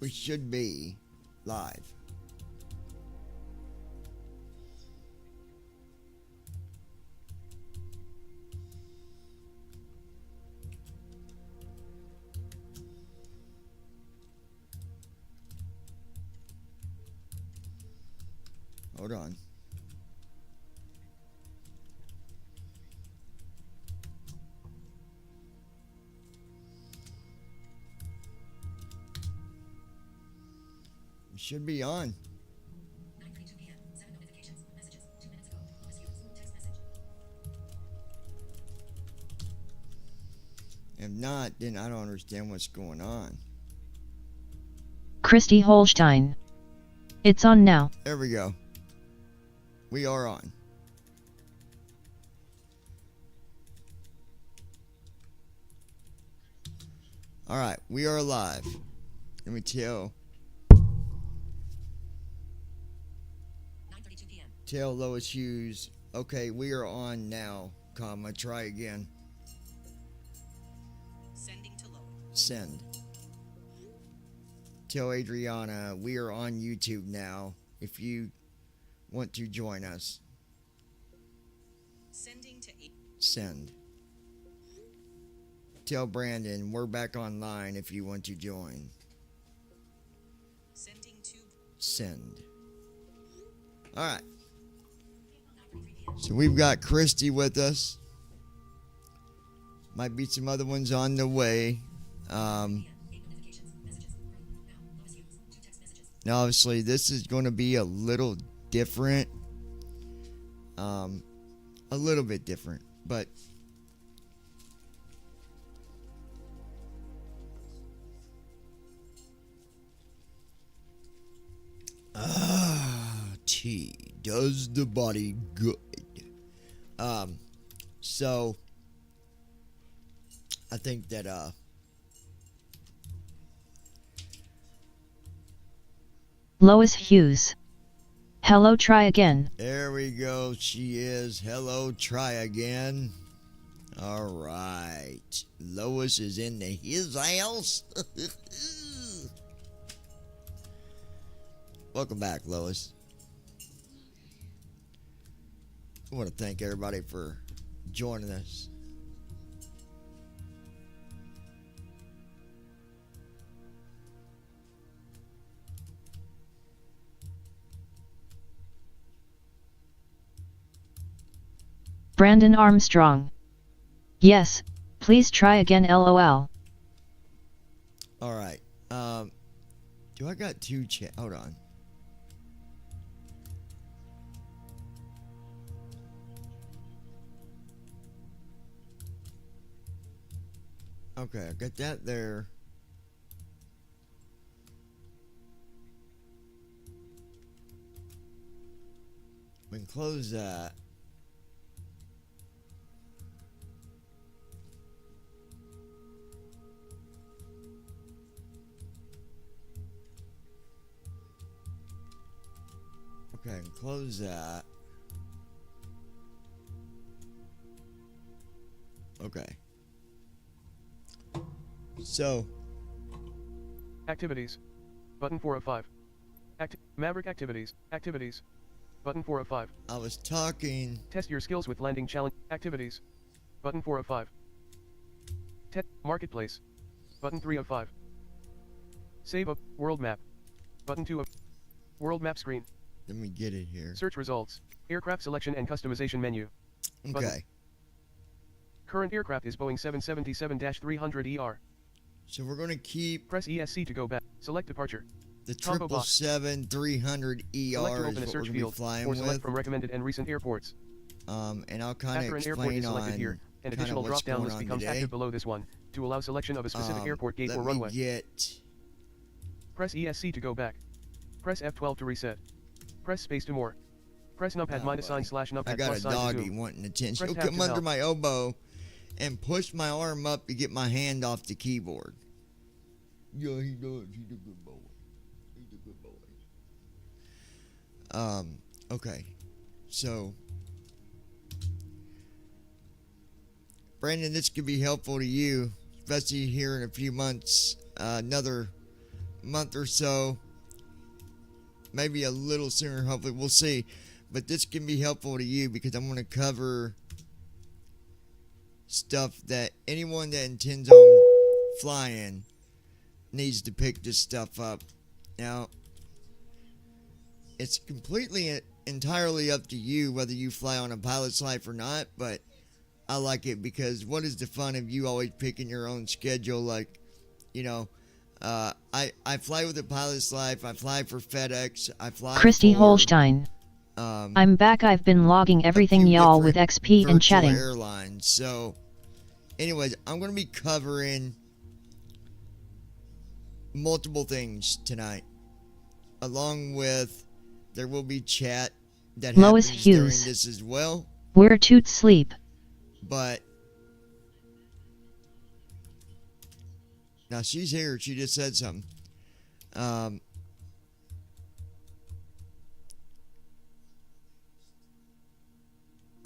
We should be live. Hold on. We should be on. 9:32 p.m. 7 notifications. Messages. 2 minutes ago. Lois Hughes. Text message. If not, then I don't understand what's going on. Christy Holstein. It's on now. There we go. We are on. All right, we are live. Let me tell. 9:32 p.m. Tell Lois Hughes. Okay, we are on now, comma. Try again. Sending to Lois. Send. Tell Adriana we are on YouTube now. If you want to join us, Sending to 8. send. Tell Brandon we're back online if you want to join. Sending to. Send. All right. 9:33 p.m. So we've got Christy with us. Might be some other ones on the way. 8 notifications. Messages. Now. Lois Hughes. 2 text messages. Now, obviously, this is going to be a little different. A little bit different, but tea does the body good. So I think that Lois Hughes. Hello, try again. there we go. She is. Hello, try again. All right. Lois is in his house. Welcome back, Lois. I want to thank everybody for joining us. Brandon Armstrong. Yes, please try again, lol. All right. Do I got two chat? Hold on. Okay, I got that there. We can close that. Okay, I can close that. Okay. So, Activities. Button 4 of 5. Maverick activities. Activities. Button 4 of 5. I was talking. Test your skills with landing challenge. Activities. Button 4 of 5. Marketplace. Button 3 of 5. Save up. World map. Button 2 of. World map screen. Let me get it here. Search results. Aircraft selection and customization menu. Okay. Current aircraft is Boeing 777-300ER. So we're going to keep Press ESC to go back. Select departure. the Combo box. 777-300 Select ER or is open what a we're search going to be field, flying or select with. from recommended and recent airports. And I'll kind of After an airport explain is selected on here, an kind additional of what's drop-down going list on becomes today. active below this one, to allow selection of a specific airport gate or Let runway. me get. Press ESC to go back. Press F12 to reset. Press space to more. Press numpad Oh, -sign buddy. / numpad I got plus a sign to doggy zoom. wanting attention. Press He'll tab come to under help. my elbow and push my arm up to get my hand off the keyboard. Yeah, he does. He's a good boy. He's a good boy. Okay. So, Brandon, this could be helpful to you, especially here in a few months. Another month or so, maybe a little sooner, hopefully, we'll see. But this can be helpful to you because I'm going to cover stuff that anyone that intends on flying needs to pick this stuff up. Now, it's completely entirely up to you whether you fly on a pilot's life or not, but I like it because what is the fun of you always picking your own schedule? Like, you know, I fly with a pilot's life. I fly for FedEx. I fly Christy for, Holstein. I'm back. I've been logging everything y'all with XP and chatting. Airlines. So, anyways, I'm going to be covering multiple things tonight, along with there will be chat that Lois happens Hughes. during this as well. We're toot sleep. But now she's here. She just said something. I'm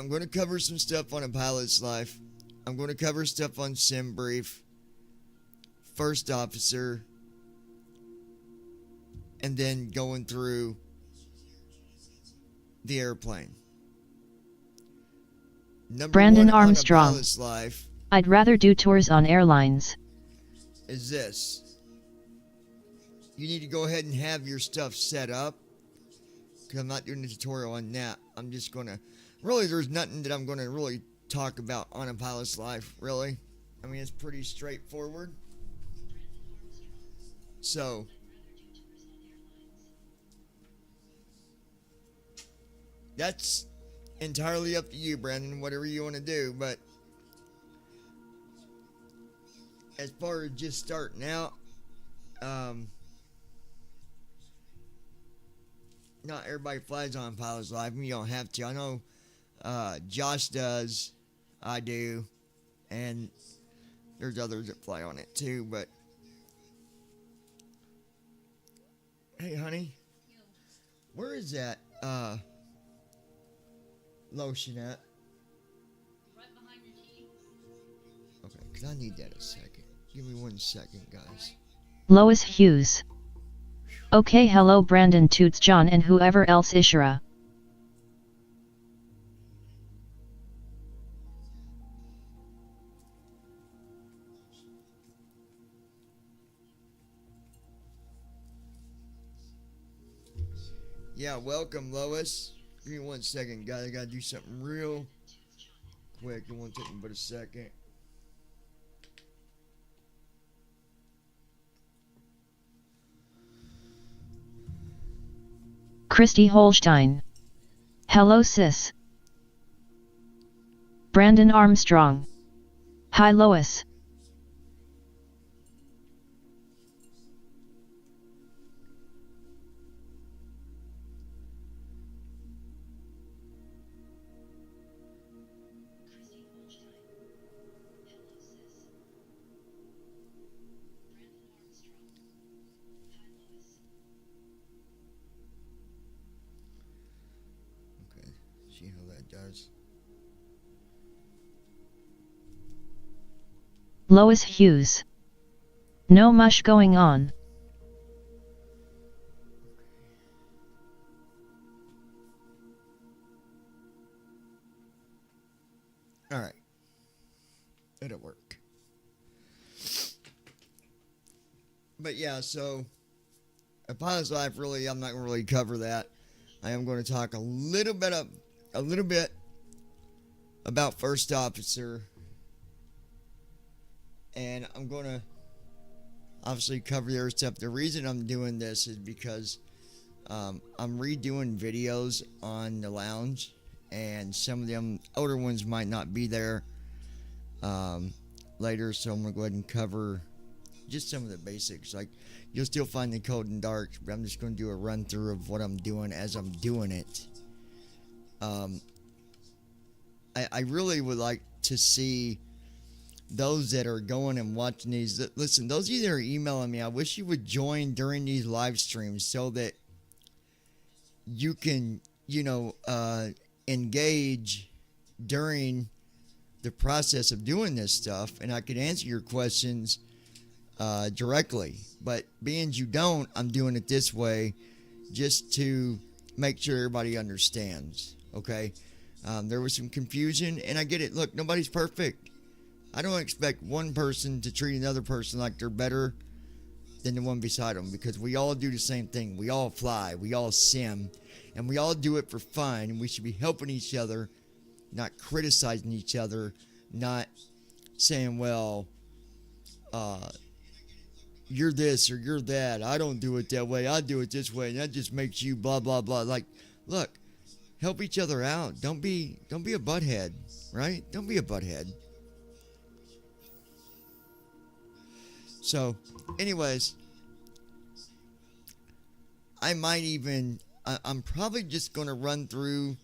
going to cover some stuff on a pilot's life. I'm going to cover stuff on sim brief, first officer, and then going through the airplane. Number Brandon one Armstrong. on a pilot's life I'd rather do tours on airlines. is this. You need to go ahead and have your stuff set up, because I'm not doing a tutorial on that. I'm just going to, really there's nothing that I'm going to really talk about on a pilot's life, really. I mean, it's pretty straightforward. So, that's entirely up to you, Brandon, whatever you want to do. But as far as just starting out, not everybody flies on pilot's life. You don't have to. I know Josh does. I do. And there's others that fly on it too. But hey, honey, where is that lotion at? Right behind your key. Okay, because I need that a second. Give me 1 second, guys. Lois Hughes. Okay, hello Brandon Toots John and whoever else Ishira. Yeah, welcome, Lois. Give me 1 second, guys. I gotta do something real quick. It won't take me but a second. Christy Holstein. Hello sis. Brandon Armstrong. Hi Lois. Okay, see how that does. Lois Hughes. No mush going on. Alright. It'll work. But yeah, so a pilot's life, really, I'm not going to really cover that. I am going to talk a little bit about first officer, and I'm going to obviously cover the other stuff. The reason I'm doing this is because I'm redoing videos on the lounge, and some of them older ones might not be there later, so I'm going to go ahead and cover just some of the basics. Like, you'll still find the cold and dark, but I'm just going to do a run through of what I'm doing as I'm doing it. I really would like to see those that are going and watching these. Listen, those of you that are emailing me, I wish you would join during these live streams so that you can, engage during the process of doing this stuff, and I could answer your questions directly. But being you don't, I'm doing it this way just to make sure everybody understands. Okay? There was some confusion, and I get it. Look, nobody's perfect. I don't expect one person to treat another person like they're better than the one beside them, because we all do the same thing. We all fly, we all sim, and we all do it for fun, and we should be helping each other, not criticizing each other, not saying, well, you're this or you're that. I don't do it that way. I do it this way, and that just makes you blah blah blah. Like, look, help each other out. Don't be a butthead, right? Don't be a butthead. So, anyways, I might even, I'm probably just going to run through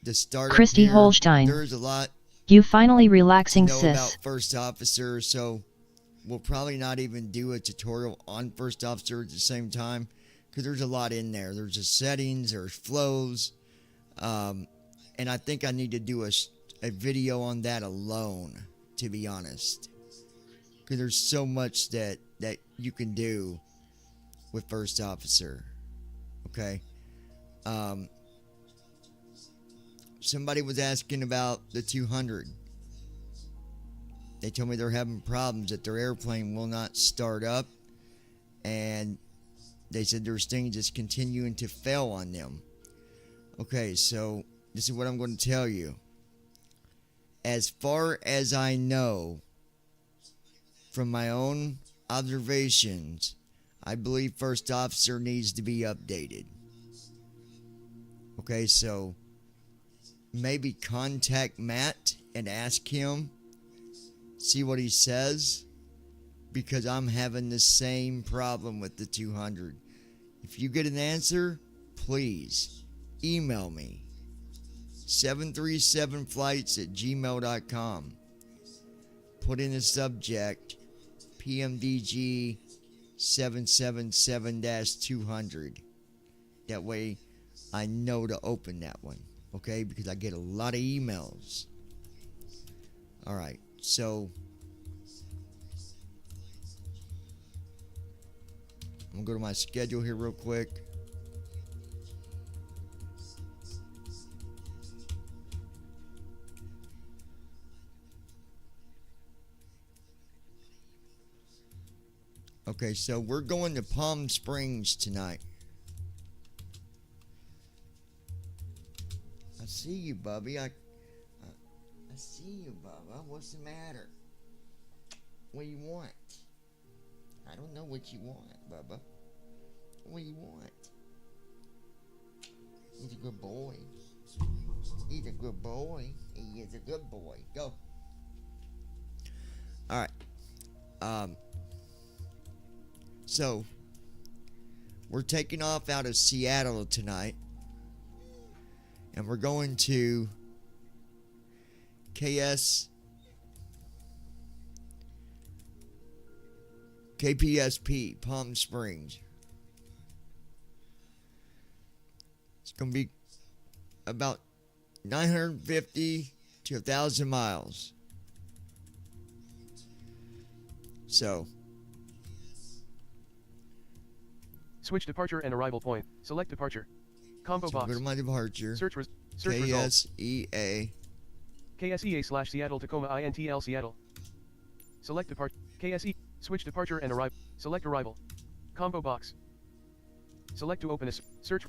the start. Christy Holstein. There's a lot You finally relaxing, to know sis. about First Officer, so we'll probably not even do a tutorial on First Officer at the same time, because there's a lot in there. There's the settings, there's flows, and I think I need to do a video on that alone, to be honest. Because there's so much that you can do with First Officer. Okay. Somebody was asking about the 200. They told me they're having problems, that their airplane will not start up, and they said there's things that's continuing to fail on them. Okay, so this is what I'm going to tell you. As far as I know, from my own observations, I believe First Officer needs to be updated. Okay, so maybe contact Matt and ask him, see what he says, because I'm having the same problem with the 200. If you get an answer, please email me, 737flights@gmail.com. Put in the subject pmdg 777-200. That way I know to open that one, okay? Because I get a lot of emails. Alright, so I'm gonna go to my schedule here real quick. Okay, so we're going to Palm Springs tonight. I see you, Bubby. I see you, Bubba. What's the matter? What do you want? I don't know what you want, Bubba. What do you want? He's a good boy. He's a good boy. He is a good boy. Go. Alright. So, we're taking off out of Seattle tonight, and we're going to KPSP, Palm Springs. It's going to be about 950 to 1,000 miles. So, Switch departure and arrival point. Select departure. Combo so box. go to my departure. Search results. KSEA. KSEA/Seattle Tacoma INTL Seattle. Select departure. KSE. Switch departure and arrival. Select arrival. Combo box. Select to open a search.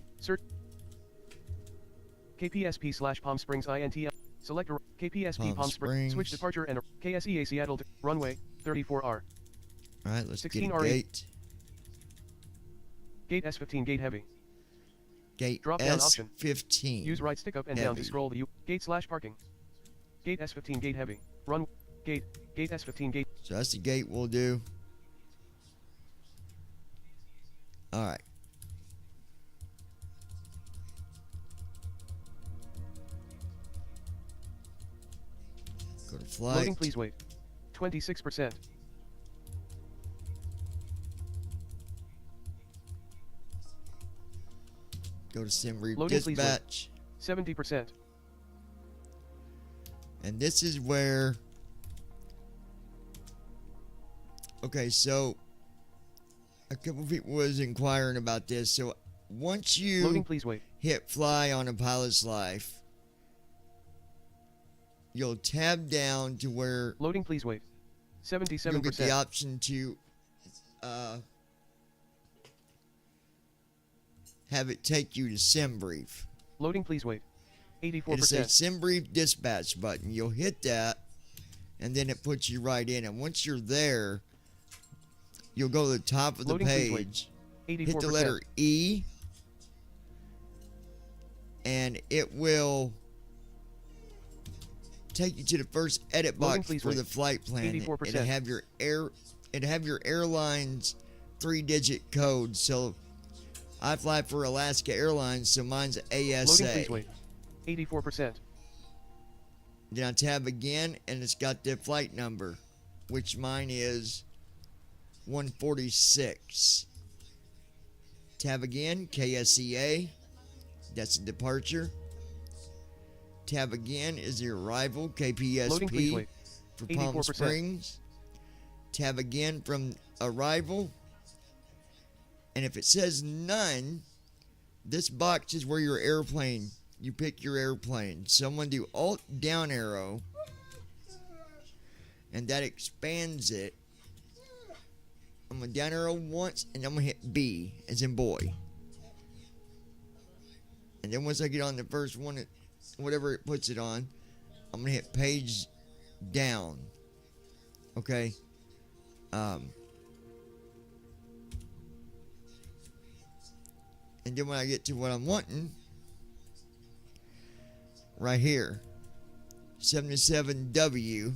KPSP/Palm Springs INTL. Select KPSP Palm Springs. Switch departure and KSEA Seattle runway 34R. All right, let's get a 16R8. gate. Gate S15 gate heavy. Gate Drop down option. S15. Use right stick up and down to scroll the gate/parking. Gate S15 gate heavy. Run gate S15 gate. So that's the gate we'll do. All right. Go to flight. Loading, please wait. 26%. Go to SimReap Loading, please wait. dispatch. 70%. And this is where Okay, so a couple people was inquiring about this. So once you Loading, please wait. hit fly on a pilot's life, you'll tab down to where Loading, please wait. you'll get the 77%. option to have it take you to sim brief. Loading, please wait. It'll say 84%. sim brief dispatch button. You'll hit that, and then it puts you right in. And once you're there, you'll go to the top of the Loading, please wait. page, 84%. hit the letter E, and it will take you to the first edit Loading, box please for wait. the flight plan. 84%. It'll have your airline's 3-digit code. So I fly for Alaska Airlines, so mine's ASA. Loading, please wait. 84%. Then I tab again, and it's got the flight number, which mine is 146. Tab again, KSEA. That's a departure. Tab again is the arrival, Loading, please KPSP wait. for Palm 84%. Springs. Tab again from arrival. And if it says none, this box is where your airplane, you pick your airplane. So I'm going to do Alt down arrow, and that expands it. I'm going to down arrow once, and I'm going to hit B as in boy. And then once I get on the first one, whatever it puts it on, I'm going to hit page down. Okay. And then when I get to what I'm wanting, right here, 77W,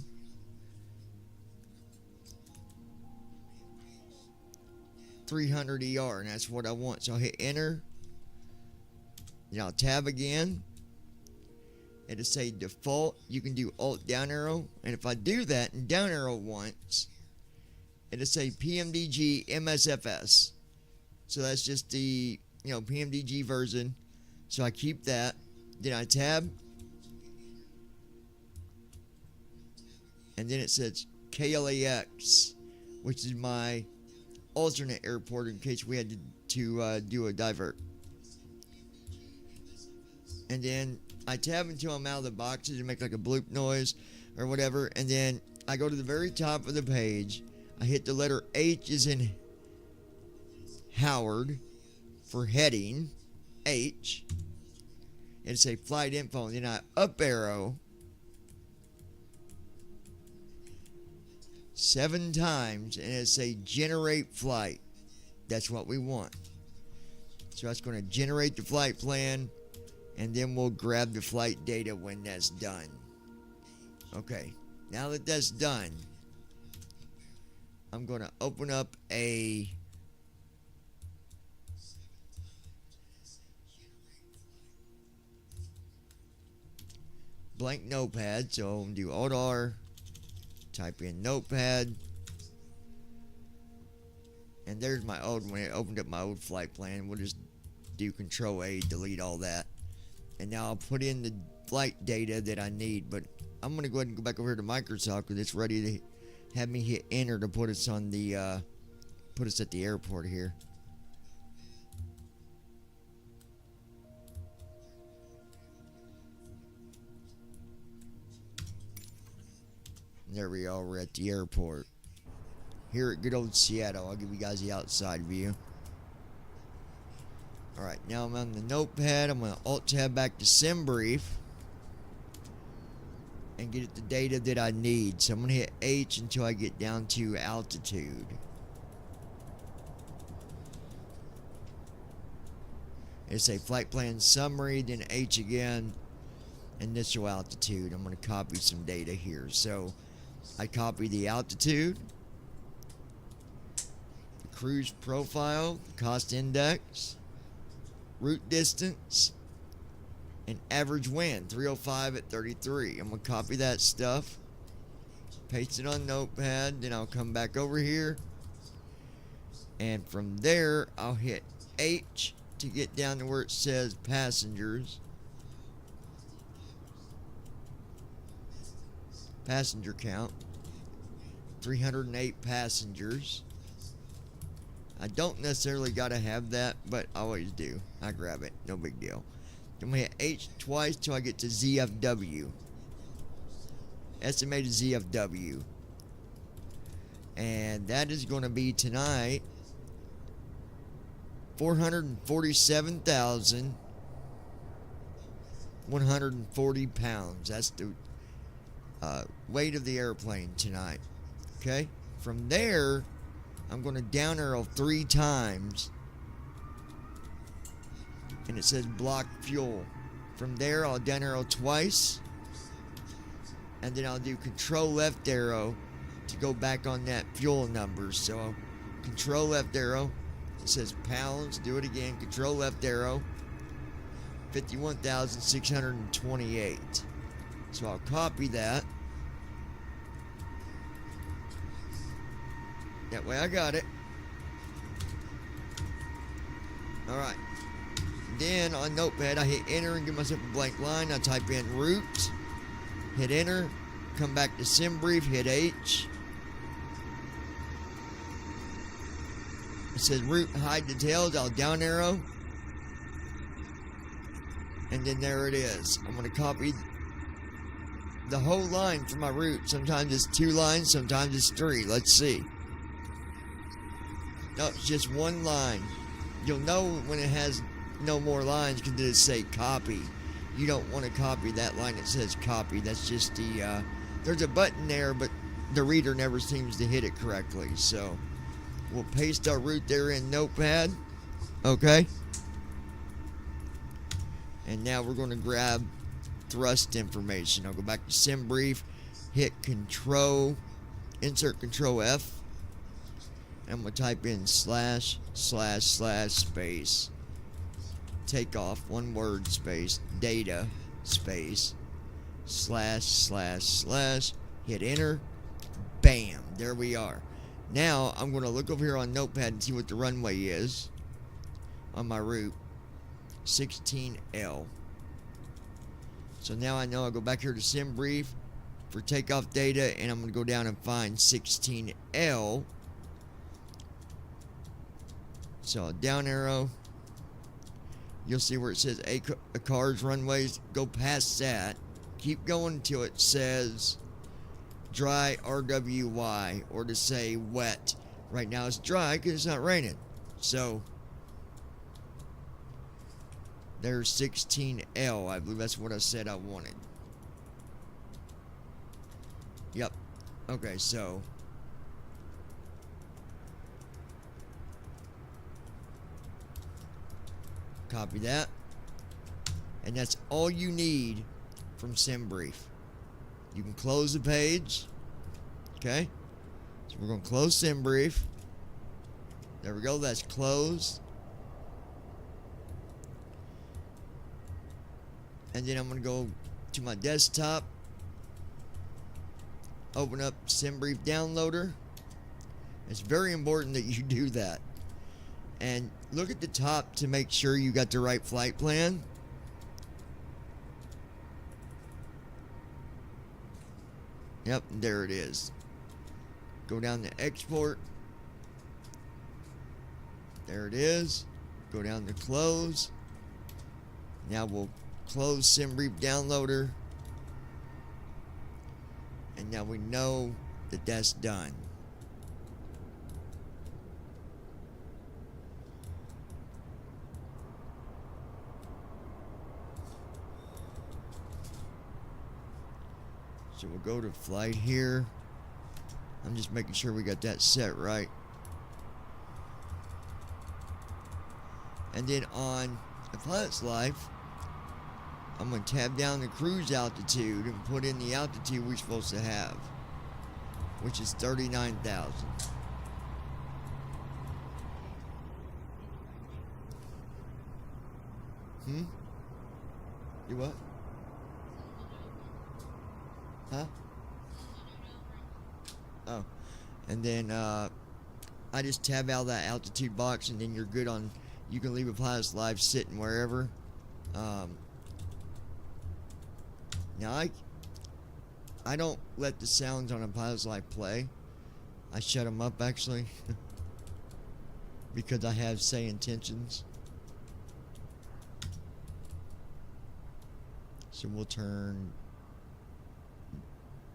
$300 and that's what I want. So I'll hit enter. Then I'll tab again. It'll say default. You can do alt down arrow. And if I do that and down arrow once, it'll say pmdg MSFS. So that's just the PMDG version. So I keep that. Then I tab. And then it says KLAX, which is my alternate airport in case we had to do a divert. And then I tab until I'm out of the boxes and make like a bloop noise or whatever. And then I go to the very top of the page. I hit the letter H as in Howard for heading, H. And say flight info. And then I up arrow 7 times and it say generate flight. That's what we want. So that's going to generate the flight plan, and then we'll grab the flight data when that's done. Okay, now that that's done, I'm going to open up a blank notepad. So I'm going to do Alt R, type in notepad, and there's my old one. It opened up my old flight plan. We'll just do Control A, delete all that. And now I'll put in the flight data that I need. But I'm going to go ahead and go back over here to Microsoft because it's ready to have me hit enter to put us on the put us at the airport here. There we are. We're at the airport here at good old Seattle. I'll give you guys the outside view. Alright, now I'm on the notepad. I'm going to alt tab back to SimBrief and get it the data that I need. So I'm going to hit H until I get down to altitude. It'll say flight plan summary, then H again, initial altitude. I'm going to copy some data here. So I copy the altitude, the cruise profile, the cost index, route distance, and average wind, 305 at 33. I'm going to copy that stuff, paste it on notepad, then I'll come back over here, and from there I'll hit H to get down to where it says passengers, passenger count, 308 passengers. I don't necessarily gotta have that, but I always do. I grab it, no big deal. Then we hit H twice till I get to ZFW. Estimated ZFW. And that is going to be tonight 447,140 pounds. That's the weight of the airplane tonight. Okay? From there, I'm going to down arrow 3 times. And it says block fuel. From there, I'll down arrow twice. And then I'll do control left arrow to go back on that fuel number. So control left arrow, it says pounds, do it again, control left arrow, 51,628. So I'll copy that. That way I got it. Alright. Then on Notepad I hit enter and give myself a blank line. I type in route, hit enter, come back to SimBrief, hit H. It says route hide details. I'll down arrow. And then there it is. I'm going to copy the whole line for my route. Sometimes it's 2 lines, sometimes it's 3. Let's see. No, it's just 1 line. You'll know when it has no more lines because it say copy. You don't want to copy that line that says copy. That's just the, there's a button there, but the reader never seems to hit it correctly. So we'll paste our route there in Notepad. Okay. And now we're going to grab thrust information. I'll go back to SimBrief, hit Control, insert Control F. I'm going to type in slash space. Take off, 1 word, space, data, space, slash, hit enter, bam, there we are. Now, I'm going to look over here on Notepad and see what the runway is on my route, 16L. So now I know I go back here to SimBrief for takeoff data, and I'm going to go down and find 16L. So, down arrow. You'll see where it says a car's runways. Go past that. Keep going until it says dry RWY, or to say wet. Right now it's dry because it's not raining. So there's 16L. I believe that's what I said I wanted. Yep. Okay, so copy that. And that's all you need from SimBrief. You can close the page. Okay. So we're going to close SimBrief. There we go. That's closed. And then I'm going to go to my desktop. Open up SimBrief Downloader. It's very important that you do that. And look at the top to make sure you got the right flight plan. Yep, there it is. Go down to export. There it is. Go down to close. Now we'll close SimBrief Downloader. And now we know that that's done. So we'll go to flight here. I'm just making sure we got that set right. And then on the pilot's life, I'm going to tab down the cruise altitude and put in the altitude we're supposed to have, which is 39,000. You what? Huh? Oh. And then I just tab out that altitude box, and then you're good on, you can leave a pilot's life sitting wherever. Now I don't let the sounds on a pilot's life play. I shut them up actually because I have say intentions. So we'll turn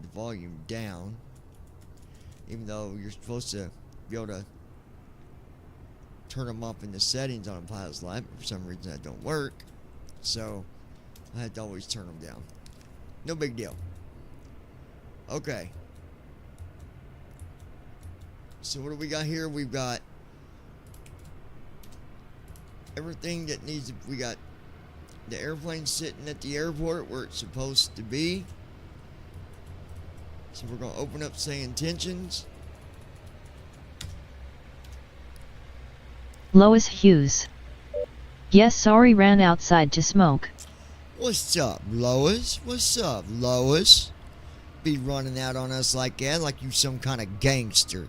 the volume down, even though you're supposed to be able to turn them up in the settings on a pilot's light, but for some reason that don't work. So I had to always turn them down. No big deal. Okay. So what do we got here? We've got everything that needs to, we got the airplane sitting at the airport where it's supposed to be. So we're going to open up say intentions. Lois Hughes. Yes, sorry, ran outside to smoke. What's up, Lois? What's up, Lois? Be running out on us like that, like you some kind of gangster.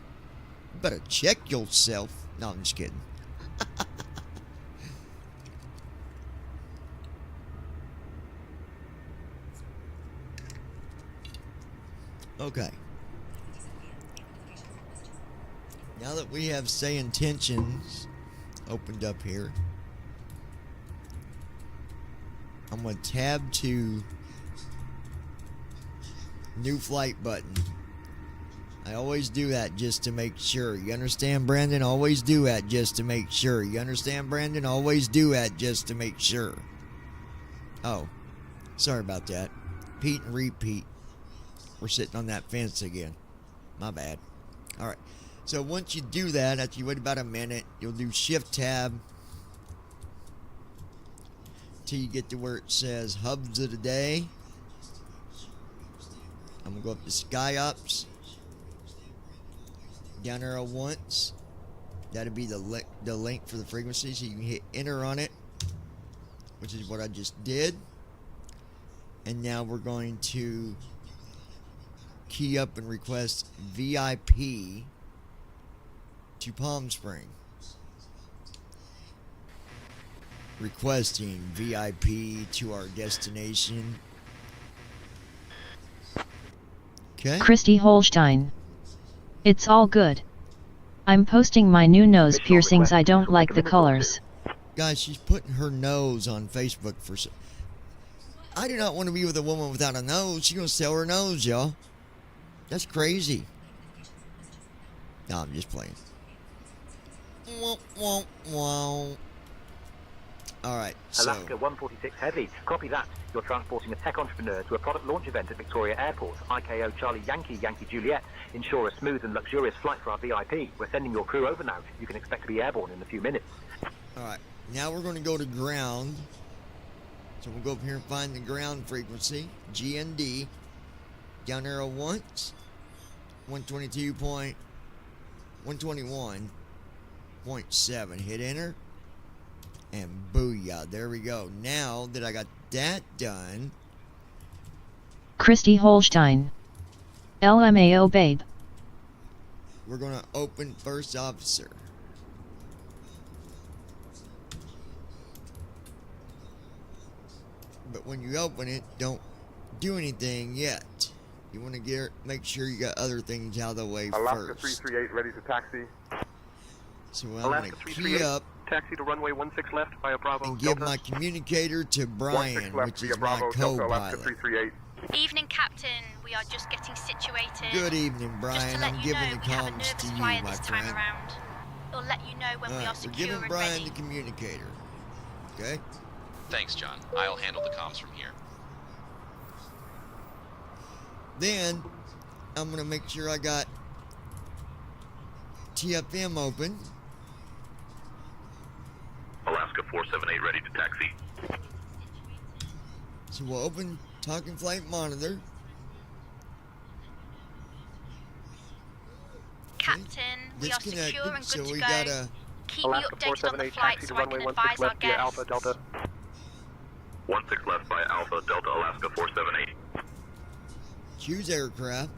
Better check yourself. No, I'm just kidding. Okay. Now that we have say intentions opened up here, I'm going to tab to new flight button. I always do that just to make sure. You understand, Brandon? Always do that just to make sure. You understand, Brandon? Always do that just to make sure. Oh, sorry about that. Pete and repeat. We're sitting on that fence again. My bad. Alright. So once you do that, after you wait about a minute, you'll do shift tab till you get to where it says hubs of the day. I'm going to go up to Sky Ops. Down arrow once. That'll be the link for the frequency, so you can hit enter on it, which is what I just did. And now we're going to key up and request VIP to Palm Spring. Requesting VIP to our destination. Okay. Christy Holstein. It's all good. I'm posting my new nose piercings. I don't like the colors. Guys, she's putting her nose on Facebook for. I do not want to be with a woman without a nose. She's gonna sell her nose, y'all. That's crazy. No, I'm just playing. Alright, so. Alaska 146 Heavy. Copy that. You're transporting a tech entrepreneur to a product launch event at Victoria Airport. IKO Charlie Yankee, Yankee Juliet. Ensure a smooth and luxurious flight for our VIP. We're sending your crew over now. You can expect to be airborne in a few minutes. Alright, now we're going to go to ground. So we'll go up here and find the ground frequency. GND. Down arrow once. 121.7. Hit enter. And booyah. There we go. Now that I got that done. Christy Holstein. LMAO babe. We're going to open first officer. But when you open it, don't do anything yet. You want to make sure you got other things out of the way Alaska first. 338 ready to taxi. So I'm going to key up taxi to runway 16 left via Bravo and give Delta. my communicator to Brian, 16 left which is via my Bravo Delta, Alaska co-pilot. 338. Evening, Captain. We are just getting situated. Good evening, Just Brian. to let I'm you giving know, the we have a comms nervous to you, flyer my this time friend. around. It'll let you know when we are Alright, we're secure giving and Brian ready. the communicator. Okay? Thanks, John. I'll handle the comms from here. Then I'm going to make sure I got TFM open. Alaska 478 ready to taxi. So we'll open Talking Flight Monitor. Captain, we are secure and good so to we go. gotta Keep me Alaska updated on the 478 flight taxi so to I runway can 16 advise our left via Alpha guests. Delta. 16 left by Alpha Delta Alaska 478. choose aircraft.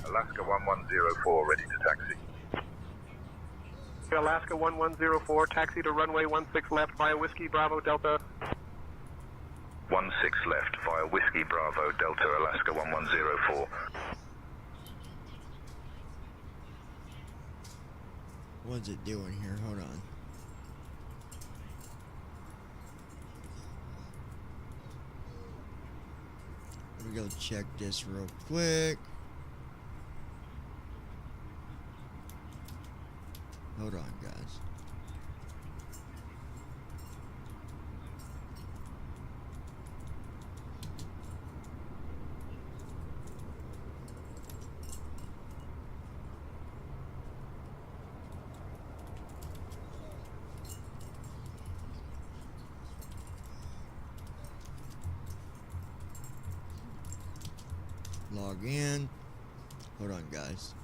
Alaska 1104 ready to taxi. Alaska 1104 taxi to runway 16 left via Whiskey Bravo Delta. 16 left via Whiskey Bravo Delta Alaska 1104. What's it doing here? Hold on. Let me go check this real quick. Hold on, guys. Log in. Hold on, guys.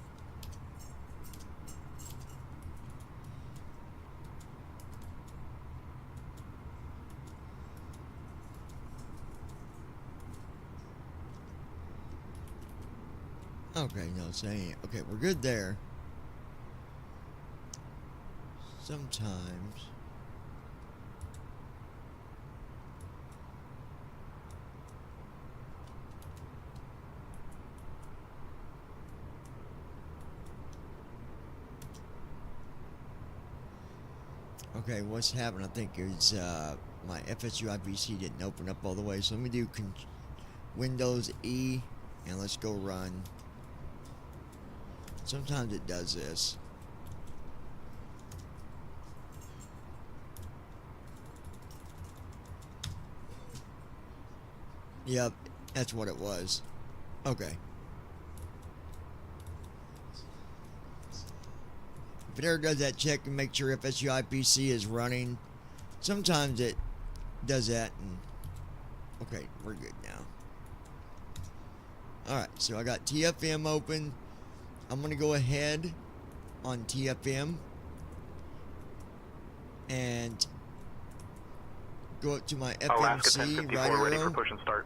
Okay, no, saying okay, we're good there. Sometimes okay, what's happened, I think, is my FSU IPC didn't open up all the way. So let me do Windows E, and let's go run. Sometimes it does this. Yep, that's what it was. Okay. If it ever does that, check and make sure FSU IPC is running. Sometimes it does that, and okay, we're good now. Alright, so I got TFM open. I'm going to go ahead on TFM and go up to my FMC right ready for arrow push and start.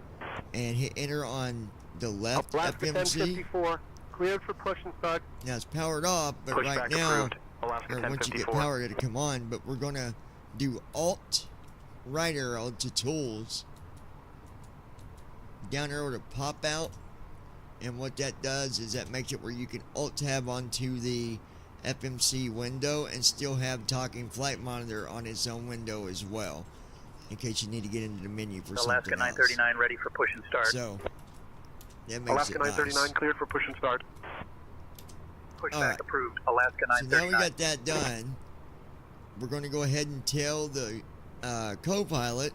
and hit enter on the left Alaska FMC. 1054, cleared for push and start. Now it's powered off, but Pushback right now, approved. Alaska or once you get 1054. power, it'll come on. But we're going to do Alt right arrow to tools, down arrow to pop out. And what that does is that makes it where you can alt tab onto the FMC window and still have talking flight monitor on its own window as well, in case you need to get into the menu for Alaska something else. 939 ready for push and start. So that makes Alaska it 939 nice. cleared for push and start. Pushback Alright. approved. Alaska So now we 939. got that done. We're going to go ahead and tell the co-pilot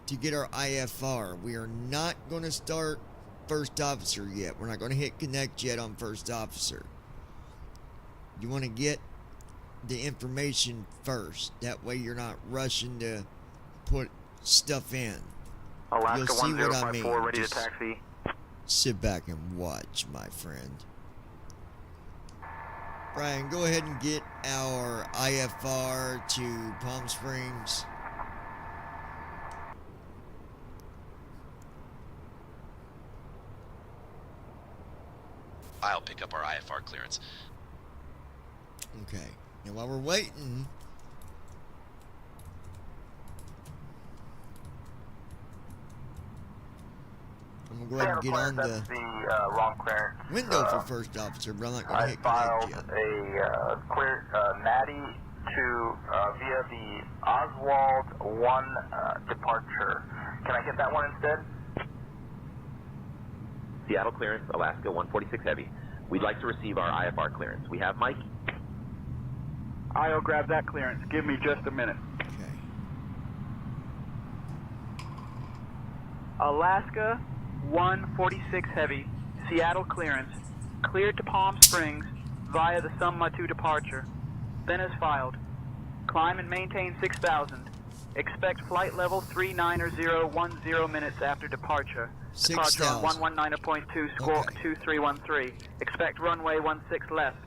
to get our IFR. We are not going to start first officer yet. We're not going to hit connect yet on first officer. You want to get the information first. That way you're not rushing to put stuff in. Alaska You'll see what I 1054 mean. ready Just to taxi. sit back and watch, my friend. Brian, go ahead and get our IFR to Palm Springs. I'll pick up our IFR clearance. Okay. Now while we're waiting, I'm gonna go ahead and get on the wrong clearance. window for first officer, but I'm not gonna I hit filed connect yet. a clear natty to via the Oswald 1 departure. Can I get that one instead? Seattle clearance, Alaska 146 heavy. We'd like to receive our IFR clearance. We have Mike. I'll grab that clearance. Give me just a minute. Okay. Alaska 146 heavy, Seattle clearance, cleared to Palm Springs via the Summa 2 departure. Then as filed. Climb and maintain 6,000. Expect flight level 39010 minutes after departure. Departure on 6,000. 119.2, squawk Okay. 2313. Expect runway 16 left.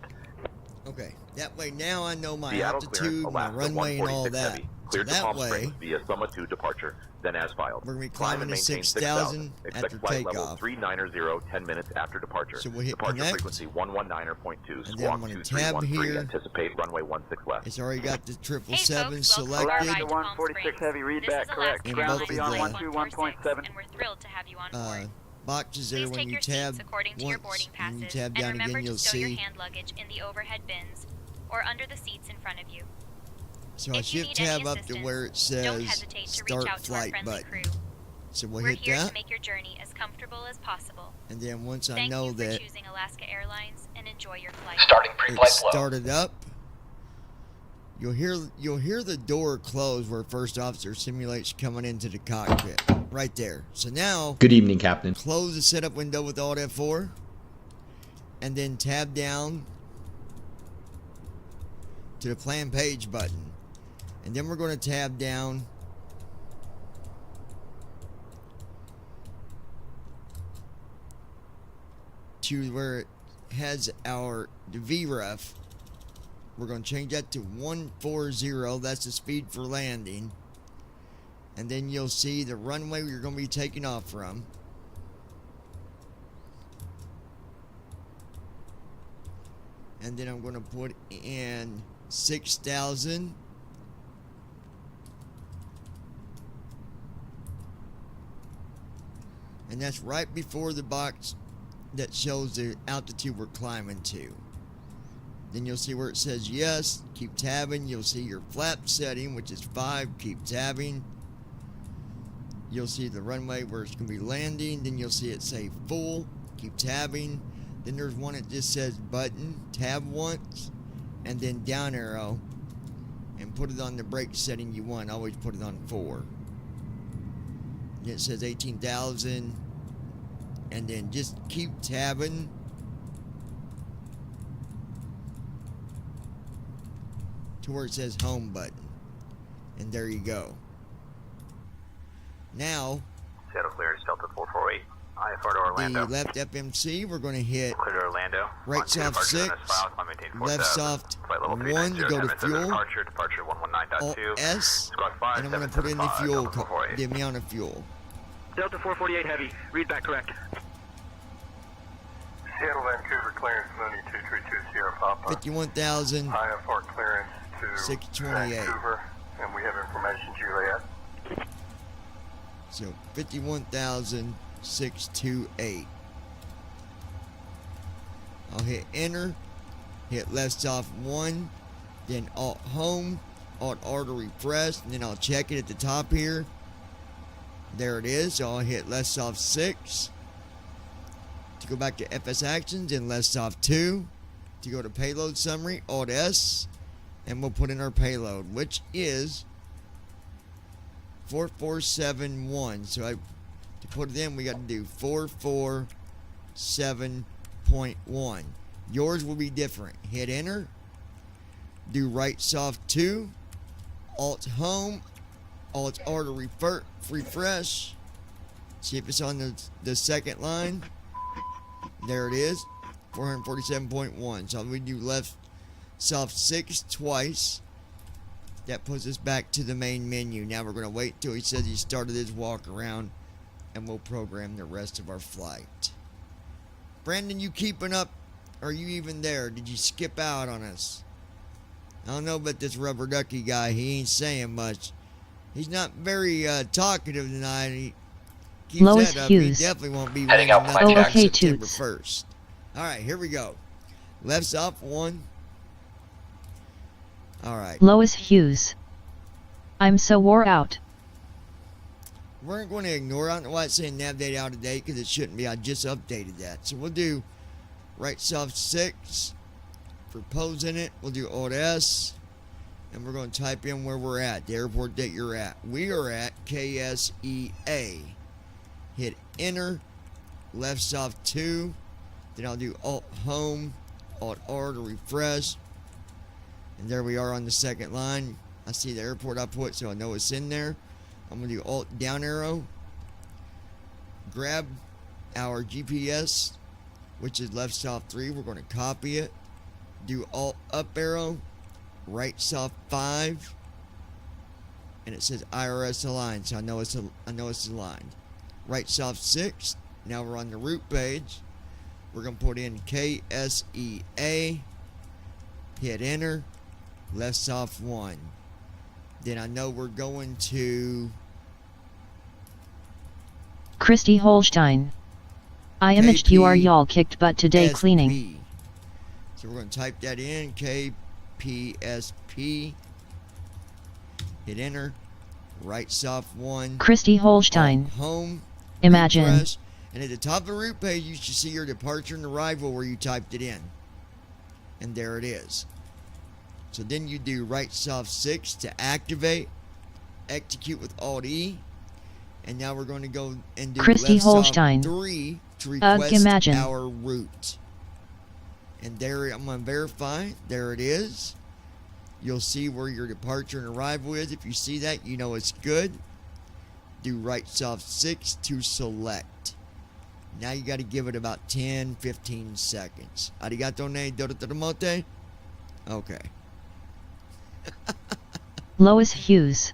Okay. That way now I know my Seattle altitude, clearance, my Alaska runway, and all 146 that. heavy. So Cleared to that Palm way, Springs via Summa 2 departure. Then as filed. we're gonna be Climb climbing and to maintain 6,000 Expect after flight level takeoff. 390 10 minutes after departure. So we'll hit departure connect. frequency 119.2, And then I'm squawk gonna tab 2313. here. Anticipate runway 16 left. It's already got the 777 Hey folks, welcome to our selected. ride to Palm 146 Springs. heavy, read This back is correct. Alaska Ground will Airlines be on Flight 121.7. and we're thrilled to have you on board. Boxes there Please when take you your tab seats according to your once boarding and you passes, tab and down remember again, to you'll stow your see. hand luggage in the overhead bins. or under the seats in front of you. So I If you shift need any tab up to assistance, where it don't says hesitate to reach start out to our flight friendly button. crew. So we'll We're hit here that. to make your journey as comfortable as possible. And then once I Thank know you for that choosing Alaska Airlines and enjoy your flight. Starting pre-flight it's flow. started up, you'll hear the door close where first officer simulates coming into the cockpit. Right there. So now Good evening, Captain. close the setup window with Alt F4 and then tab down to the plan page button. And then we're going to tab down to where it has the VREF. We're going to change that to 140. That's the speed for landing. And then you'll see the runway you're going to be taking off from. And then I'm going to put in 6,000. And that's right before the box that shows the altitude we're climbing to. Then you'll see where it says yes, keep tabbing. You'll see your flap setting, which is 5, keep tabbing. You'll see the runway where it's going to be landing. Then you'll see it say full, keep tabbing. Then there's one that just says button, tab once, and then down arrow, and put it on the brake setting you want. Always put it on 4. And it says 18,000, and then just keep tabbing. To where it says home button. And there you go. Now, Seattle clear, Delta 448. IFR to Orlando. the left FMC, we're going to hit Clear to Orlando. right soft 6, left soft 1 to go to fuel, Departure 119.2. Alt S, Squawk 5, and I'm going to put in the fuel, Delta 448. the amount of fuel. Delta 448 Heavy. Read back correct. Seattle, Vancouver clearance, Mooney 232 Sierra Papa. 51,000, IFR clearance to 628. Vancouver, and we have information, Juliet. So 51,628. I'll hit enter, hit left soft 1, then Alt home, Alt R to refresh, and then I'll check it at the top here. There it is. So I'll hit left soft 6 to go back to FS actions, and left soft 2 to go to payload summary, Alt S, and we'll put in our payload, which is 4471. So to put it in, we got to do 447.1. Yours will be different. Hit enter, do right soft 2, Alt home, Alt R to refresh. See if it's on the second line. There it is, 447.1. So we do left soft 6 twice. That puts us back to the main menu. Now we're going to wait till he says he started his walk around, and we'll program the rest of our flight. Brandon, you keeping up? Are you even there? Did you skip out on us? I don't know about this rubber ducky guy. He ain't saying much. He's not very talkative tonight. He keeps Lois that up. Hughes. He definitely won't be Heading running out nothing flight on okay, September Toots. 1st. All right, here we go. Left soft 1. All right. Lois Hughes. I'm so wore out. We're going to ignore it. I don't know why it's saying navigate out of date, because it shouldn't be. I just updated that. So we'll do right soft 6 for posing it. We'll do Alt S, and we're going to type in where we're at, the airport that you're at. We are at KSEA. Hit enter, left soft 2. Then I'll do Alt home, Alt R to refresh. And there we are on the second line. I see the airport I put, so I know it's in there. I'm going to do Alt down arrow. Grab our GPS, which is left soft 3. We're going to copy it. Do Alt up arrow. Right soft 5. And it says IRS aligned, so I know it's aligned. Right soft 6. Now we're on the route page. We're going to put in KSEA. Hit enter. Left soft 1. Then I know we're going to Christy Holstein. I imaged you are y'all kicked butt today cleaning. SP. So we're going to type that in, KP PSP. Hit enter. Right soft 1. Christy Holstein. Home. Imagine. Refresh, and at the top of the root page, you should see your departure and arrival where you typed it in. And there it is. So then you do right soft 6 to activate. Execute with Alt E. And now we're going to go and do Christy left Holstein. soft 3 to request Imagine. our route. And there, I'm going to verify. There it is. You'll see where your departure and arrival is. If you see that, you know it's good. Do right soft 6 to select. Now you got to give it about 10-15 seconds. Arigato ne dorotoromote. Okay. Lois Hughes.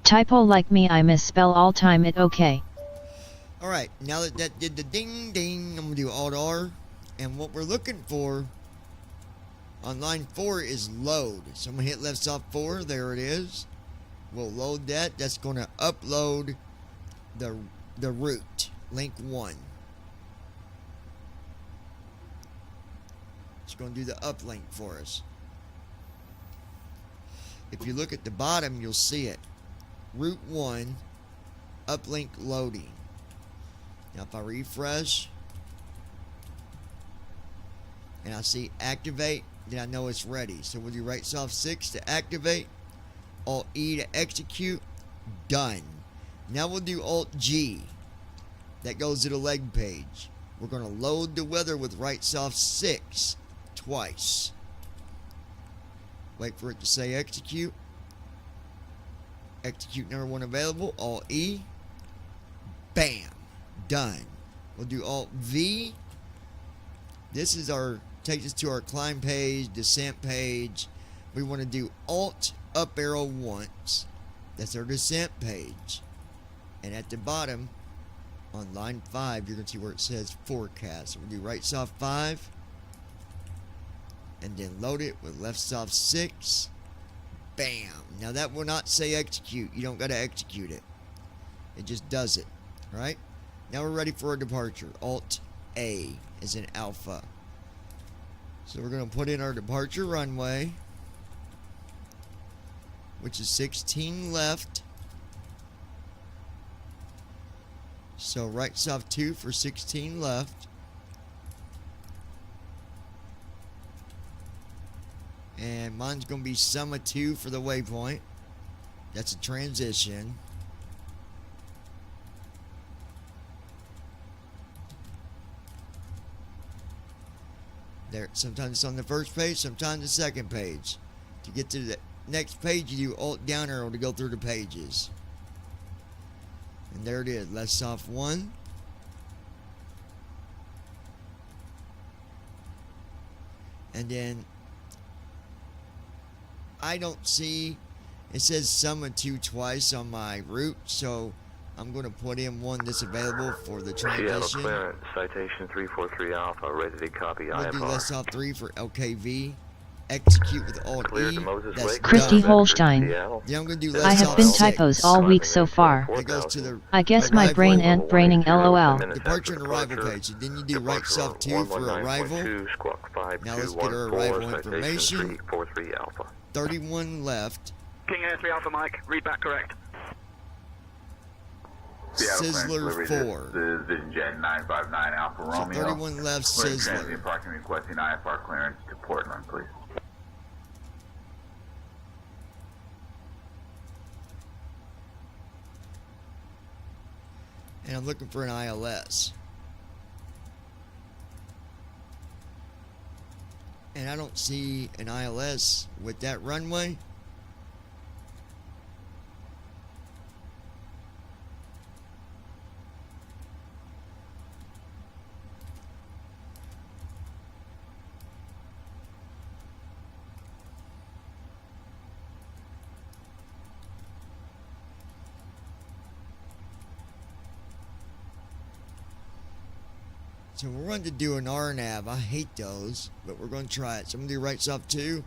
Typo like me, I misspell all time it okay. Alright, now that that did the ding ding, I'm going to do Alt R. And what we're looking for on line 4 is load. So I'm going to hit left soft 4. There it is. We'll load that. That's going to upload the route. Link 1. It's going to do the uplink for us. If you look at the bottom, you'll see it. Route 1, uplink loading. Now if I refresh, and I see activate, then I know it's ready. So we'll do right soft 6 to activate, Alt E to execute, done. Now we'll do Alt G. That goes to the leg page. We're going to load the weather with right soft 6 twice. Wait for it to say execute. Execute number 1 available. Alt E. Bam. Done. We'll do Alt V. This is our, takes us to our climb page, descent page. We want to do Alt up arrow once. That's our descent page. And at the bottom, on line 5, you're going to see where it says forecast. So we'll do right soft 5. And then load it with left soft 6. Bam. Now that will not say execute. You don't got to execute it. It just does it. Alright? Now we're ready for a departure. Alt A is in alpha. So we're going to put in our departure runway, which is 16 left. So right soft 2 for 16 left. And mine's going to be summa 2 for the waypoint. That's a transition. There, sometimes it's on the first page, sometimes the second page. To get to the next page, you do Alt down arrow to go through the pages. And there it is, left soft 1. And then I don't see, it says summa 2 twice on my route, so I'm going to put in one that's available for the Seattle transition. clearance, citation 343 Alpha, ready to copy We'll do IFR. left soft 3 for LKV. Execute with Alt Clear E. to Moses That's Lake. Christy done. Holstein. Seattle. Then I'm going to do I left have soft been 6. typos all week so far. It goes to the I guess my brain ain't braining LOL. departure and arrival page. And then you do right soft 2 for arrival. Now let's get our arrival information. 343 Alpha. 31 left. King Air 3 Alpha Mike, read back correct. Sizzler 4. This is Vision Jet 959 Alpha So Romeo. 31 left, Clearing Sizzler. transient parking requesting IFR clearance to Portland, please. And I'm looking for an ILS. And I don't see an ILS with that runway. So we're going to do an RNAV. I hate those, but we're going to try it. So I'm going to do right soft 2.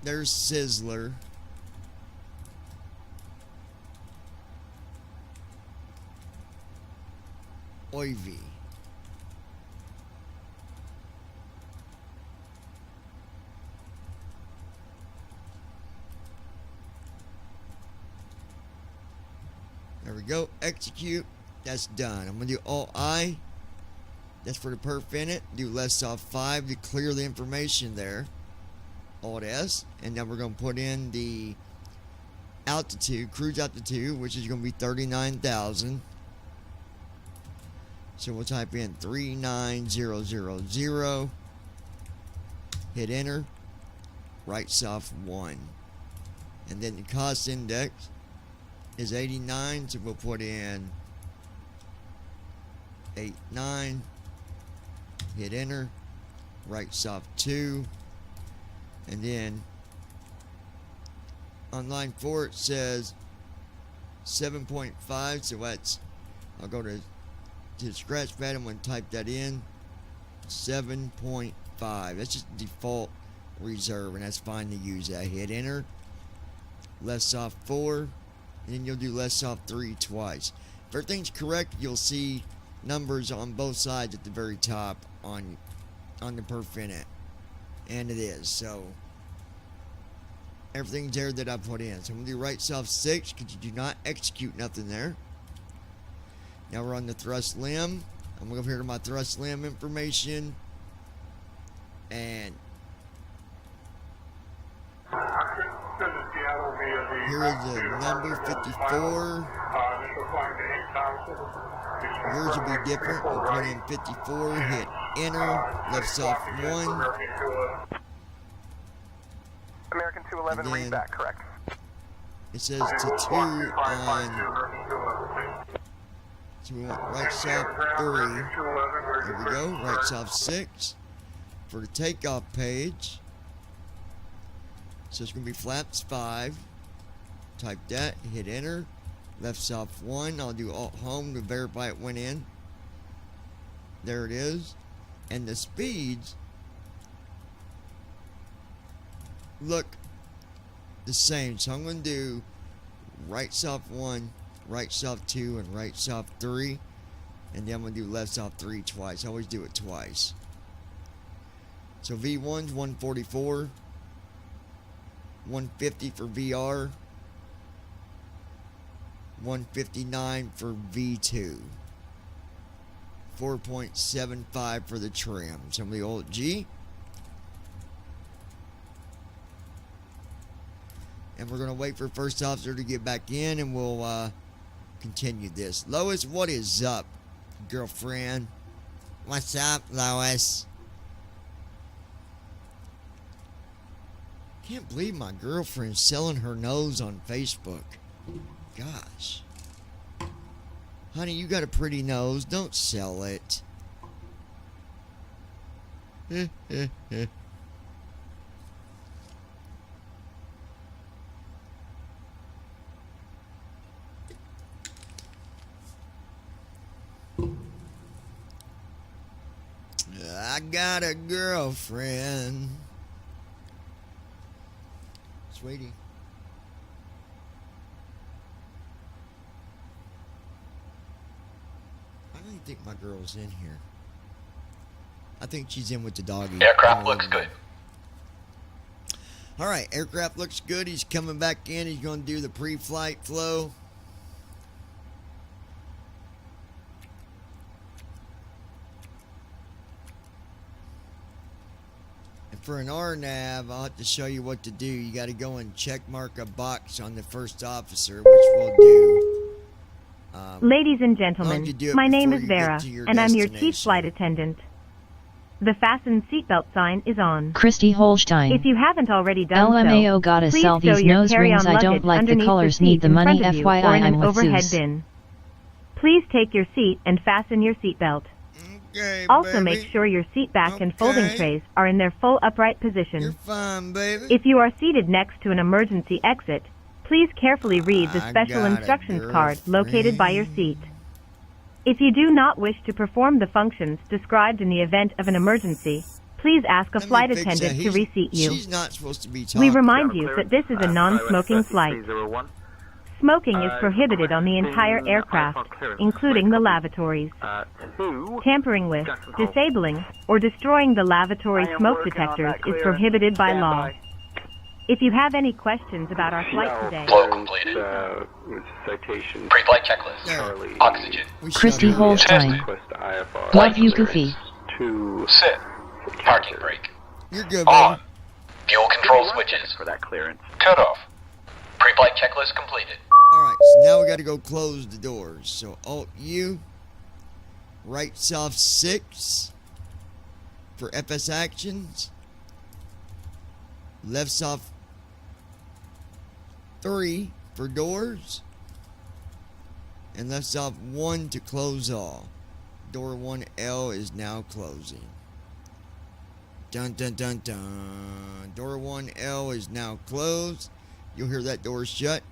There's Sizzler. Oivy. There we go. Execute. That's done. I'm going to do Alt-I. That's for the perf in it. Do less off 5 to clear the information there. Alt-S. And then we're going to put in the altitude, cruise altitude, which is going to be 39,000. So we'll type in 39000. Hit enter. Right soft 1. And then the cost index is 89, so we'll put in 89. Hit enter. Right soft 2. And then on line 4 it says 7.5, so that's, I'll go to the scratch pad. I'm going to type that in. 7.5. That's just default reserve, and that's fine to use that. Hit enter. Left soft 4, and then you'll do left soft 3 twice. If everything's correct, you'll see numbers on both sides at the very top on the perf in it, and it is. So everything's there that I put in. So I'm going to do right soft 6 because you do not execute nothing there. Now we're on the thrust limb. I'm going to go over here to my thrust limb information. And here is the number 54. Yours will be different. We'll put in 54. Hit enter. Left soft 1. American 211, read that, correct. It says to 2 on. So we want right soft 3. There we go. Right soft 6. For the takeoff page. So it's going to be flaps 5. Type that. Hit enter. Left soft 1. I'll do Alt home to verify it went in. There it is. And the speeds look the same. So I'm going to do right soft 1, right soft 2, and right soft 3. And then I'm going to do left soft 3 twice. I always do it twice. So V1's 144. 150 for VR. 159 for V2. 4.75 for the trim. Some of the old G. And we're going to wait for first officer to get back in, and we'll continue this. Lois, what is up, girlfriend? What's up, Lois? Can't believe my girlfriend's selling her nose on Facebook. Gosh. Honey, you got a pretty nose. Don't sell it. I got a girlfriend. Sweetie. I don't think my girl's in here. I think she's in with the doggy. Aircraft looks good. Alright, aircraft looks good. He's coming back in. He's going to do the pre-flight flow. And for an RNAV, I'll have to show you what to do. You got to go and check mark a box on the first officer, which we'll do. Ladies and gentlemen, my name is Vera, and I'm your chief flight attendant. The fasten seatbelt sign is on. Christy Holstein. If you haven't already done LMAO so, gotta please sell stow these your nose rings. carry-on I don't luggage like the underneath colors. the Need the seat in money. front of you FYI, or in I'm an with overhead Zeus. bin. Please take your seat and fasten your seatbelt. Okay, Also, baby. make sure your seat back and folding Okay. trays are in their full upright position. You're fine, baby. If you are seated next to an emergency exit, please carefully read the I special got a instructions card located by your girlfriend. seat. If you do not wish to perform the functions described in the event of an emergency, please ask a Let me flight fix attendant that. to reseat you. She's not supposed to be talking. We remind you that this is a non-smoking flight. Smoking is prohibited on the entire aircraft, including the lavatories. Tampering with, disabling, or destroying the lavatory smoke detectors is prohibited by law. If you have any questions about our flight today... Flow completed. Citation. Pre-flight checklist. Oxygen. Christy Holstein. Love you, Goofy. Sit. Parking brake. You're good, On. baby. Fuel control switches. For that clearance. Cut off. Pre-flight checklist completed. Alright, so now we got to go close the doors. So Alt-U, right soft 6 for FS actions, left soft 3 for doors, and left soft 1 to close all. Door 1L is now closing. Dun dun dun dun. Door 1L is now closed. You'll hear that door shut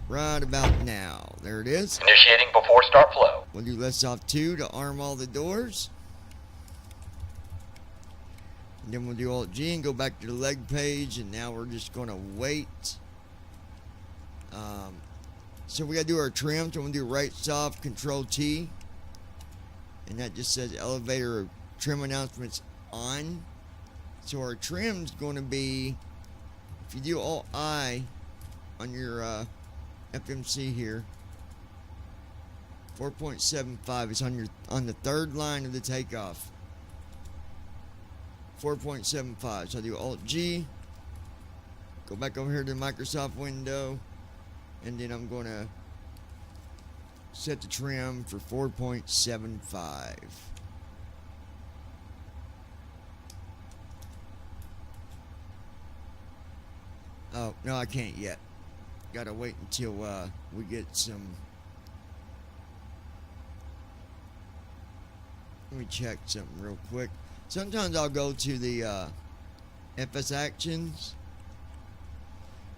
right about now. There it is. Initiating before start flow. We'll do left soft 2 to arm all the doors. And then we'll do Alt-G and go back to the leg page. And now we're just going to wait. So we got to do our trim. So we'll do right soft, Control T. And that just says elevator trim announcements on. So our trim's going to be, if you do Alt-I on your FMC here, 4.75 is on the third line of the takeoff. 4.75. So I do Alt-G, go back over here to the Microsoft window, and then I'm going to set the trim for 4.75. Oh, no, I can't yet. Gotta wait until we get some... Let me check something real quick. Sometimes I'll go to the FS Actions.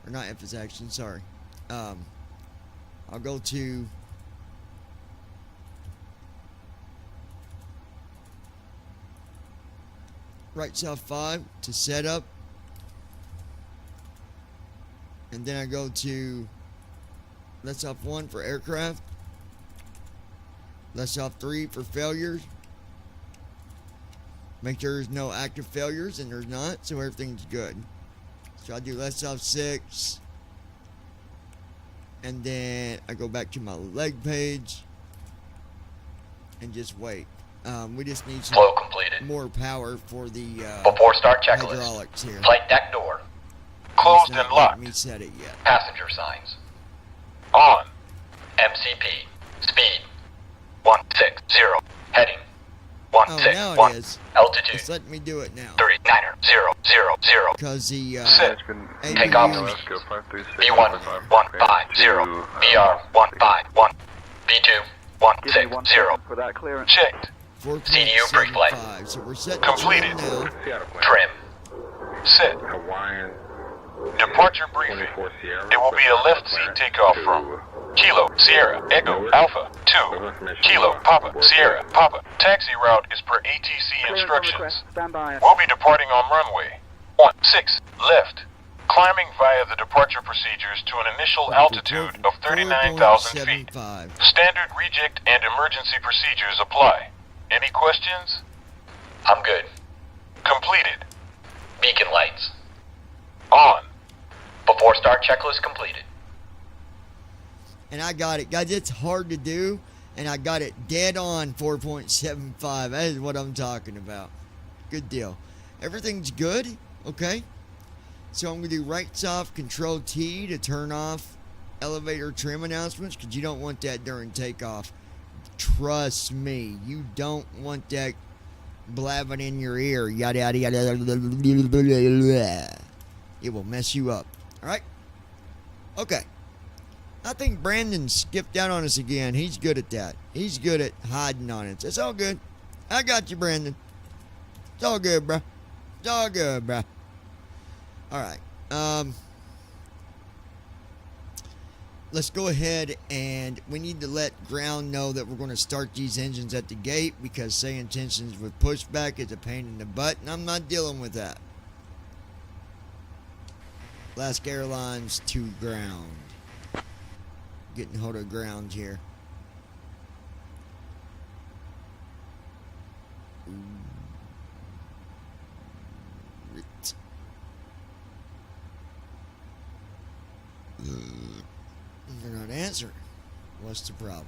Or not FS Actions, sorry. I'll go to... right soft 5 to set up. And then I go to left soft 1 for aircraft, left soft 3 for failures. Make sure there's no active failures, and there's not, so everything's good. So I do left soft 6, and then I go back to my leg page and just wait. We just need some Flow completed. more power for the Before start checklist. hydraulics here. Flight deck door. Closed It's not and locked. letting me set it yet. Passenger signs. On. MCP. Speed. 160. Heading. Oh, now 161. it is. Altitude. It's letting me do it now. 39er. 000. Because the Sit. APU Takeoff Alaska speed. 536. B1 150. BR 151. B2 Give me 1 160. second for that clearance. Checked. 4.75. pre-flight. So we're setting Completed. the trim now. Seattle plane. Trim. Set. Hawaiian. Departure briefing. It will be a left seat takeoff from Kilo Sierra Echo Alpha 2 Kilo Papa Sierra Papa. Taxi route is per ATC Clearance on instructions. request. Stand by. We'll be departing on runway 16 left, climbing via the departure procedures to an initial altitude of 39,000 feet. 4.75. Standard reject and emergency procedures apply. Any questions? I'm good. Completed. Beacon lights. On. Before start checklist completed. And I got it. Guys, it's hard to do. And I got it dead on 4.75. That is what I'm talking about. Good deal. Everything's good. Okay. So I'm going to do right soft Control T to turn off elevator trim announcements. Because you don't want that during takeoff. Trust me. You don't want that blabbing in your ear. Yada, yada, yada. It will mess you up. Alright? Okay. I think Brandon skipped out on us again. He's good at that. He's good at hiding on it. It's all good. I got you, Brandon. It's all good, bruh. It's all good, bruh. Alright. Let's go ahead and we need to let ground know that we're going to start these engines at the gate because saying tensions with pushback is a pain in the butt, and I'm not dealing with that. Alaska Airlines to ground. getting hold of ground here. They're not answering. What's the problem?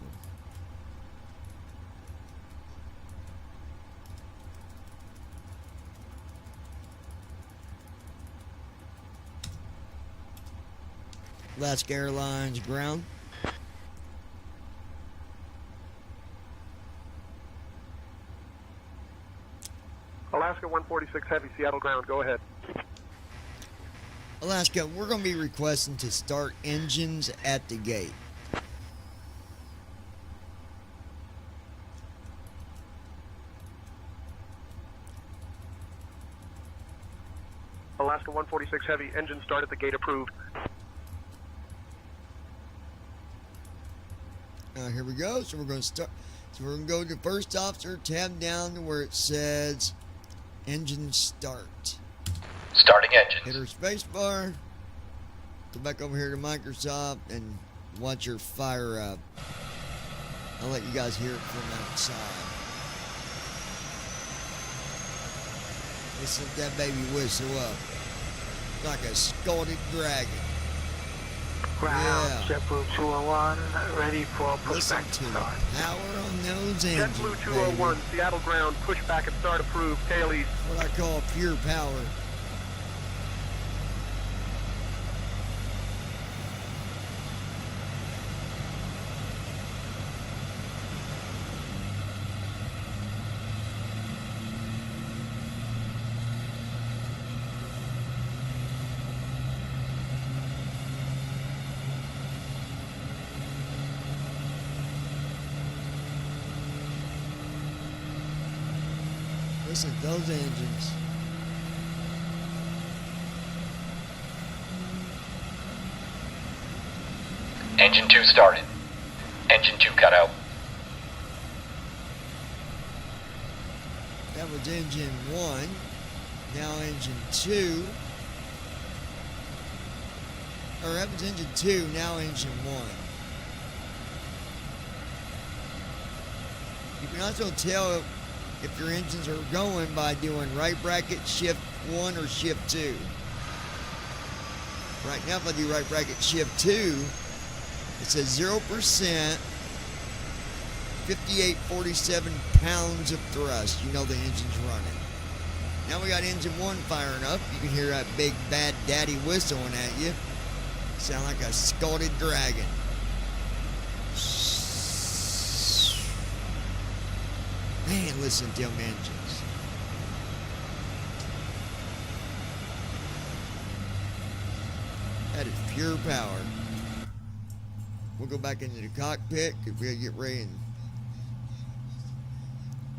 Alaska Airlines ground. Alaska 146 Heavy, Seattle ground, go ahead. Alaska, we're going to be requesting to start engines at the gate. Alaska 146 Heavy, engine start at the gate approved. Here we go. So we're going to start. So we're going to go to first officer, tab down to where it says engine start. Starting engines. Hit our space bar. Go back over here to Microsoft and watch her fire up. I'll let you guys hear it from outside. Listen to that baby whistle up. Like a scalded dragon. Ground, JetBlue 201, ready for Listen pushback to the start. power on those engines, JetBlue 201, baby. Seattle ground, pushback and start approved, tail east. What I call pure power. Listen to those engines. Engine 2 started. Engine 2 cut out. That was engine 1. Now engine 2. Or that was engine 2, now engine 1. You can also tell if your engines are going by doing right bracket shift 1 or shift 2. Right now if I do right bracket shift 2, it says 0%, 5847 pounds of thrust. You know the engine's running. Now we got engine 1 firing up. You can hear that big bad daddy whistling at you. Sound like a scalded dragon. Man, listen to them engines. That is pure power. We'll go back into the cockpit if we get ready and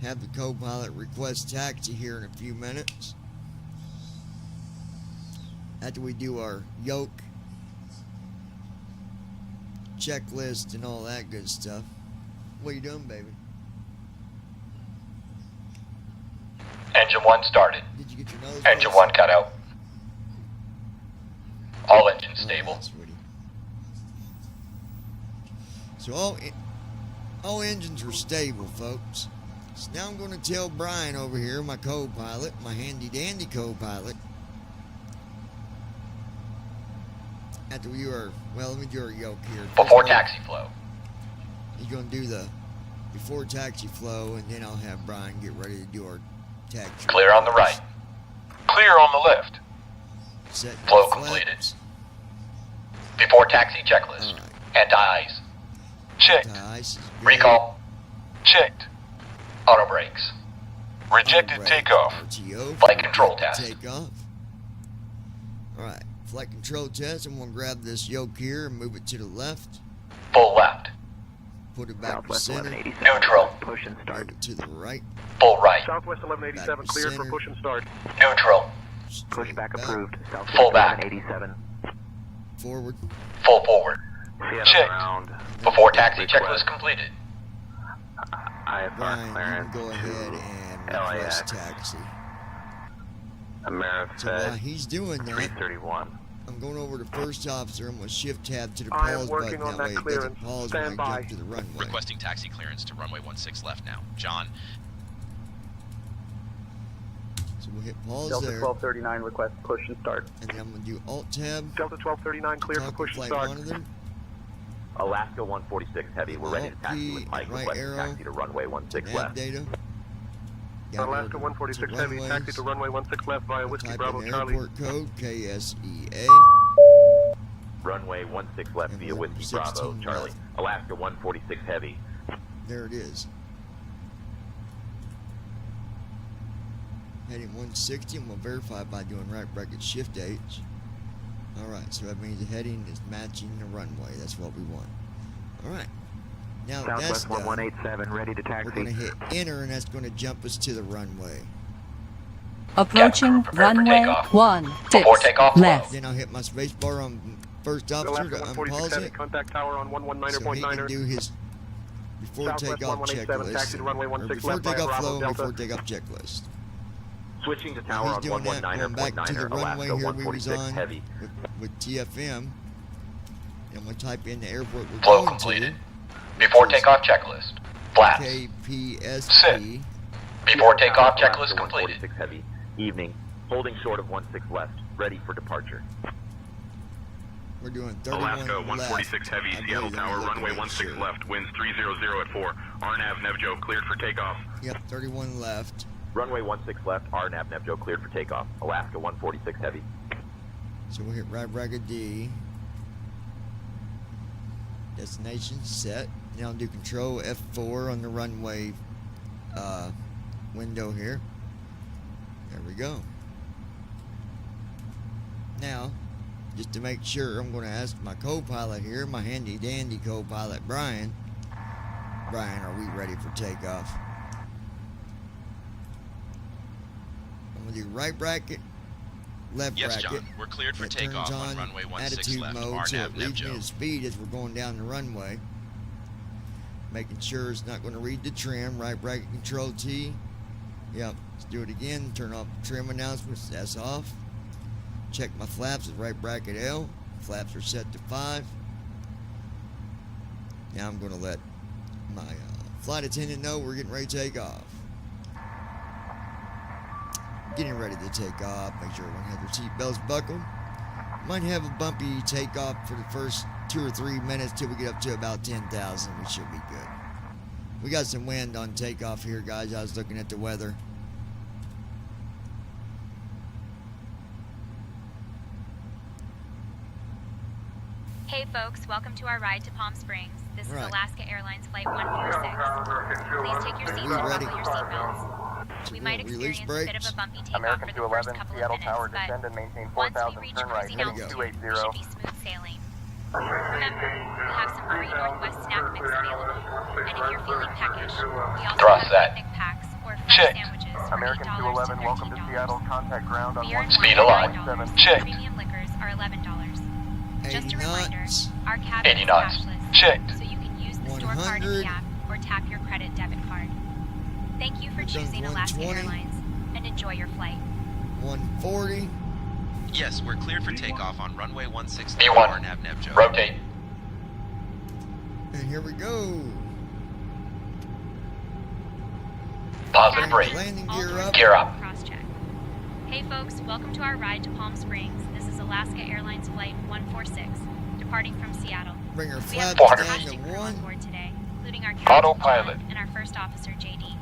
have the co-pilot request taxi here in a few minutes. After we do our yoke checklist and all that good stuff. What are you doing, baby? Engine 1 started. Did you get your nose? Engine pierced? 1 cut out. All engines stable. Sweetie. So all engines are stable, folks. So now I'm going to tell Brian over here, my co-pilot, my handy-dandy co-pilot. After we are, well, let me do our yoke here. Before taxi flow. He's going to do the before taxi flow, and then I'll have Brian get ready to do our taxi. Clear on the right. Clear on the left. Set Flow flaps. completed. Before taxi checklist. All right. Anti-ice. Checked. Ice is good. Recall. Checked. Auto brakes. Rejected Auto takeoff. RTO. Flight control test. Takeoff. Alright, flight control test. I'm going to grab this yoke here and move it to the left. Full left. Put it back to Southwest center. 1187. Neutral. Push and start. Move it to the right. Full right. Southwest 1187, Back to cleared for center. push and start. Neutral. Push Straight back approved. Southwest Full back. 1187. Forward. Full forward. Seattle Checked. ground. Before taxi Request. checklist completed. IFR Brian, you clearance can go ahead to and LAX. request taxi. So while Amerifed he's doing that, 331. I'm going over to first officer. I'm going to shift tab to the I am pause working button. on That way that it doesn't clearance. pause Stand when I by. jump to the runway. Requesting taxi clearance to runway 16 left now. John. So we'll hit pause Delta there. 1239, request push and start. And then I'm going to do alt tab. Delta 1239, clear for Talk to push and flight start. monitor. Alaska 146 Heavy, we're ready to taxi with Pike. Right Request arrow. taxi to runway 16 Nav left. data. Down Alaska over 146 to Heavy, runways. taxi to runway 16 left via Whiskey Type Bravo in Charlie. airport code KSEA. Runway 16 left And via we're Whiskey 16 Bravo Charlie. left. Alaska 146 Heavy. There it is. Heading 160. I'm going to verify by doing right bracket shift H. Alright, so that means the heading is matching the runway. That's what we want. Alright. Now that's Southwest done, 1187, ready to we're going to taxi. hit enter, and that's going to jump us to the runway. Approaching runway takeoff. 16 Before takeoff, left. Then I'll hit my space bar on first officer Alaska to 146 unpause Heavy, it. contact tower on So he can 119.9er. do his before Southwest takeoff 1187, taxi checklist. to runway Or 16 before left via takeoff Bravo flow and Delta. before takeoff checklist. Switching to Now tower he's on doing that, going back to the 119.9er, runway Alaska here we was 146 on Heavy. with TFM. And I'm going to type in the airport we're Flow going completed. to. Before takeoff checklist. Flaps. KPSP. Before takeoff Alaska checklist completed. 146 Heavy. Evening. Holding short of 16 left. Ready for departure. We're doing 31 Alaska 146 left. Heavy, I Seattle believe I'm Tower, looking runway at it, 16 sure. left, winds 300 at 4. RNAV Nevjo cleared for takeoff. Yep, 31 left. Runway 16 left. RNAV Nevjo cleared for takeoff. Alaska 146 Heavy. So we'll hit right bracket D. Destination set. Now I'll do control F4 on the runway window here. There we go. Now, just to make sure, I'm going to ask my co-pilot here, my handy dandy co-pilot Brian. Brian, are we ready for takeoff? I'm going to do right bracket, left Yes, bracket. John. We're cleared for It takeoff turns on runway 16 attitude left. mode, so RNAV it reads me Nevjo. the speed as we're going down the runway. Making sure it's not going to read the trim. Right bracket, control T. Yep, let's do it again. Turn off trim announcements. That's off. Check my flaps at right bracket L. Flaps are set to 5. Now I'm going to let my flight attendant know we're getting ready to take off. Getting ready to take off. Make sure everyone has their seatbelts buckled. Might have a bumpy takeoff for the first 2 or 3 minutes till we get up to about 10,000. We should be good. We got some wind on takeoff here, guys. I was looking at the weather. Hey folks, welcome to our ride to Palm Springs. This is Right. Alaska Airlines Flight 146. Please take your seats and ready? buckle your seatbelts. So We we'll might release experience a bit brakes. of a bumpy takeoff American for the first 211, couple Seattle of Tower, minutes, descend and maintain but once 4,000, we reach turn right, cruising heading altitude, 280. it should be smooth sailing. Remember, we have some free Northwest snack mix available, and if you're feeling peckish, we also Thrust have that. picnic packs or fresh Checked. sandwiches for American $8 to 211, welcome to $13. Seattle. Contact ground on Beer and Speed wine alive. are $9. Checked. Premium liquors are $11. 80 Just a reminder, knots. our cabin 80 is knots. cashless, Checked. so you can use the store card in 100. the app or tap your credit debit card. Thank you for We're done choosing Alaska 120. Airlines, and enjoy your flight. 140. Yes, we're cleared for takeoff on runway 16 B1. left. RNAV Nevjo. Rotate. And here we go. Positive Bring rate. landing All gear doors up. Gear up. Cross-check. Hey folks, welcome to our ride to Palm Springs. This is Alaska Airlines Flight 146, departing from Seattle. Bring our We have flaps a down fantastic to crew on 1. board today, including our captain Autopilot. John and our first officer JD.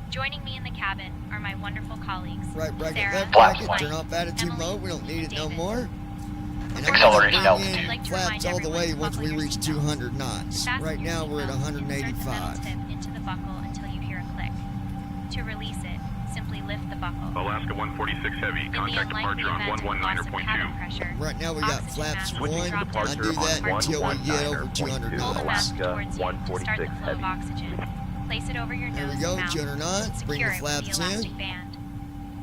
Joining me in the cabin are my wonderful colleagues, Right bracket, Sarah, left Flaps bracket. one. Turn off attitude Emily, mode. We don't need it no David. more. And I'm Accelerating gonna bring altitude. in I'd like to flaps remind all the way everyone to once we buckle your reach seatbelts. 200 knots. Fasten Right your now we're at seatbelt and insert the metal 185. tip into the buckle until you hear a click. To release it, simply lift the buckle. Alaska 146 Heavy, In the contact unlikely departure on event of loss of cabin 119.2. pressure, Right now we got oxygen flaps mask 1. will drop down I to do that the until we get over 200 Pull the knots. mask towards you to start the 146 flow of Heavy. oxygen. Place it over your There nose we go, and mouth. 200 knots. Bring Secure the it with flaps the elastic in. band.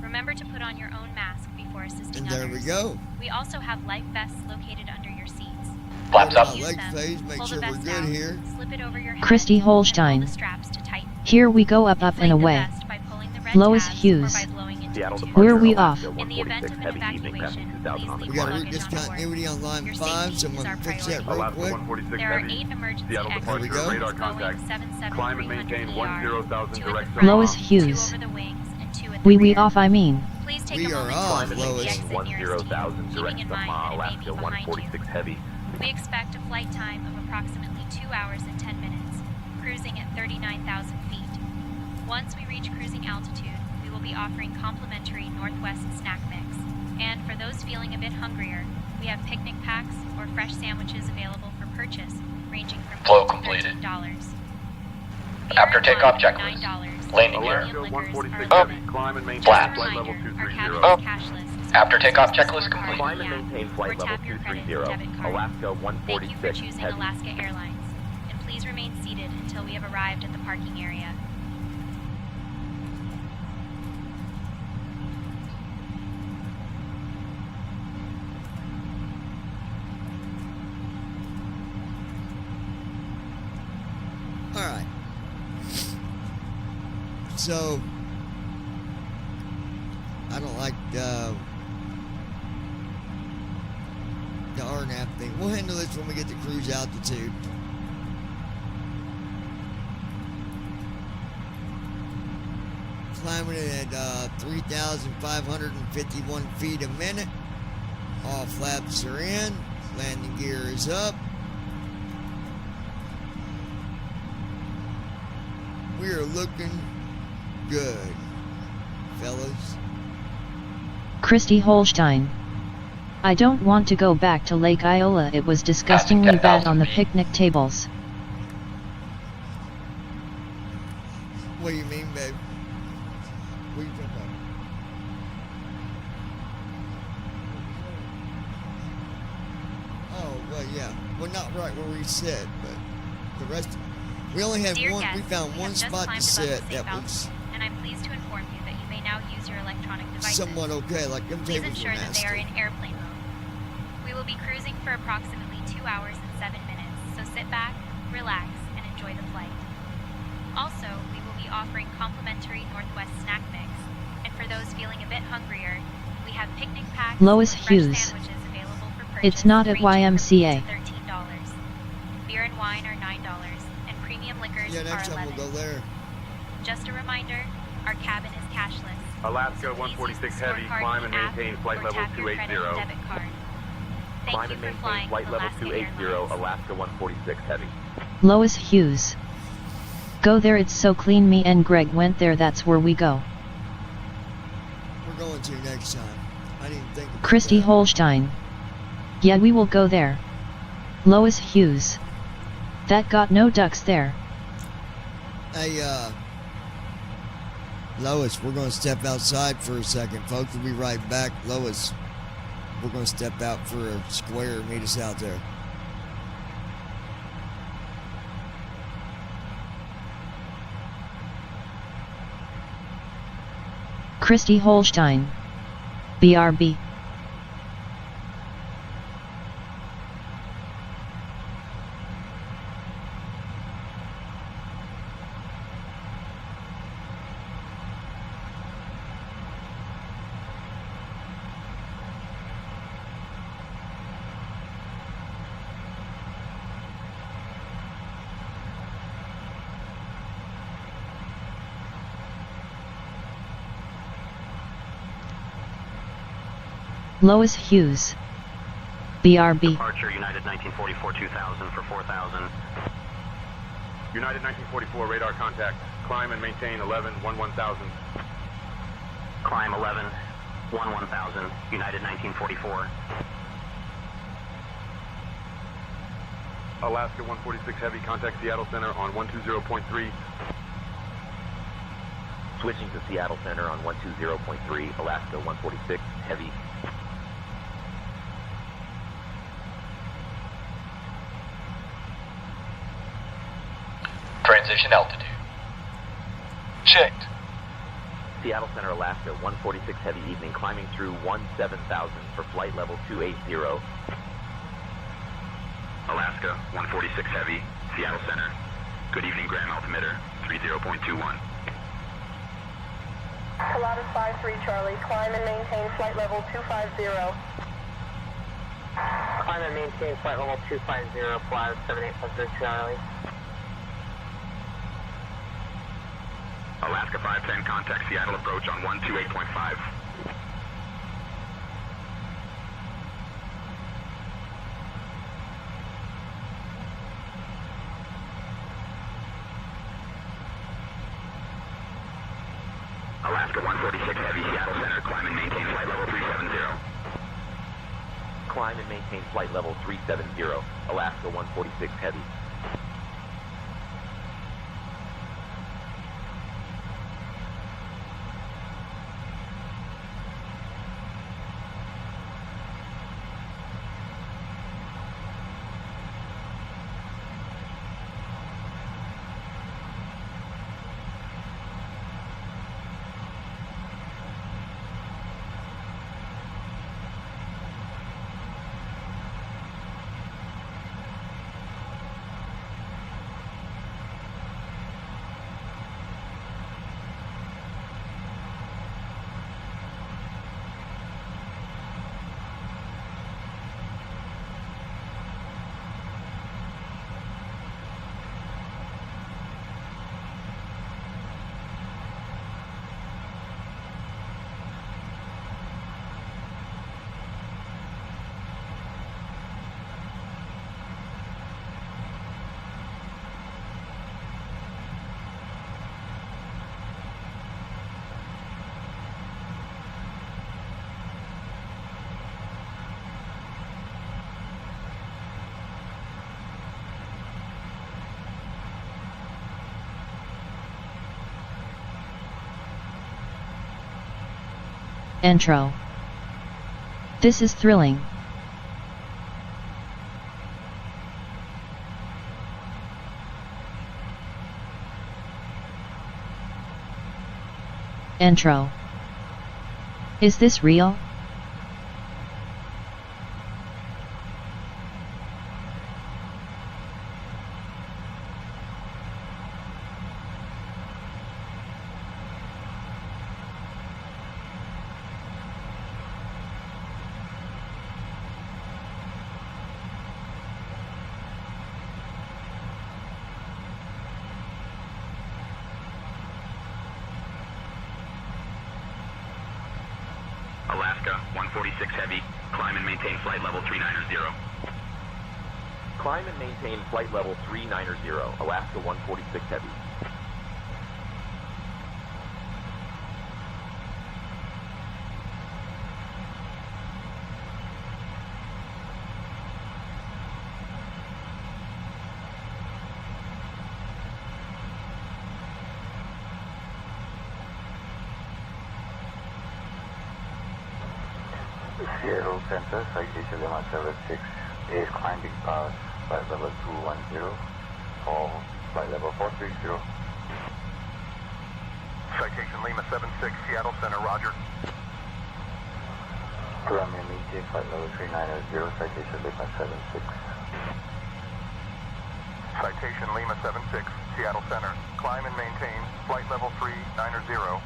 Remember to put on your own mask before assisting And there we others. go. We also have life vests located under your seats. Flaps Go to up. my leg phase. Make Pull sure the we're vest good out, here. slip it over your head, Christy and pull Holstein. the straps to tighten. Here we go up and Inflate the away. vest by pulling the red Lois tabs Hughes. or by blowing into Seattle Where are departure, we Alaska off? In the event 146 of an heavy evening evacuation, passing 2000 on the please We got clock. route discontinuity on line Your 5, so I'm safety is gonna our fix that priority. real Alaska quick. 146 There are heavy. 8 emergency Seattle exits There we departure, go. radar Boeing contact. 777 Climb and maintain 10,000 2 at direct the front, Lois 2 Hughes. over the wings, and 2 at the We rear. off I mean. Please take We a are moment off, to Climb and locate the Lois. exit maintain nearest to you, 10,000 keeping direct in from mind that it may Alaska be behind you. 146 heavy. We expect a flight time of approximately 2 hours and 10 minutes, cruising at 39,000 feet. Once we reach cruising altitude, we will be offering complimentary Northwest snack mix. And for those feeling a bit hungrier, we have picnic packs or fresh sandwiches available for purchase, ranging from Flow $8 to completed. $13. After Beer and takeoff wine, checklist. $9. Landing gear. Alaska Premium liquors 146 are heavy. $11. Climb and maintain Flaps. flight level Our 230. cabin Up. is cashless. So After please takeoff use the checklist scorecard complete. Climb in and the app maintain or flight level tap your credit 230. or debit card. Alaska Thank you for 146 choosing heavy. Alaska Airlines, and please remain seated until we have arrived at the parking area. Alright. So, I don't like the RNAV thing. We'll handle this when we get to cruise altitude. Climbing it at 3,551 feet a minute. All flaps are in. Landing gear is up. We are looking good, fellas. Christy Holstein. I don't want to go back to Lake Iola. It was disgustingly bad on the picnic tables. What do you mean, babe? What are you talking about? Oh, well, yeah. Well, not right where we sit, but the rest. We only had Dear one. guests, We found we one have just spot to climbed above sit the that safe was altitude, and I'm pleased to inform you that you may now use your electronic devices. somewhat okay. Like them Please tables were ensure that they are nasty. in airplane mode. We will be cruising for approximately 2 hours and 7 minutes, so sit back, relax, and enjoy the flight. Also, we will be offering complimentary Northwest snack mix, and for those feeling a bit hungrier, we have picnic packs Lois or fresh Hughes. sandwiches available for purchase. It's not at ranging from YMCA. $8 to $13. Beer and wine are $9, and premium liquors Yeah, are next time $11. we'll go there. Just a reminder, our cabin is cashless. Alaska So please use 146 the heavy. scorecard Climb in and the app maintain flight or level tap your credit and 280. debit card. Thank Climb you and for maintain flying flight with level Alaska 280. Airlines. Alaska 146 heavy. Lois Hughes. Go there, it's so clean. Me and Greg went there, that's where we go. We're going to next time. I didn't think about Christy that. Holstein. Yeah, we will go there. Lois Hughes. That got no ducks there. Hey, Lois, we're going to step outside for a second, folks. We'll be right back. Lois, we're going to step out for a square and meet us out there. Christy Holstein. BRB. Lois Hughes. BRB. Departure United 1944 2000 for 4000. United 1944 radar contact. Climb and maintain 11 1000. Climb 11 1000. United 1944. Alaska 146 heavy. Contact Seattle Center on 120.3. Switching to Seattle Center on 120.3. Alaska 146 heavy. Transition altitude. Checked. Seattle Center, Alaska 146 heavy evening. Climbing through 17,000 for flight level 280. Alaska 146 heavy. Seattle Center. Good evening, Graham altimeter 30.21. Pilatus 53 Charlie, climb and maintain flight level 250. Climb and maintain flight level 250, Pilatus 7853 Charlie. Alaska 510, contact Seattle approach on 128.5. Alaska 146 Heavy, Seattle Center, climb and maintain flight level 370. Climb and maintain flight level 370, Alaska 146 Heavy. Intro. This is thrilling. Intro. Is this real? Alaska 146 Heavy, climb and maintain flight level 390. Climb and maintain flight level 390, Alaska 146 Heavy. Seattle Center, citation Lima 76 is climbing past flight level 210 for flight level 430. Citation Lima 76, Seattle Center, roger. Climb and maintain flight level 390, citation Lima 76. Citation Lima 76, Seattle Center, climb and maintain flight level 390.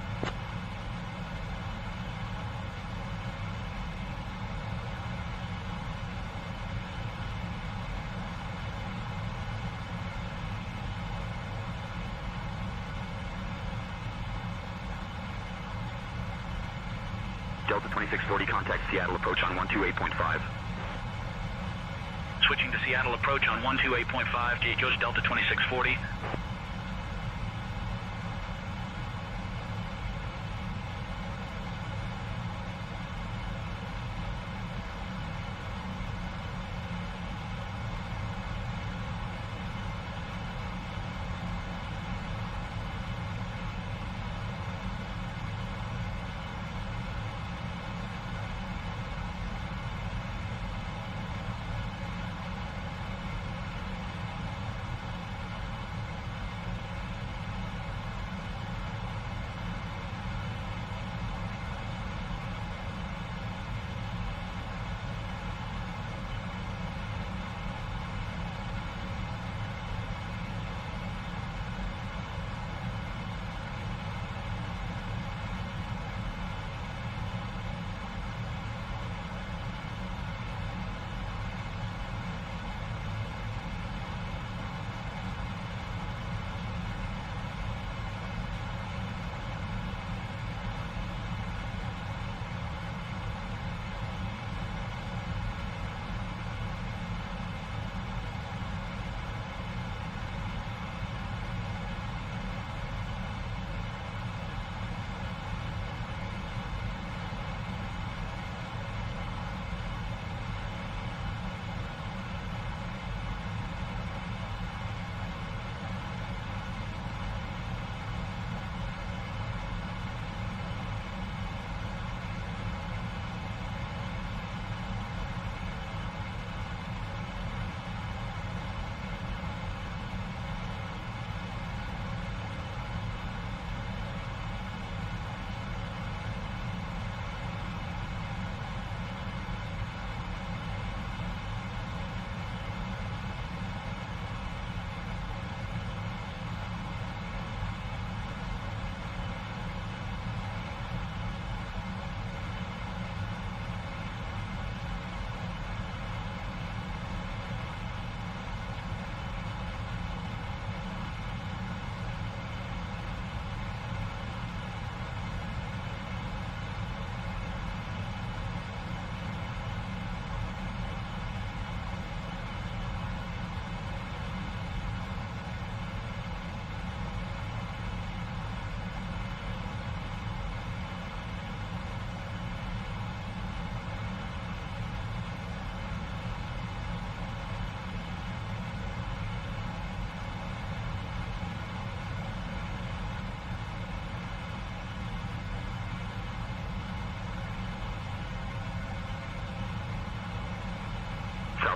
Delta 2640, contact Seattle approach on 128.5. Switching to Seattle approach on 128.5, gate goes Delta 2640.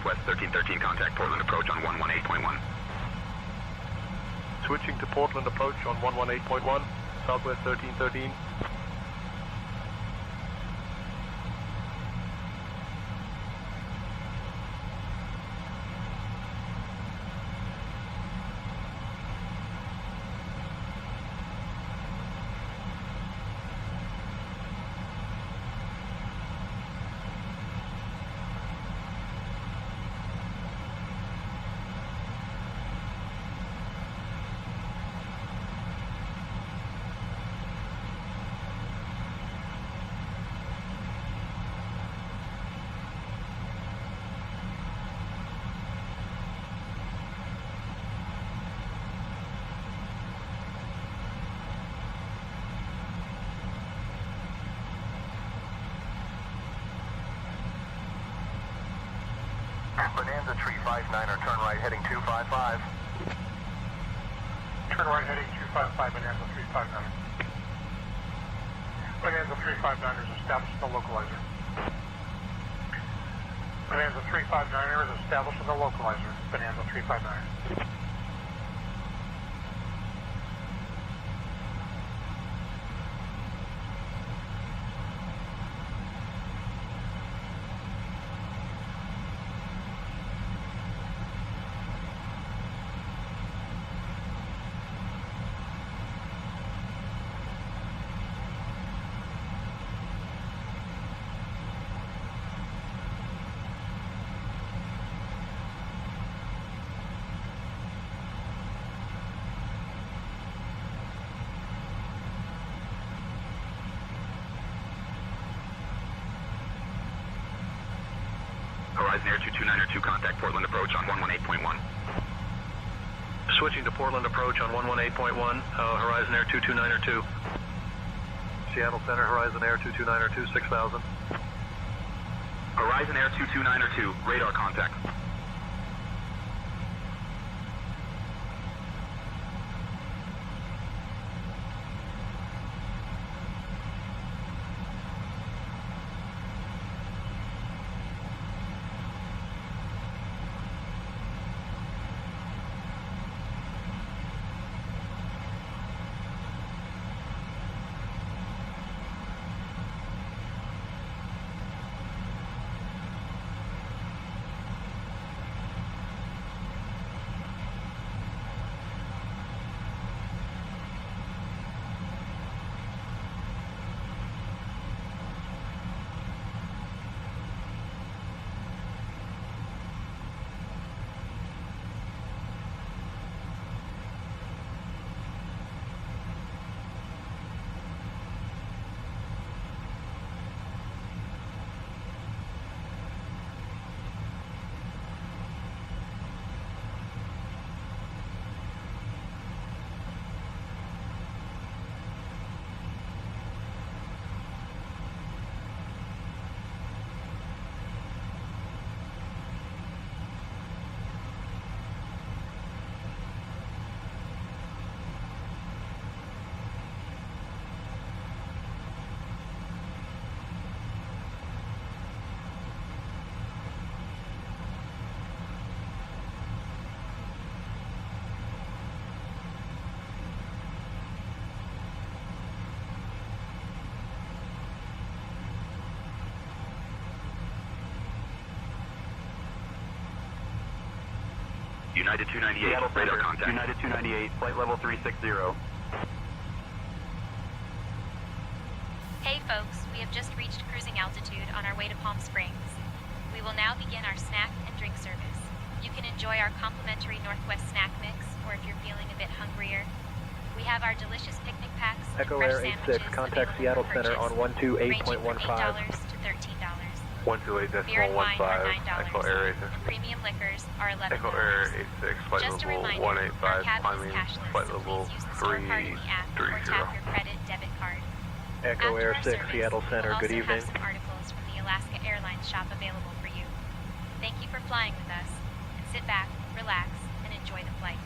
Southwest 1313, contact Portland approach on 118.1. Switching to Portland approach on 118.1, Southwest 1313. Bonanza 359er, turn right heading 255. Turn right heading 255, Bonanza 359er. Bonanza 359er is established in the localizer. Bonanza 359er is established in the localizer. Bonanza 359er. Horizon Air 229er 2, contact Portland approach on 118.1. Switching to Portland approach on 118.1, Horizon Air 229er 2. Seattle Center, Horizon Air 229er 2, 6000. Horizon Air 229er 2, radar contact. United 298, radar contact. United 298, flight level 360. Hey folks, we have just reached cruising altitude on our way to Palm Springs. We will now begin our snack and drink service. You can enjoy our complimentary Northwest snack mix, or if you're feeling a bit hungrier, we have our delicious picnic packs and Echo fresh Air sandwiches 86, contact available Seattle for Center purchase, on ranging from $8 128.15. to $13. 128.15. Beer and wine are $9. Echo Air 86. Premium liquors are $11. Echo Air 86, flight Just a level reminder, our 185, cabin is climbing, cashless, flight so level please use the store card in the app or 330. tap your credit debit card. Echo After Air our 6, service, Seattle Center, we'll good also evening. have some articles from the Alaska Airlines shop available for you. Thank you for flying with us, and sit back, relax, and enjoy the flight.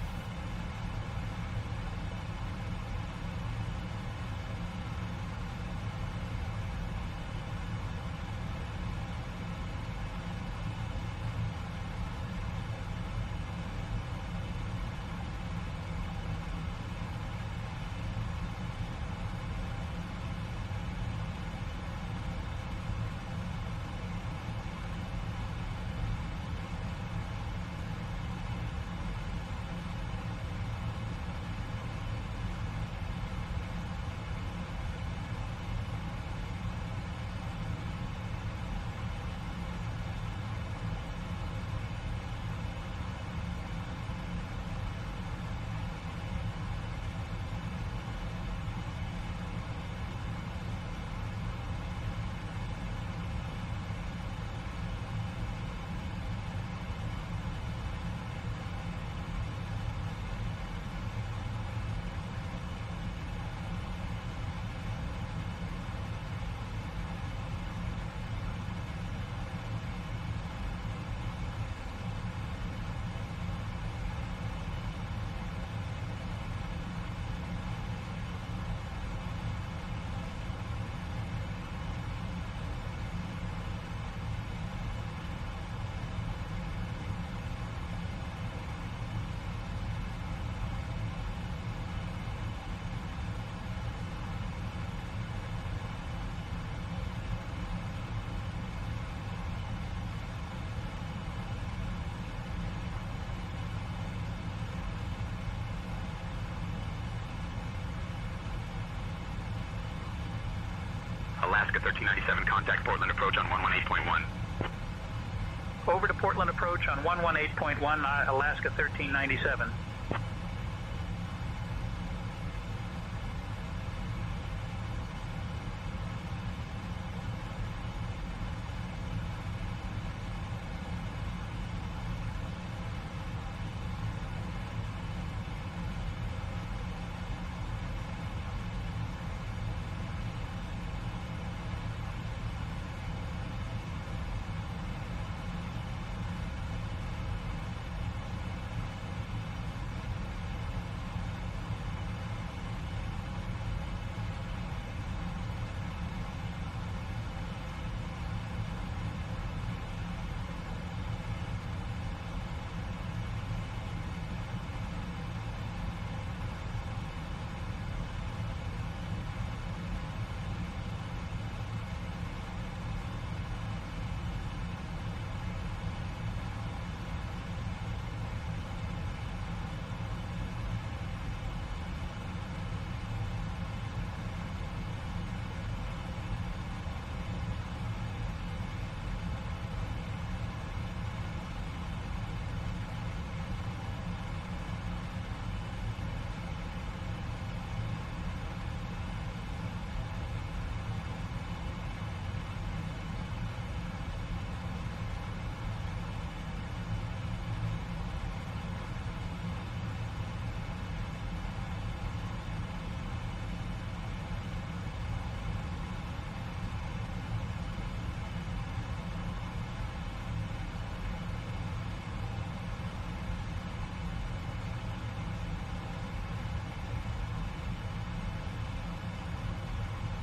Alaska 1397, contact Portland approach on 118.1. Over to Portland approach on 118.1, Alaska 1397.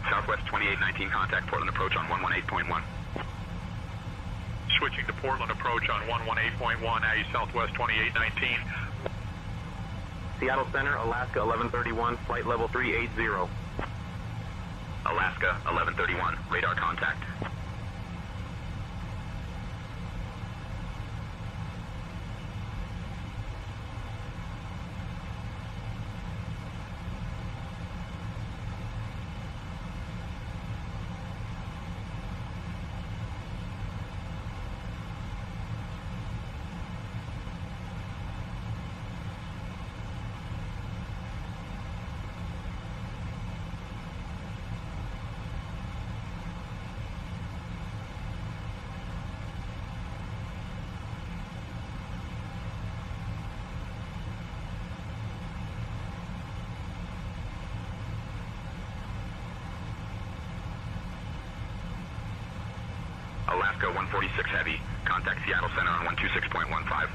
Southwest 2819, contact Portland approach on 118.1. Switching to Portland approach on 118.1, AE Southwest 2819. Seattle Center, Alaska 1131, flight level 380. Alaska 1131, radar contact. Alaska 146 Heavy, contact Seattle Center on 126.15.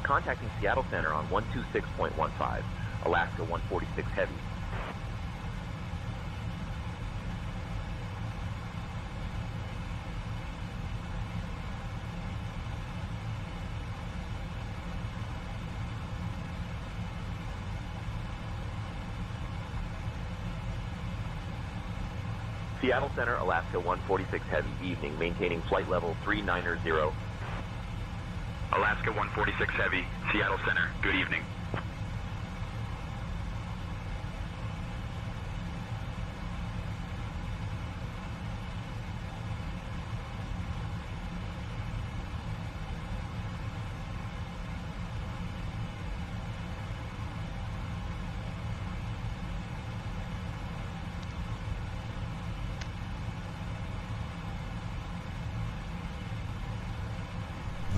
Contacting Seattle Center on 126.15, Alaska 146 Heavy. Seattle Center, Alaska 146 Heavy, evening, maintaining flight level 390. Alaska 146 Heavy, Seattle Center, good evening.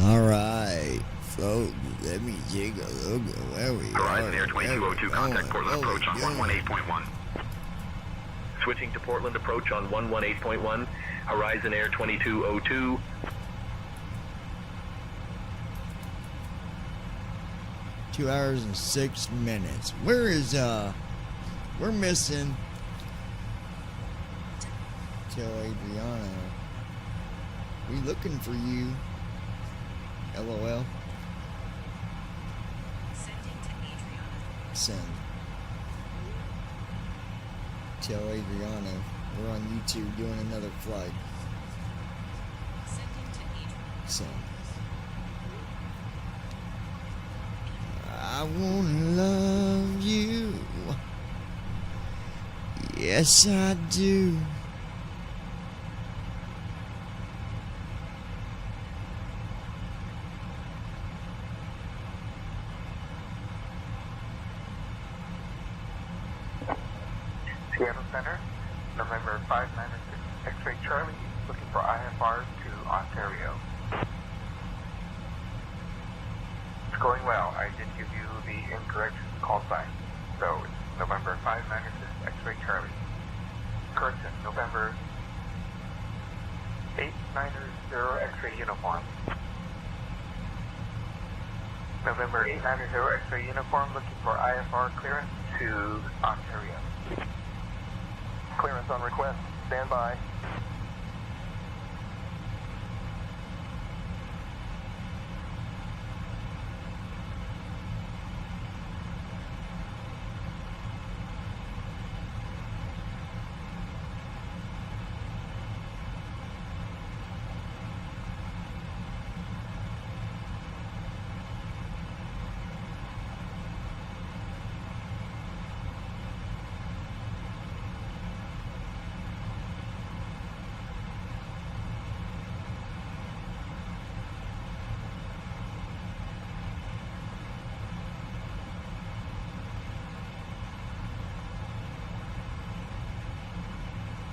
All right, folks, let me take a look at where we Horizon are. Air 2202, contact Portland approach on 118.1. Switching to Portland approach on 118.1, Horizon Air 2202. Two hours and 6 minutes. Where is, we're missing Tell Adriana. We looking for you. LOL. Sending to Adriana. Send. Tell Adriana we're on YouTube doing another flight. Sending to Adriana. Send. I wanna love you. Yes, I do. Seattle Center, November 596 X-Ray Charlie, looking for IFR to Ontario. It's going well. I did give you the incorrect call sign. So it's November 596 X-Ray Charlie. Correction, November 890 X-Ray Uniform. November 890 X-Ray Uniform, looking for IFR clearance to Ontario. Clearance on request. Stand by.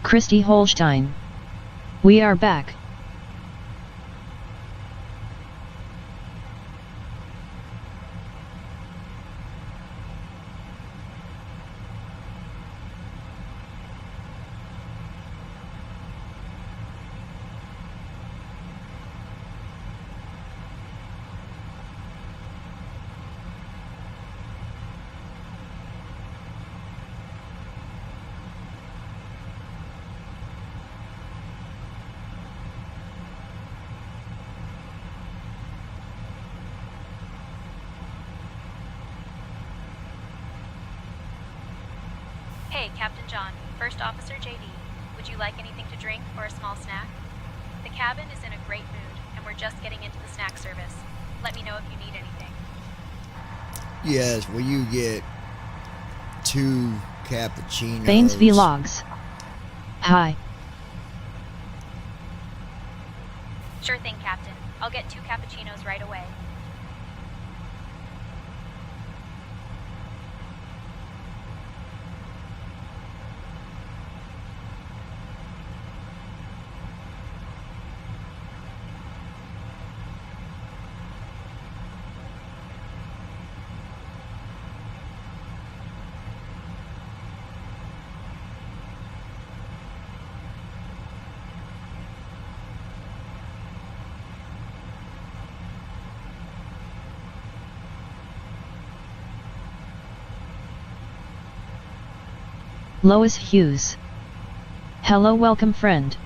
Christy Holstein. We are back. Hey, Captain John, First Officer JD. Would you like anything to drink or a small snack? The cabin is in a great mood, and we're just getting into the snack service. Let me know if you need anything. Yes, will you get 2 cappuccinos? Baines Vlogs. Hi. Sure thing, Captain. I'll get 2 cappuccinos right away. Lois Hughes. Hello, welcome friend.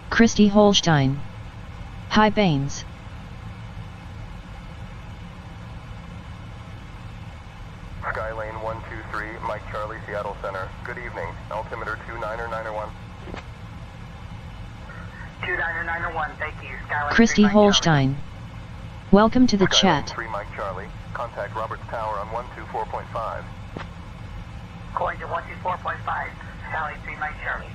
Christy Holstein. Hi Baines. Skylane 123, Mike Charlie, Seattle Center. Good evening. Altimeter 29901. 29901, thank you. Skylane Christy 3 Mike Holstein. Welcome to the Skylane chat. 3 Mike Charlie. Contact Roberts Tower on 124.5. Going to 124.5. Skylane 3 Mike Charlie.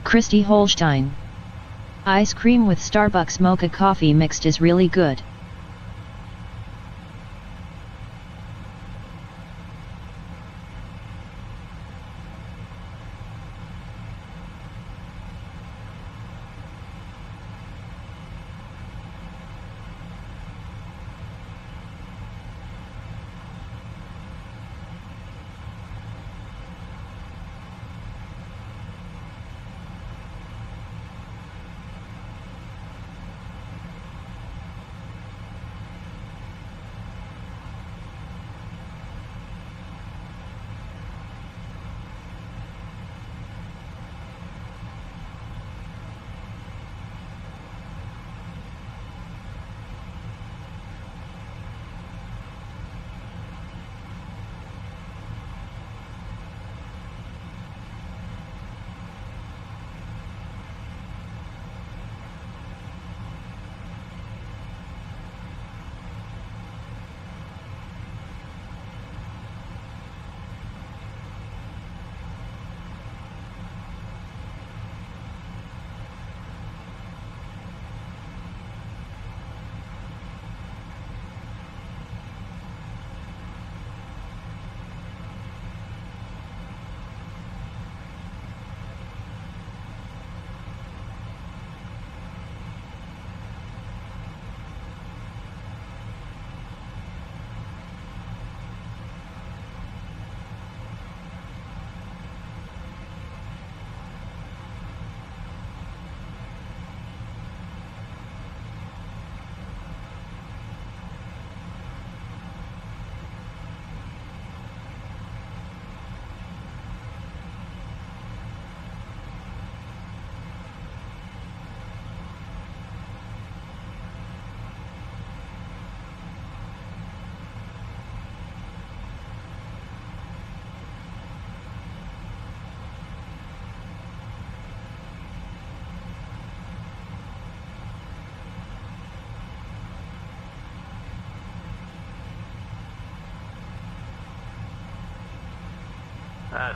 Christy Holstein. Ice cream with Starbucks mocha coffee mixed is really good.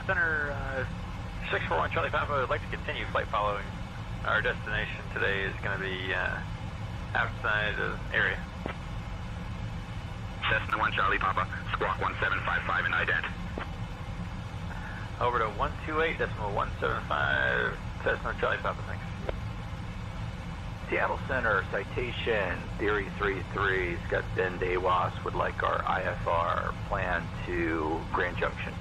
Center 641 Charlie Papa would like to continue flight following. Our destination today is going to be outside the area. Cessna 1 Charlie Papa, squawk 1755 in ident. Over to 128.175, Cessna Charlie Papa, thanks. Seattle Center, citation, Theory 33, Scott Den Dewas would like our IFR plan to Grand Junction.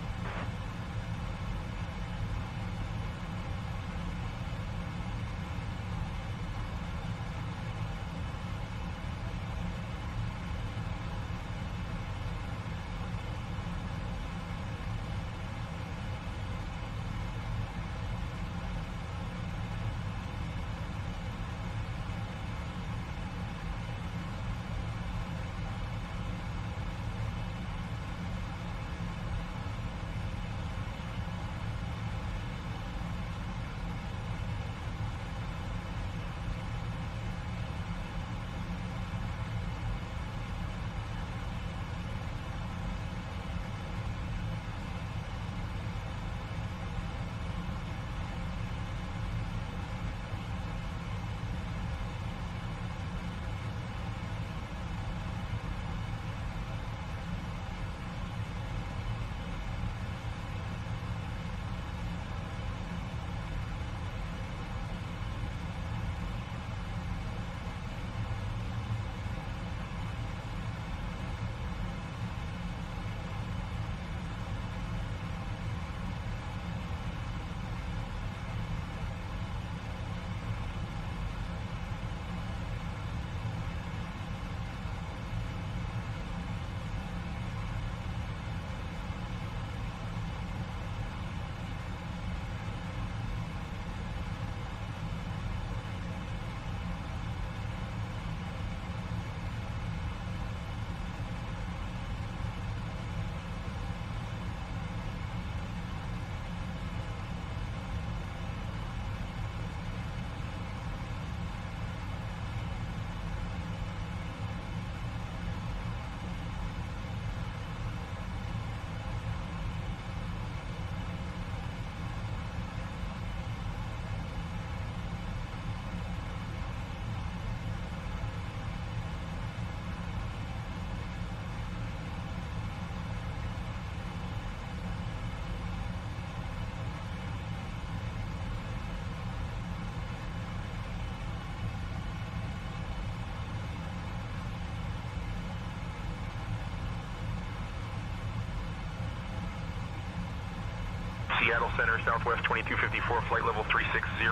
Seattle Center, Southwest 2254, flight level 360.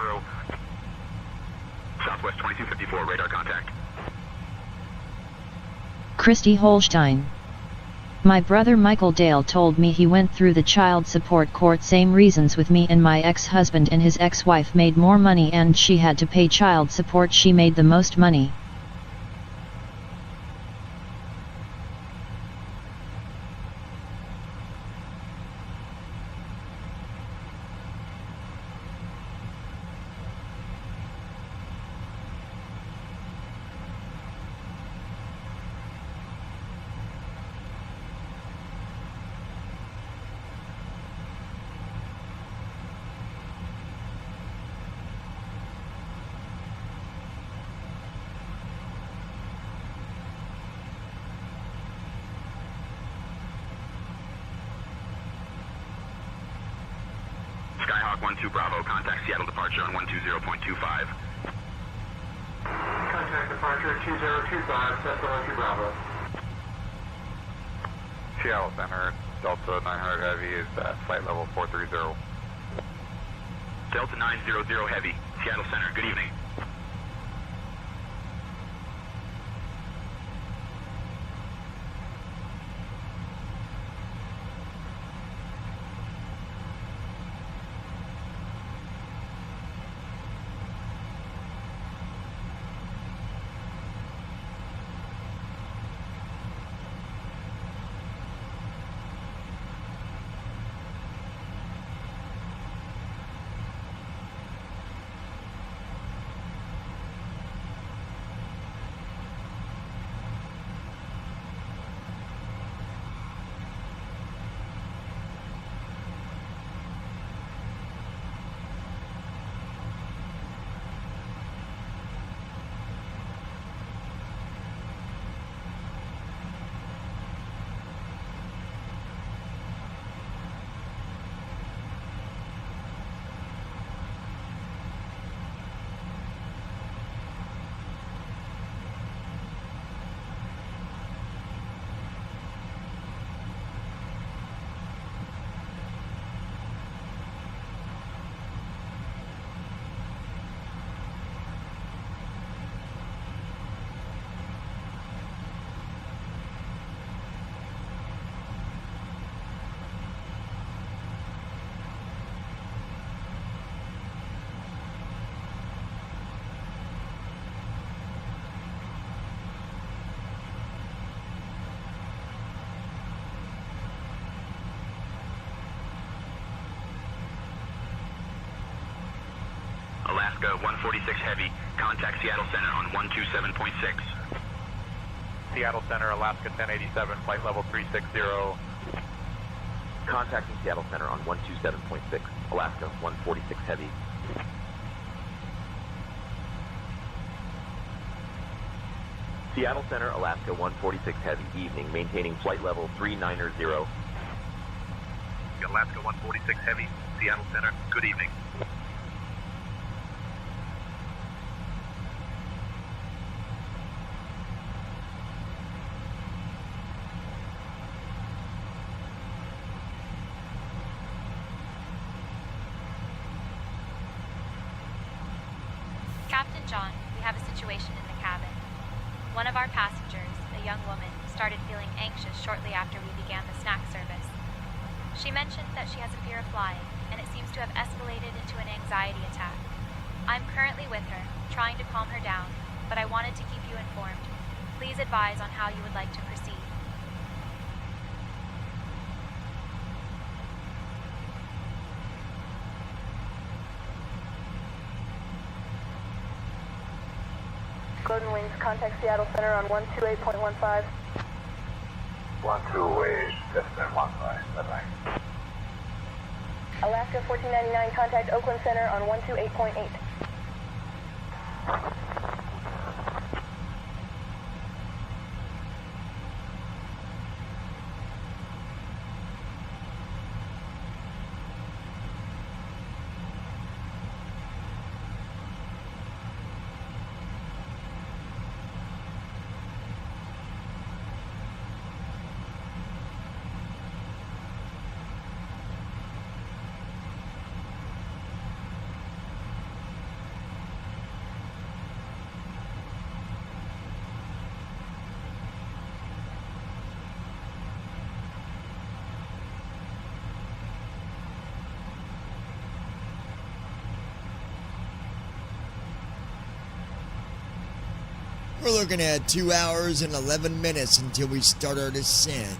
Southwest 2254, radar contact. Christy Holstein. My brother Michael Dale told me he went through the child support court, same reasons with me and my ex-husband, and his ex-wife made more money and she had to pay child support. She made the most money. Skyhawk 12 Bravo, contact Seattle departure on 120.25. Contact departure 2025, Cessna 2 Bravo. Seattle Center, Delta 900 Heavy is at flight level 430. Delta 900 Heavy, Seattle Center, good evening. Alaska 146 Heavy, contact Seattle Center on 127.6. Seattle Center, Alaska 1087, flight level 360. Contacting Seattle Center on 127.6, Alaska 146 Heavy. Seattle Center, Alaska 146 Heavy, evening, maintaining flight level 390. Alaska 146 Heavy, Seattle Center, good evening. Captain John, we have a situation in the cabin. One of our passengers, a young woman, started feeling anxious shortly after we began the snack service. She mentioned that she has a fear of flying, and it seems to have escalated into an anxiety attack. I'm currently with her, trying to calm her down, but I wanted to keep you informed. Please advise on how you would like to proceed. Golden Wings, contact Seattle Center on 128.15. 128, distant 15, bye-bye. Alaska 1499, contact Oakland Center on 128.8. We're looking at 2 hours and 11 minutes until we start our descent.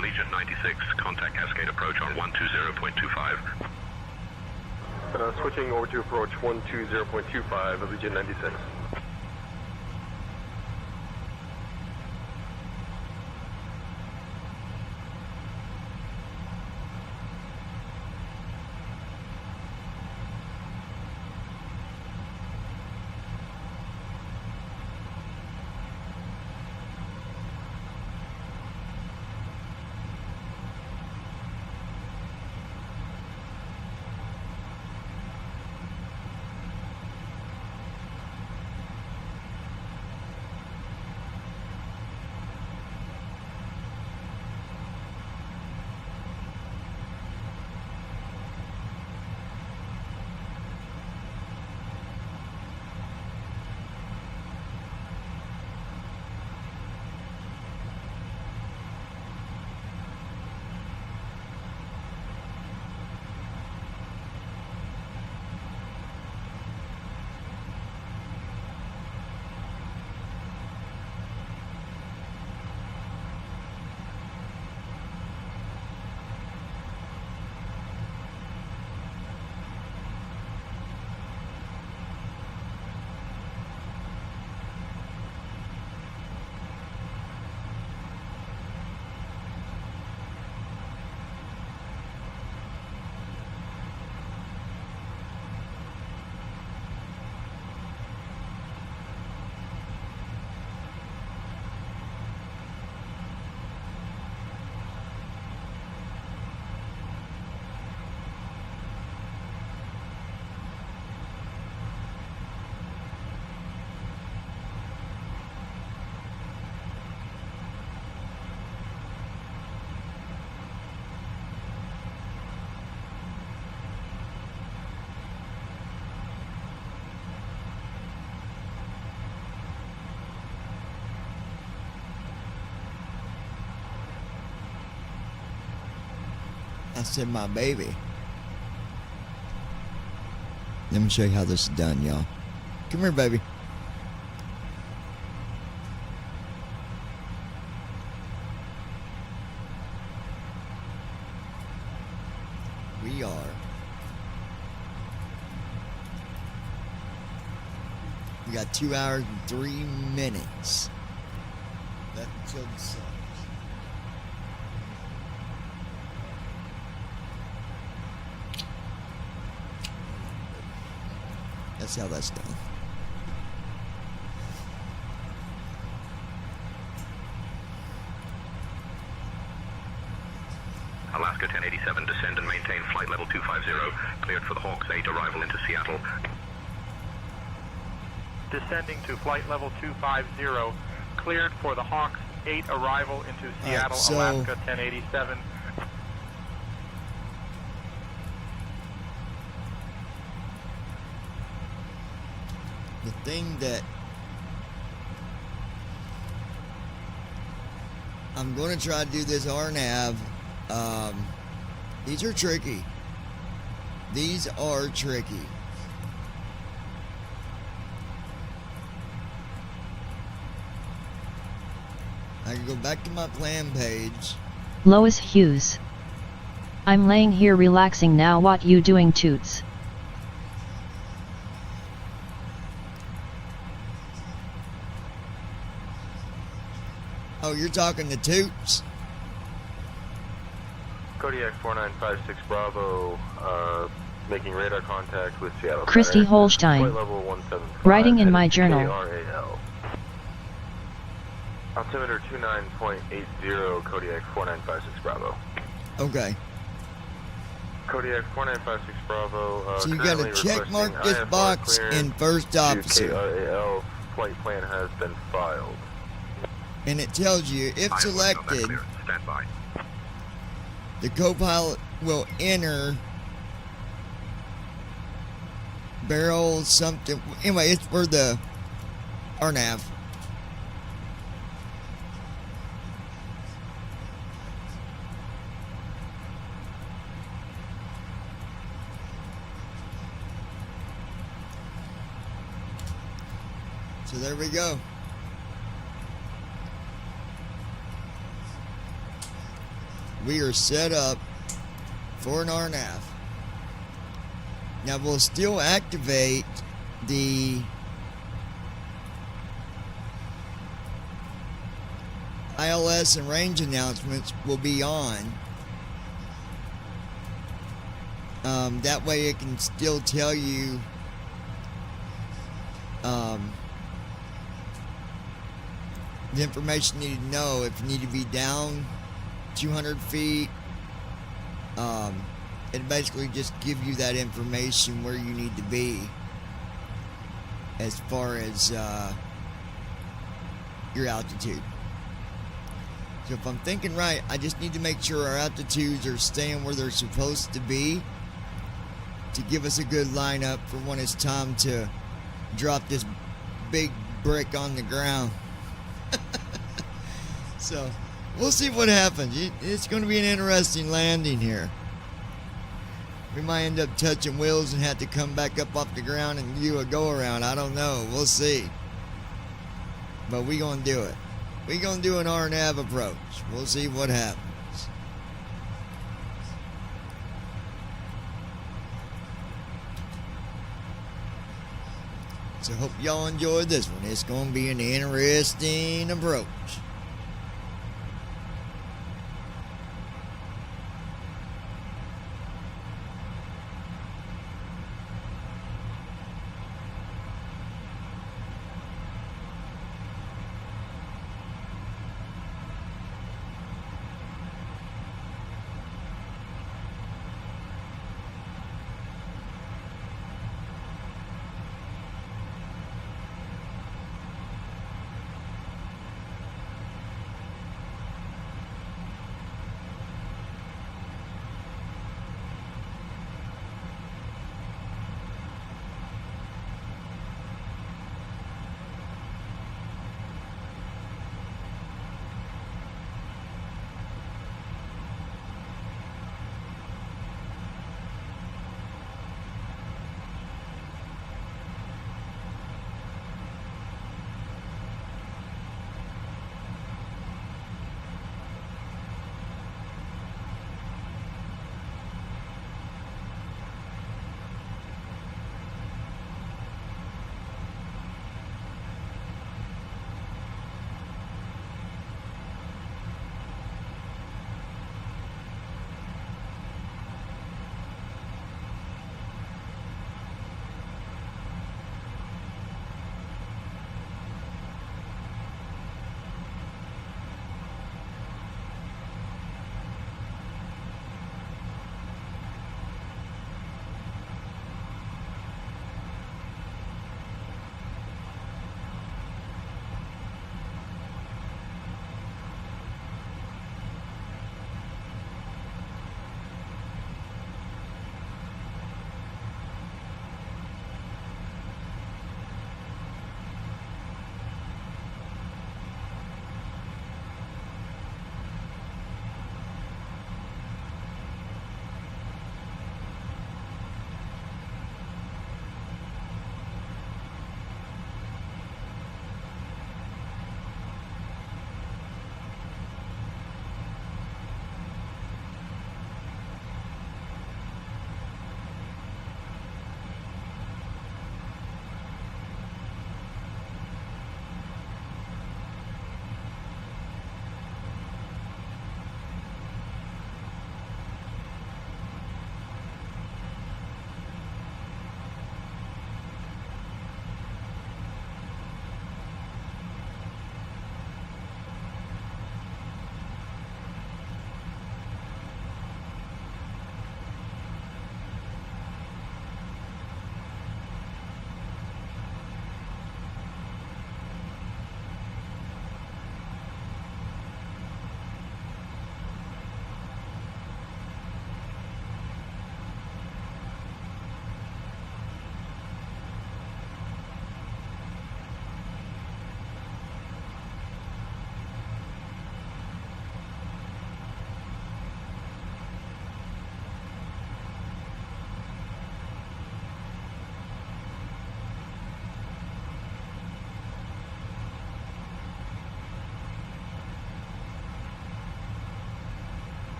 Legion 96, contact Cascade approach on 120.25. Switching over to approach 120.25, Legion 96. I said my baby. Let me show you how this is done, y'all. Come here, baby. We are we got 2 hours and 3 minutes left until the sun. That's how that's done. Alaska 1087, descend and maintain flight level 250. Cleared for the Hawks 8, arrival into Seattle. Descending to flight level 250. Cleared for the Hawks 8, arrival into Seattle, so Alaska 1087. The thing that I'm going to try to do this RNAV. These are tricky. These are tricky. I can go back to my plan page. Lois Hughes. I'm laying here relaxing now. What you doing, Toots? Oh, you're talking to Toots? Kodiak 4956 Bravo, making radar contact with Seattle. Christy Holstein. Flight level 175. Writing in my journal. KRAL. Altimeter 29.80, Kodiak 4956 Bravo. Okay. Kodiak 4956 Bravo. So you got to check mark this box in first officer. KRAL, flight plan has been filed. And it tells you, if selected, Stand by. the co-pilot will enter barrel something. Anyway, it's for the RNAV. So there we go. We are set up for an RNAV. Now we'll still activate the ILS and range announcements will be on. That way it can still tell you the information you need to know. If you need to be down 200 feet, it basically just give you that information where you need to be as far as your altitude. So if I'm thinking right, I just need to make sure our altitudes are staying where they're supposed to be to give us a good lineup for when it's time to drop this big brick on the ground. So we'll see what happens. It's going to be an interesting landing here. We might end up touching wheels and have to come back up off the ground and do a go around. I don't know. We'll see. But we're going to do it. We're going to do an RNAV approach. We'll see what happens. So hope y'all enjoyed this one. It's going to be an interesting approach.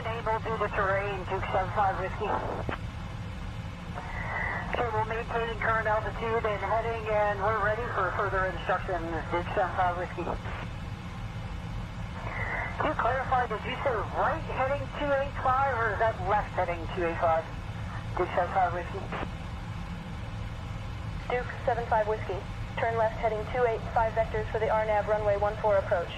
unable due to terrain, Duke 75 Whiskey. Okay, we'll maintain current altitude and heading, and we're ready for further instruction, Duke 75 Whiskey. Can you clarify, did you say right heading 285, or is that left heading 285? Duke 75 Whiskey. Duke 75 Whiskey. Turn left heading 285 vectors for the RNAV runway 14 approach.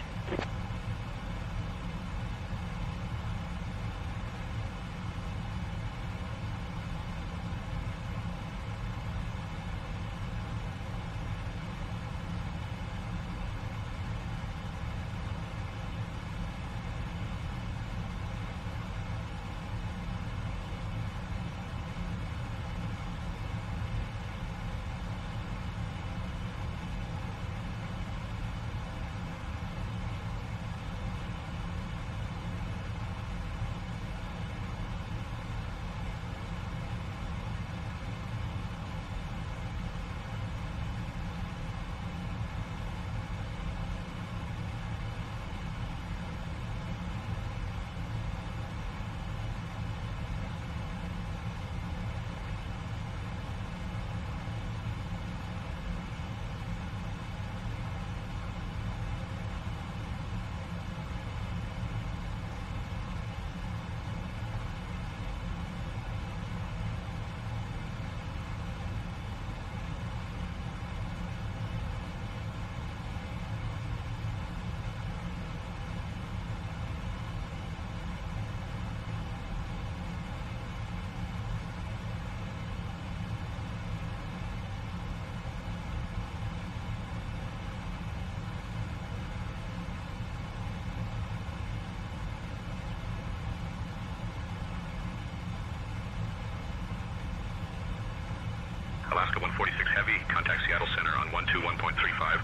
Alaska 146 Heavy, contact Seattle Center on 121.35.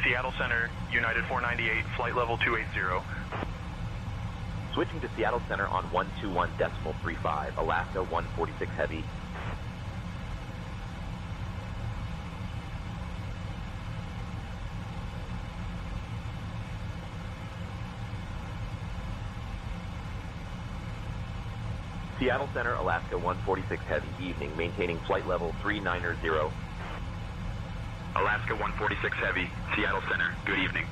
Seattle Center, United 498, flight level 280. Switching to Seattle Center on 121.35, Alaska 146 Heavy. Seattle Center, Alaska 146 Heavy, evening, maintaining flight level 390. Alaska 146 Heavy, Seattle Center, good evening.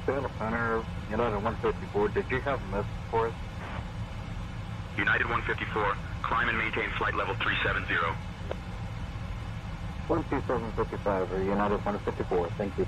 Seattle Center, United 154, did you have a message for us? United 154, climb and maintain flight level 370. 12755, or United 154, thank you.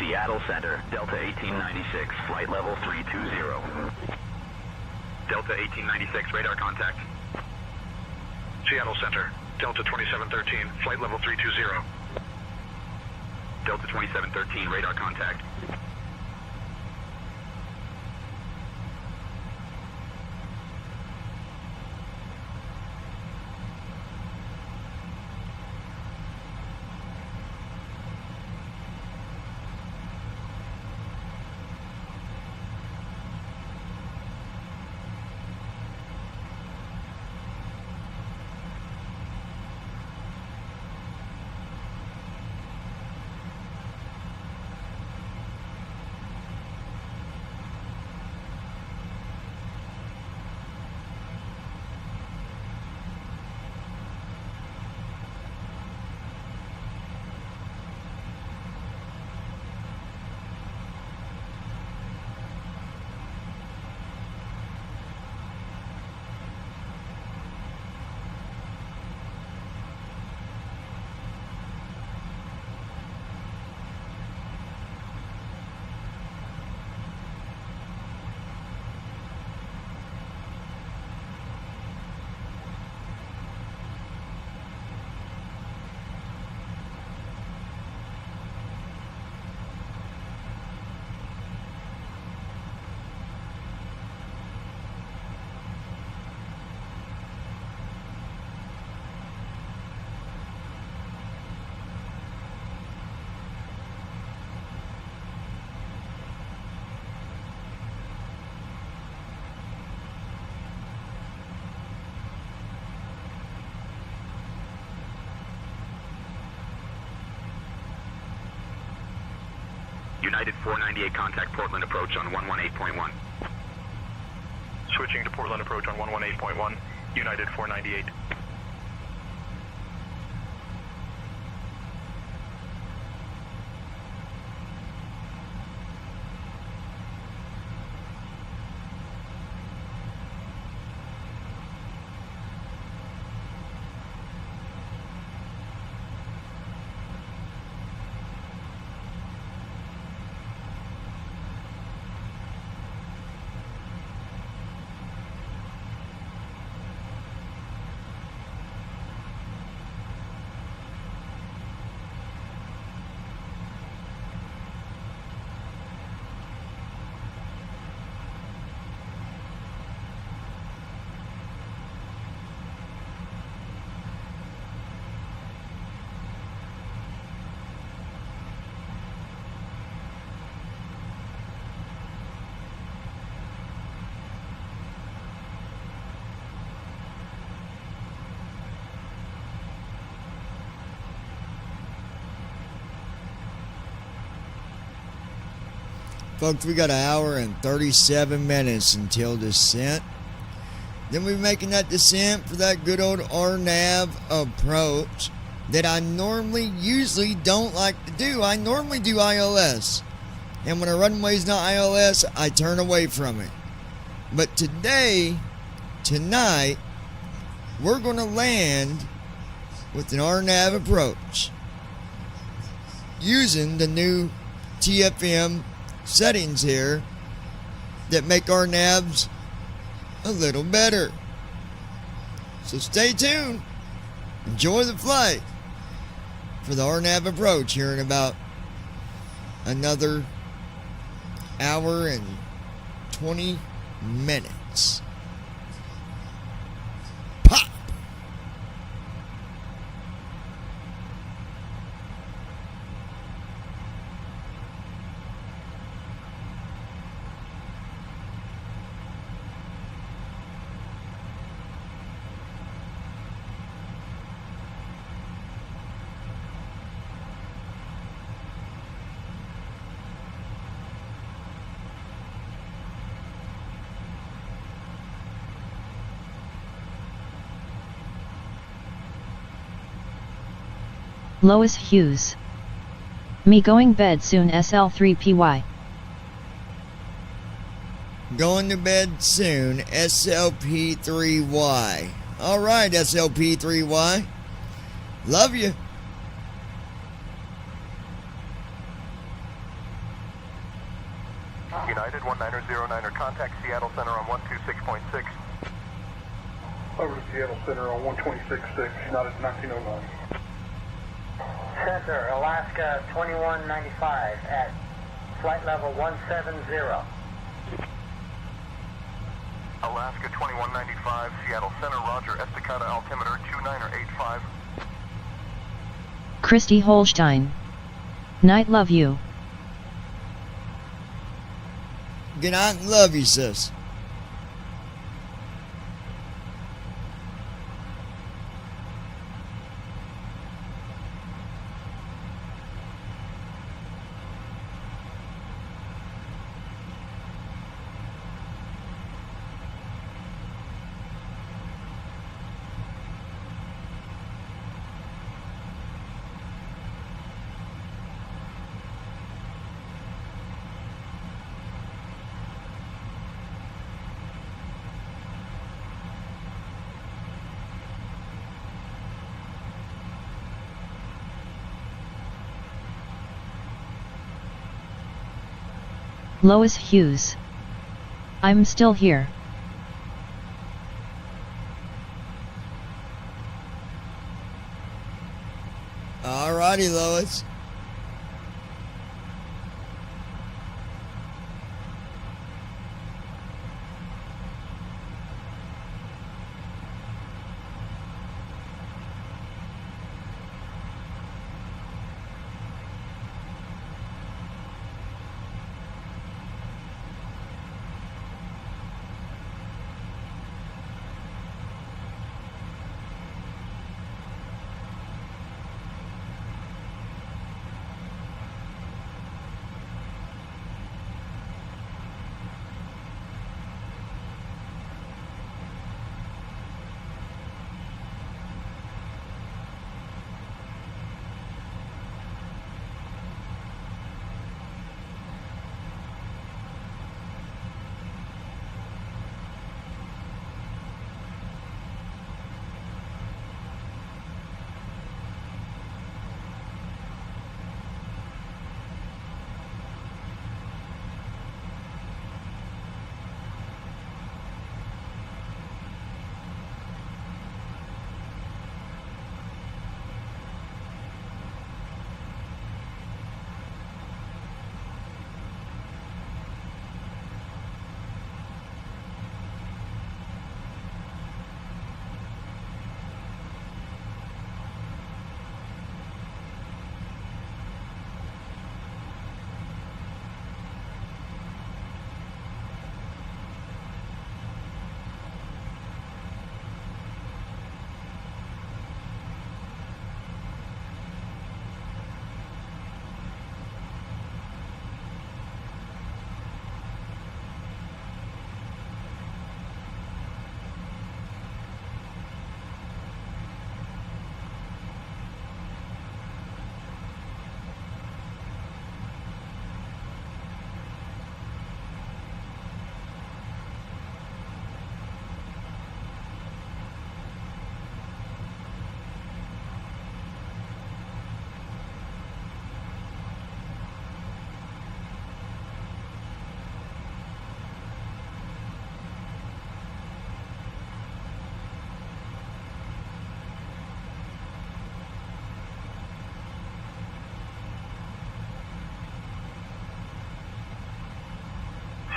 Seattle Center, Delta 1896, flight level 320. Delta 1896, radar contact. Seattle Center, Delta 2713, flight level 320. Delta 2713, radar contact. United 498, contact Portland approach on 118.1. Switching to Portland approach on 118.1, United 498. Folks, we got an hour and 37 minutes until descent. Then we're making that descent for that good old RNAV approach that I usually don't like to do. I normally do ILS. And when a runway's not ILS, I turn away from it. But tonight, we're going to land with an RNAV approach using the new TFM settings here that make our navs a little better. So stay tuned. Enjoy the flight for the RNAV approach here in about another hour and 20 minutes. Pop! Lois Hughes. Me going bed soon SL3PY. Going to bed soon SLP3Y. Alright, SLP3Y. Love you. 2509er, contact Seattle Center on 126.6. Over to Seattle Center on 126.6, not at 1909. Center, Alaska 2195 at flight level 170. Alaska 2195, Seattle Center, roger, Estacada altimeter 2985. Christy Holstein. Night, love you. Good night and love you, sis. Lois Hughes. I'm still here. Alrighty, Lois.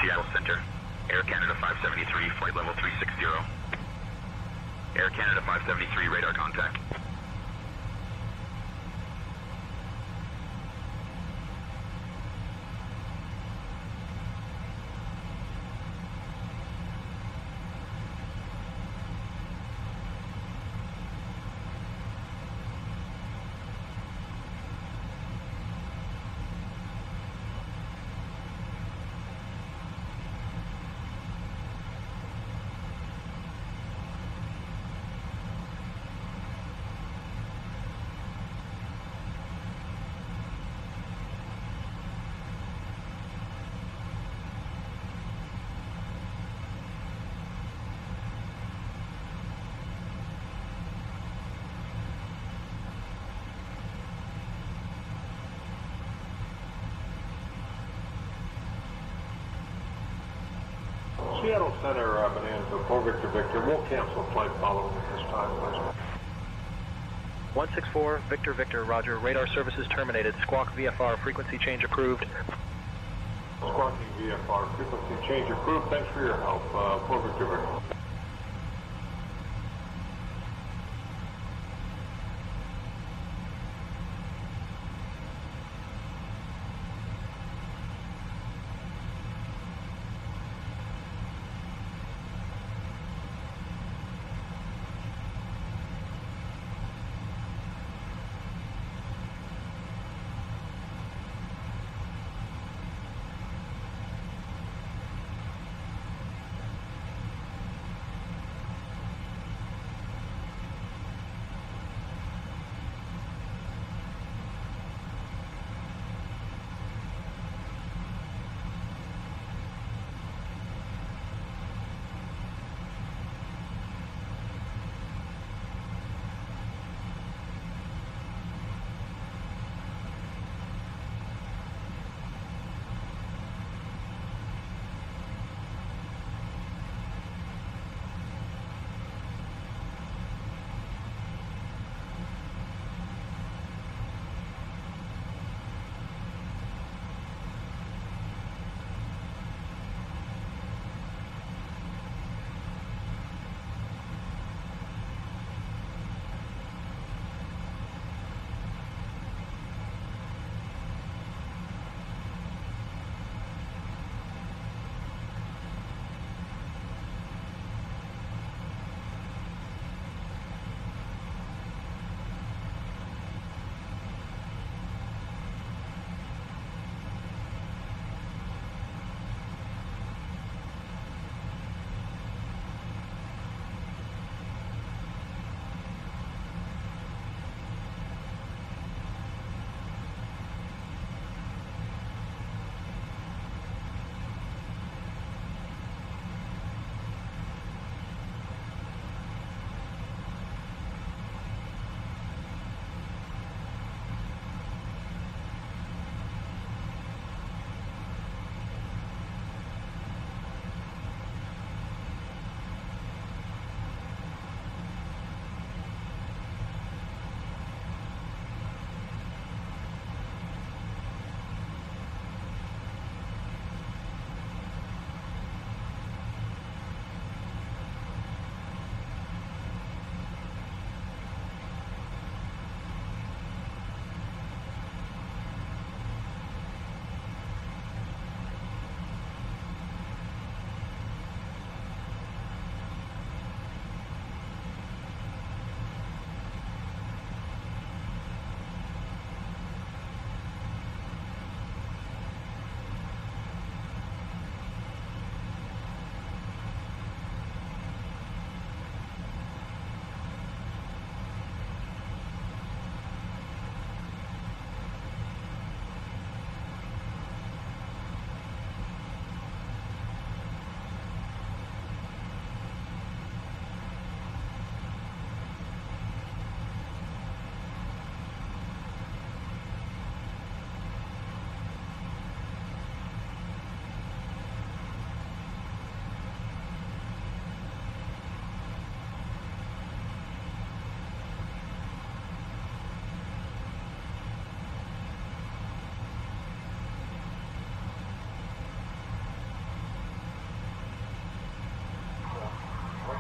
Seattle Center, Air Canada 573, flight level 360. Air Canada 573, radar contact. Seattle Center, Bonanza, 4 Victor Victor. We'll cancel flight following at this time, please. 164, Victor Victor, roger. Radar services terminated. Squawk VFR, frequency change approved. Squawking VFR, frequency change approved. Thanks for your help. 4 Victor Victor.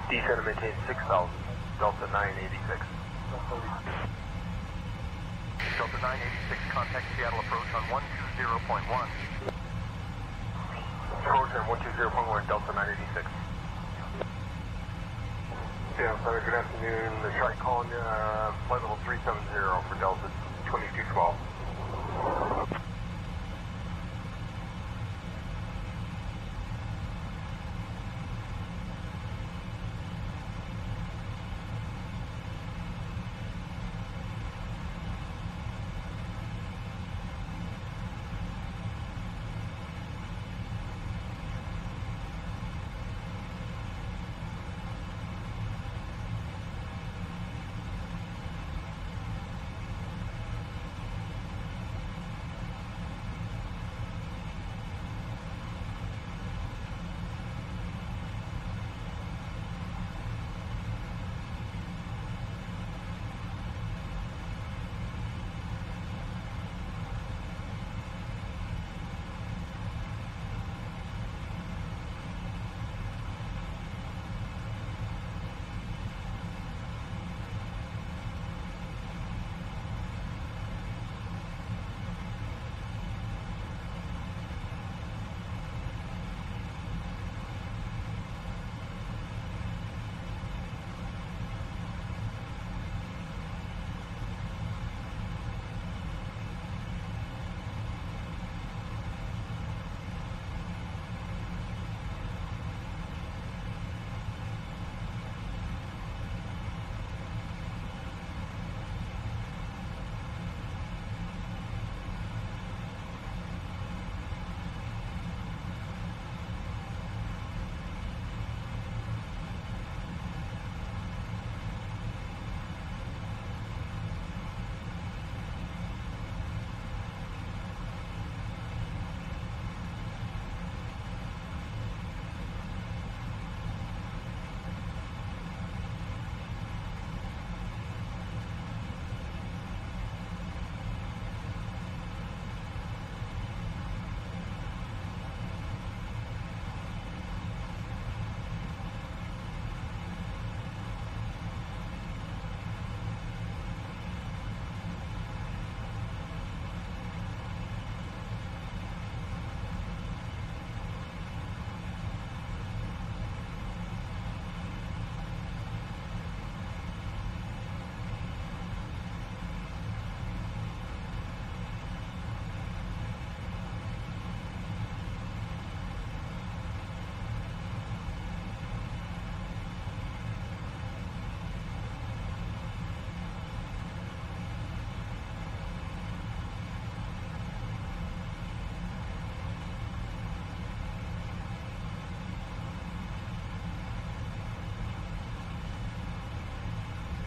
Descend and maintain 6,000, Delta 986. Delta 986, contact Seattle approach on 120.1. Approach on 120.1, Delta 986. Seattle Center, good afternoon. I tried calling you, flight level 370 for Delta 2212.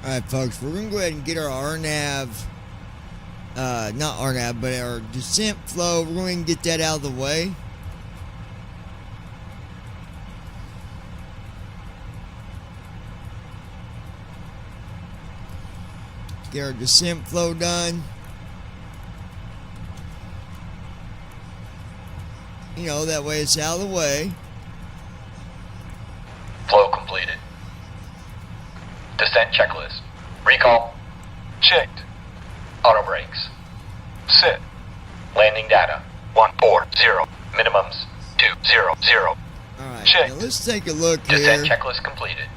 Alright, folks, we're going to go ahead and get our RNAV, not RNAV, but our descent flow. We're going to get that out of the way. Get our descent flow done. You know, that way it's out of the way. Flow completed. Descent checklist. Recall. Checked. Auto brakes. Set. Landing data. 140. Minimums. 200. Alright, Check. now let's take a look Descent here. checklist completed.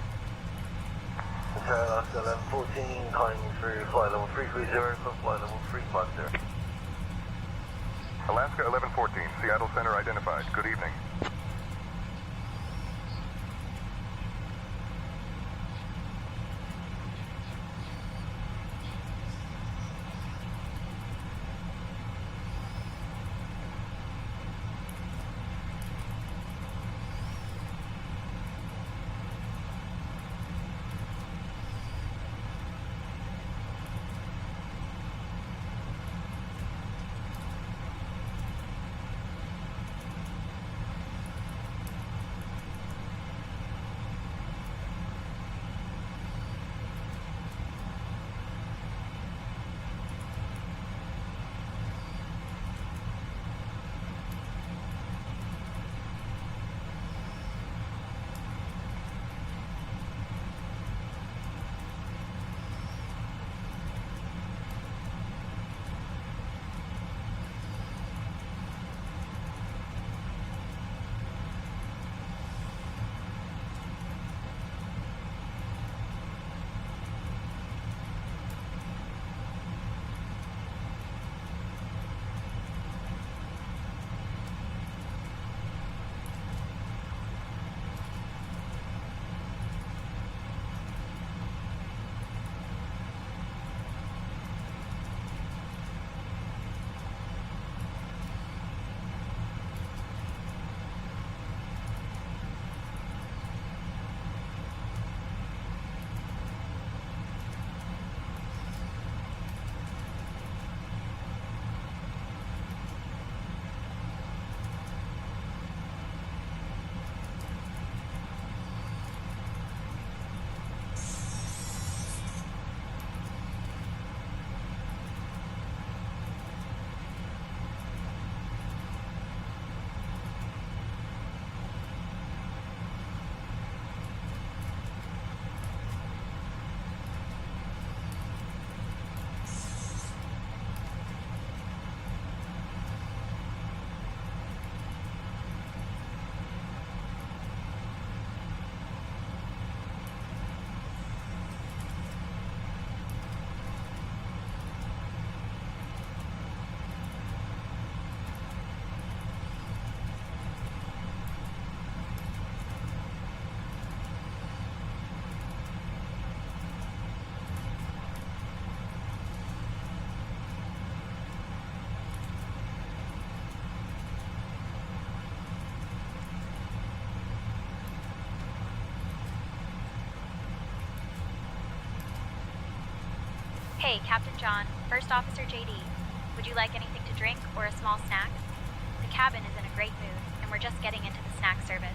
Alaska 1114, climbing through flight level 330, flight level 350. Alaska 1114, Seattle Center identified. Good evening. Hey, Captain John, First Officer JD. Would you like anything to drink or a small snack? The cabin is in a great mood, and we're just getting into the snack service.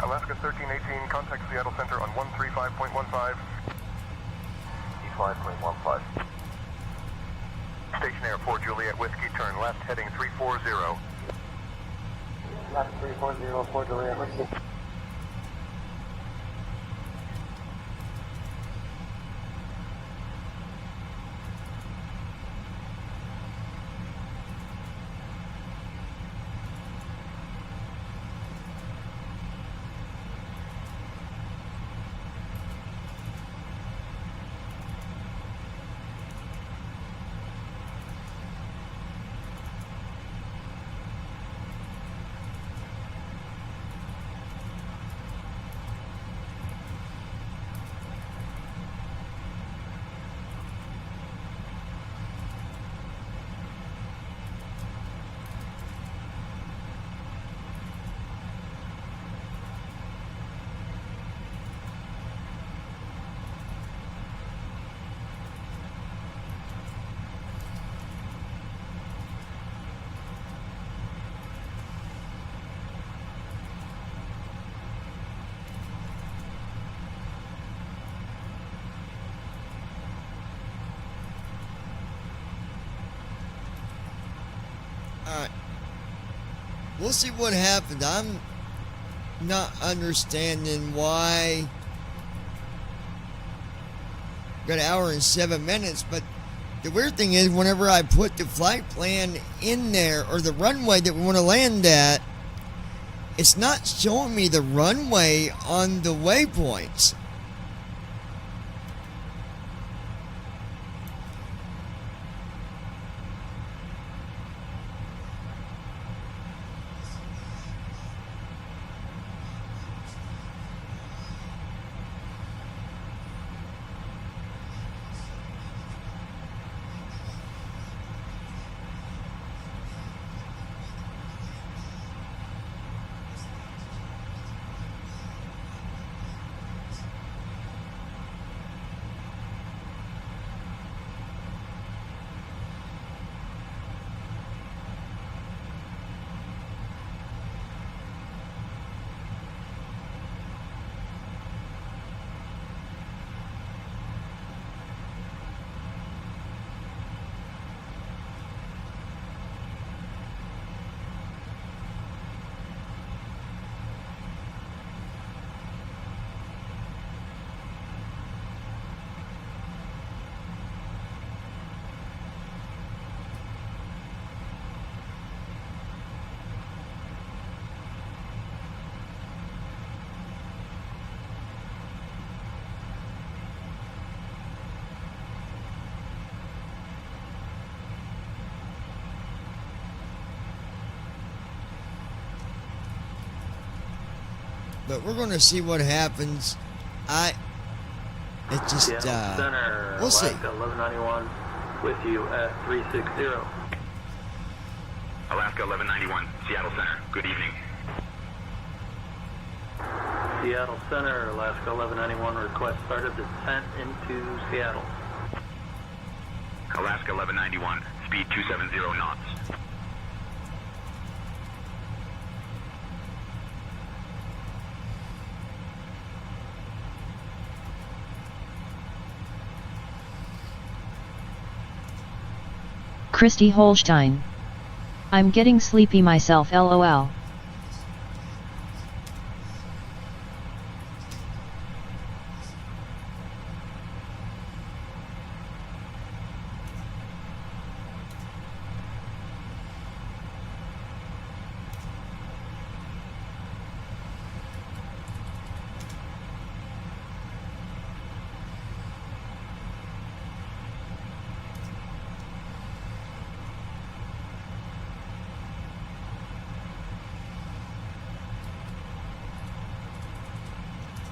Alaska 1318, contact Seattle Center on 135.15. E5.15. Station Air 4 Juliet Whiskey, turn left, heading 340. Left 340, 4 Juliet Whiskey. we'll see what happens. I'm not understanding why. Got an hour and 7 minutes, but the weird thing is whenever I put the flight plan in there, or the runway that we want to land at, it's not showing me the runway on the waypoints. But we're going to see what happens. It just, Center, we'll see. Alaska 1191 with you at 360. Alaska 1191, Seattle Center. Good evening. Seattle Center, Alaska 1191, request start of descent into Seattle. Alaska 1191, speed 270 knots. Christy Holstein. I'm getting sleepy myself, lol.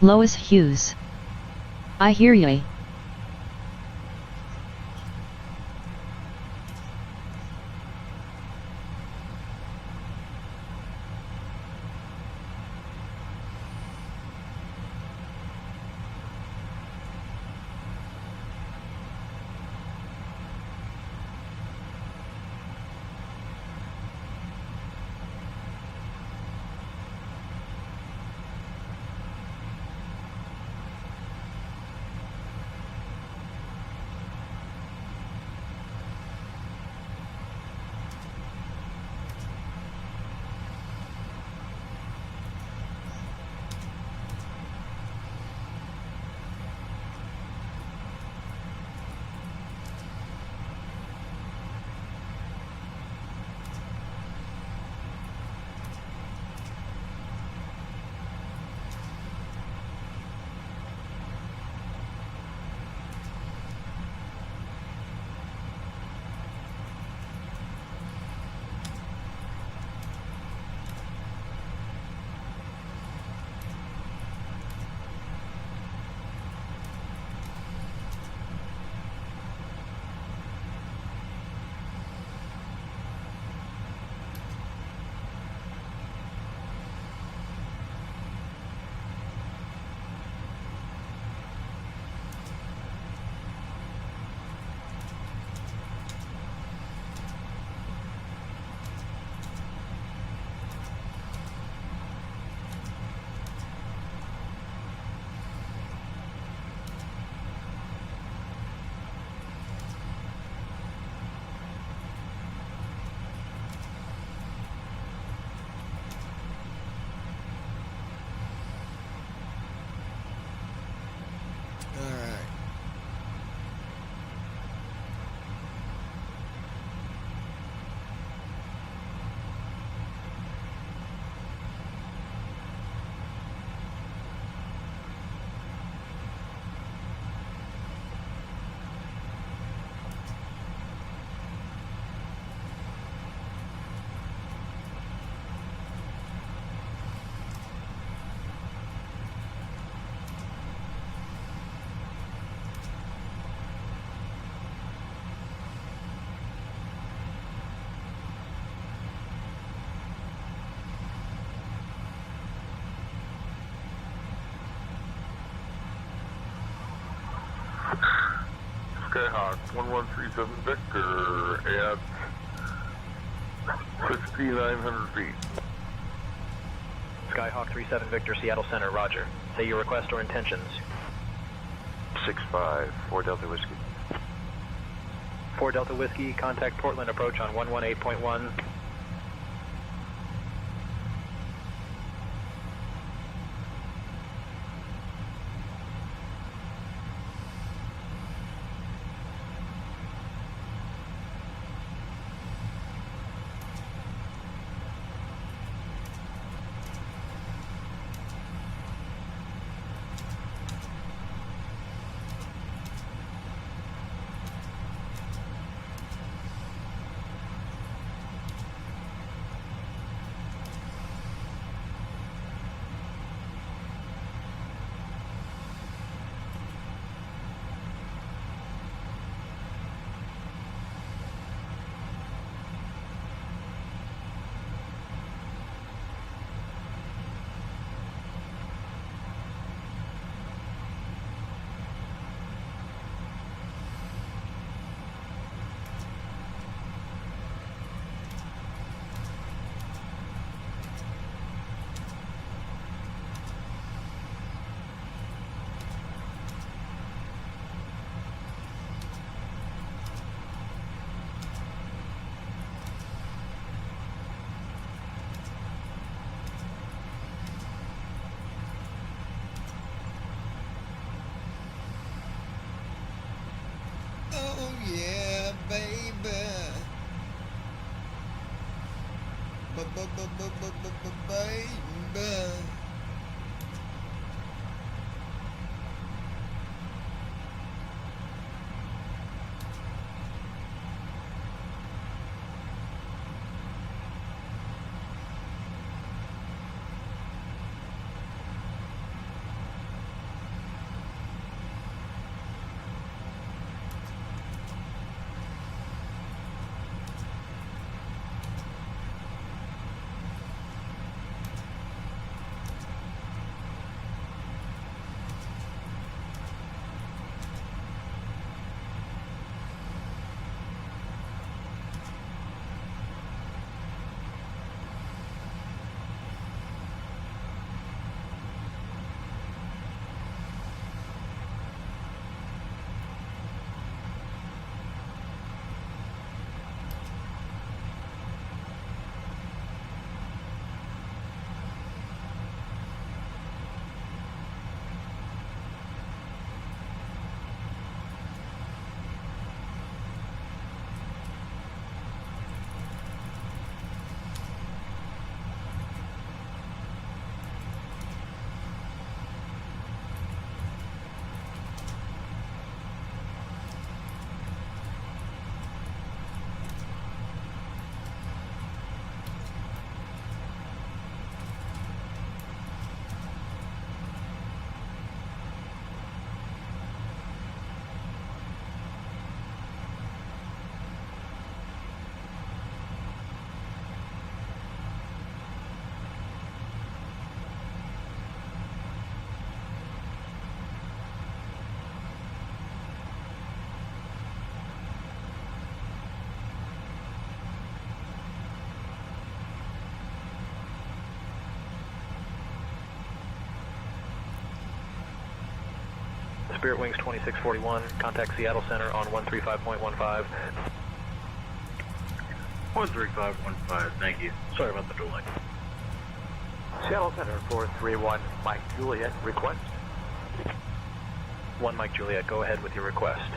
Lois Hughes. I hear ye. Skyhawk 1137 Victor at 6,900 feet. Skyhawk 37 Victor, Seattle Center, roger. Say your request or intentions. 6-5, 4 Delta Whiskey. 4 Delta Whiskey, contact Portland approach on 118.1. Oh yeah, baby. Baby. Spirit Wings 2641, contact Seattle Center on 135.15. 13515, thank you. Sorry about the delay. Seattle Center 431, Mike Juliet, request. 1 Mike Juliet, go ahead with your request.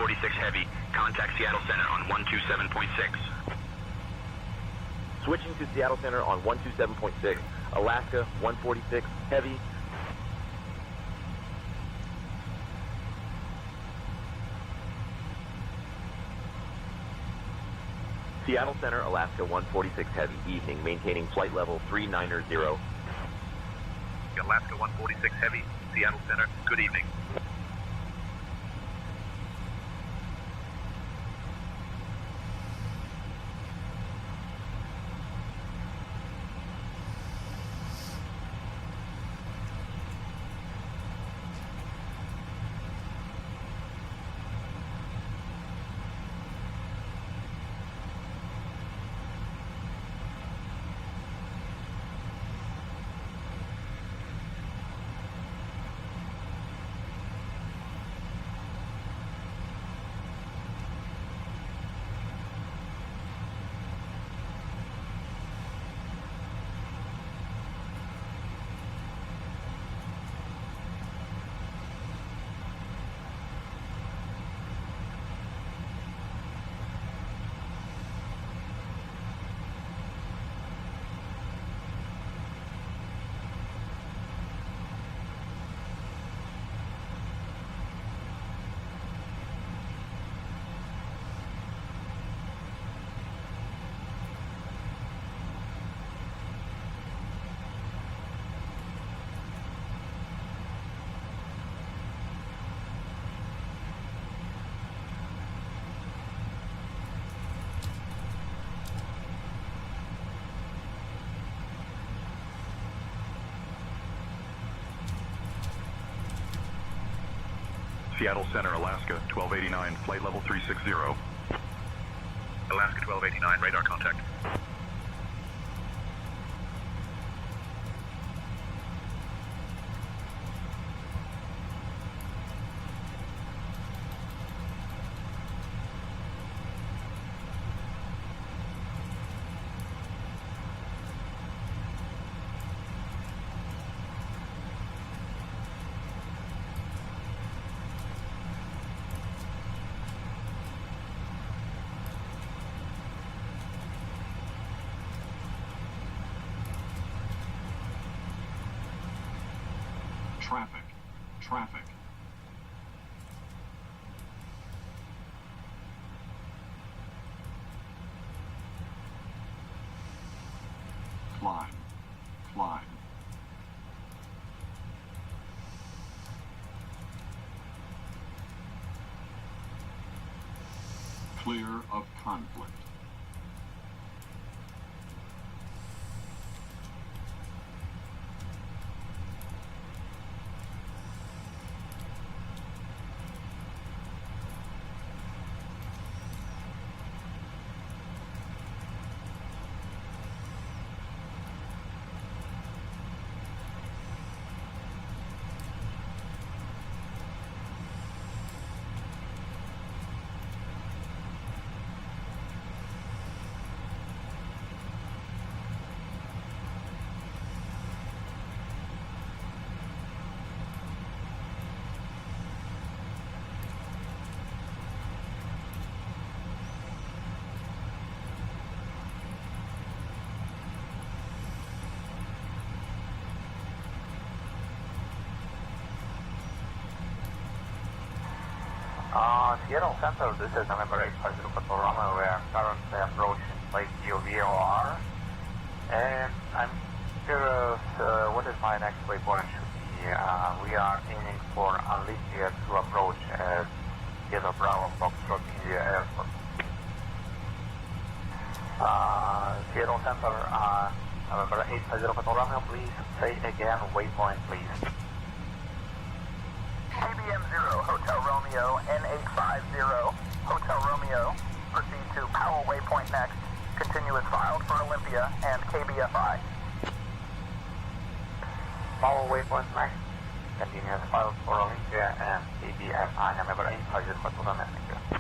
146 Heavy. Contact Seattle Center on 127.6. Switching to Seattle Center on 127.6. Alaska 146 Heavy. Seattle Center, Alaska 146 Heavy. Evening. Maintaining flight level 390. Alaska 146 Heavy. Seattle Center. Good evening. Seattle Center, Alaska, 1289, flight level 360. Alaska 1289, radar contact. Traffic. Climb. Clear of conflict. Seattle Center, this is November 850 Panorama. We are currently approaching Lake VOR. And I'm curious, what is my next waypoint should be? We are aiming for Olympia to approach at Yellow Bravo Foxtrot India Airport. Seattle Center, November 850 Panorama, please say again, waypoint please. KBM 0, Hotel Romeo, N850, Hotel Romeo. Proceed to Powell Waypoint next. Continuous filed for Olympia and KBFI. Powell Waypoint next. Continuous filed for Olympia and KBFI. November 850 Panorama. Thank you.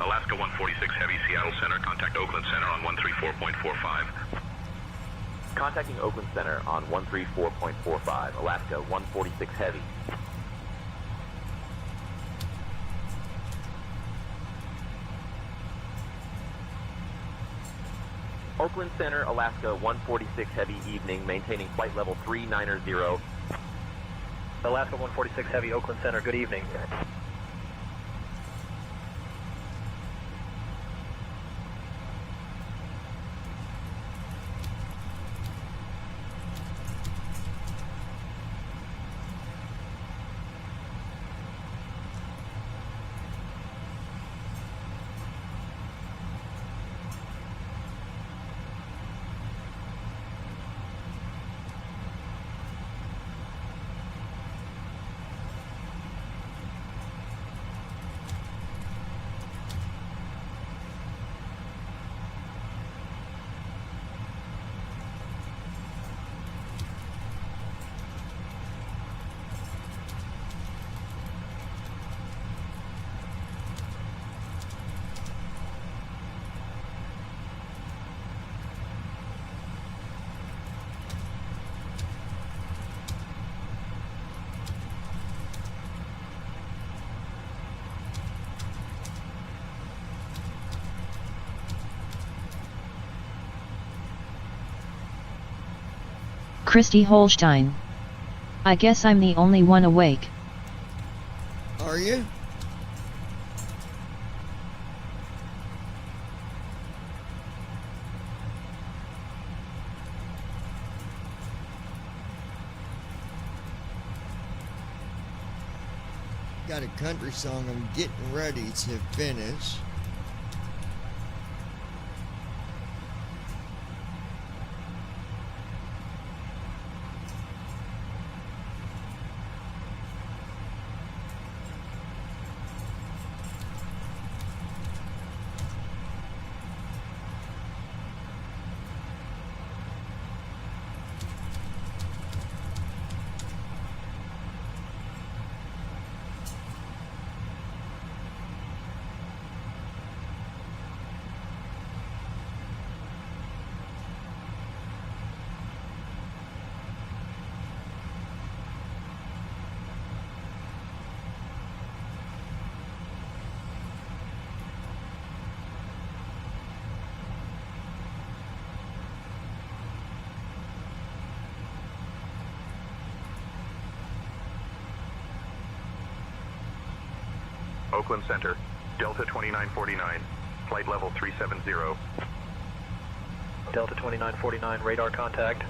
Alaska 146 Heavy, Seattle Center. Contact Oakland Center on 134.45. Contacting Oakland Center on 134.45. Alaska 146 Heavy. Oakland Center, Alaska 146 Heavy, evening, maintaining flight level 390. Alaska 146 Heavy, Oakland Center, good evening. Christy Holstein. I guess I'm the only one awake. Are you? Got a country song I'm getting ready to finish. Oakland Center, Delta 2949, flight level 370. Delta 2949, radar contact.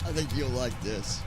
I think you'll like this.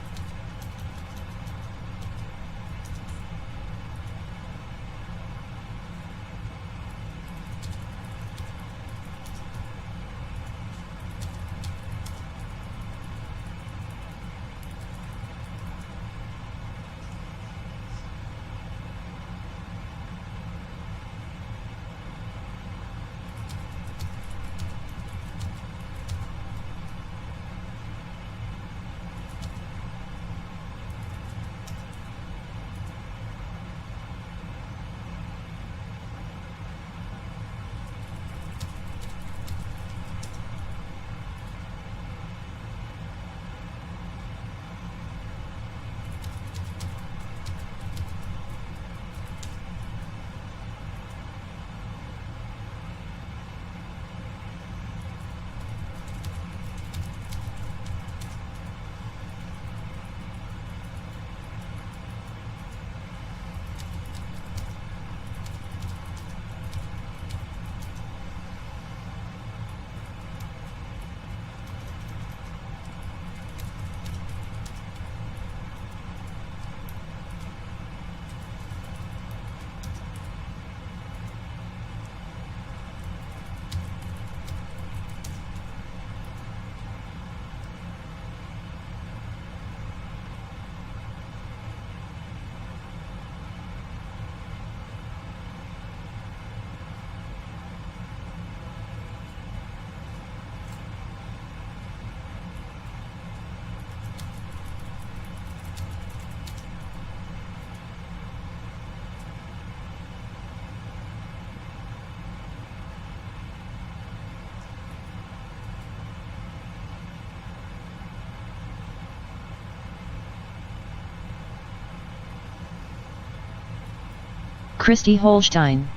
Christy Holstein.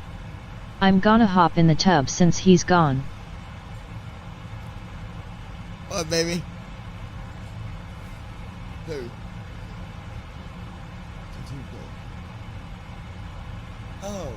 I'm gonna hop in the tub since he's gone. What, baby? Who? Oh.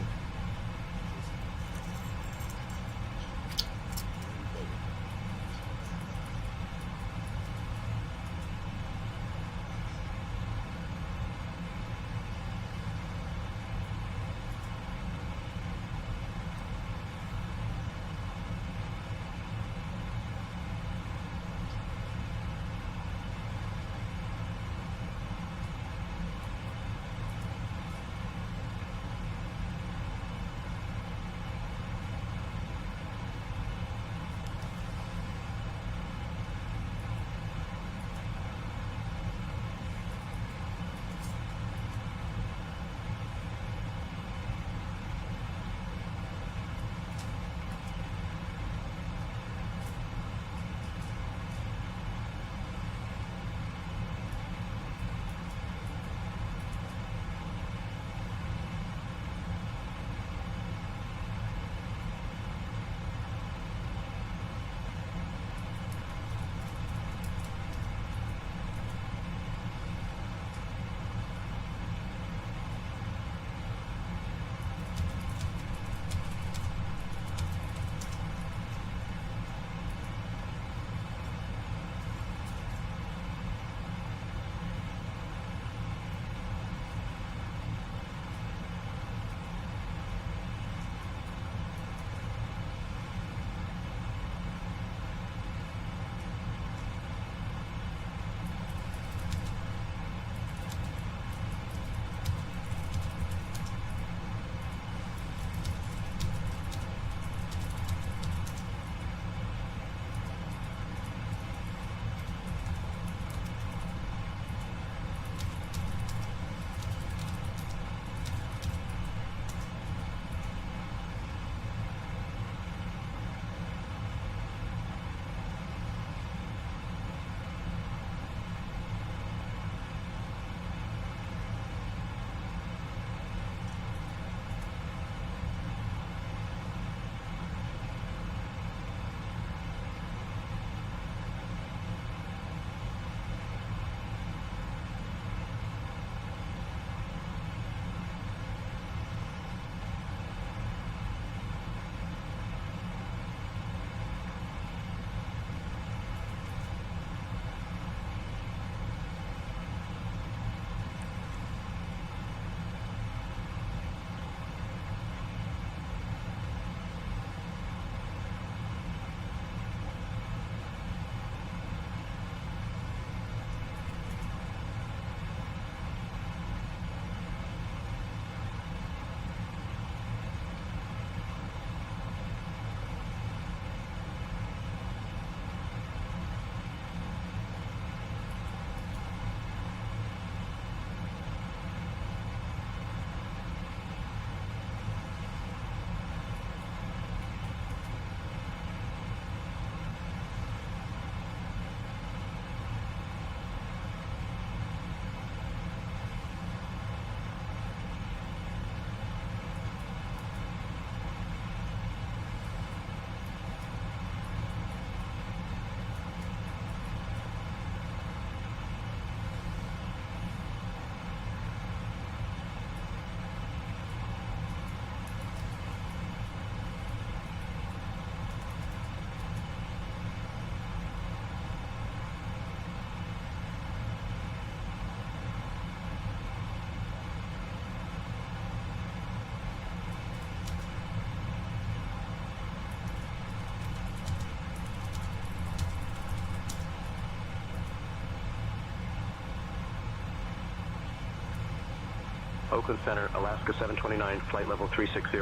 Oakland Center, Alaska 729, flight level 360.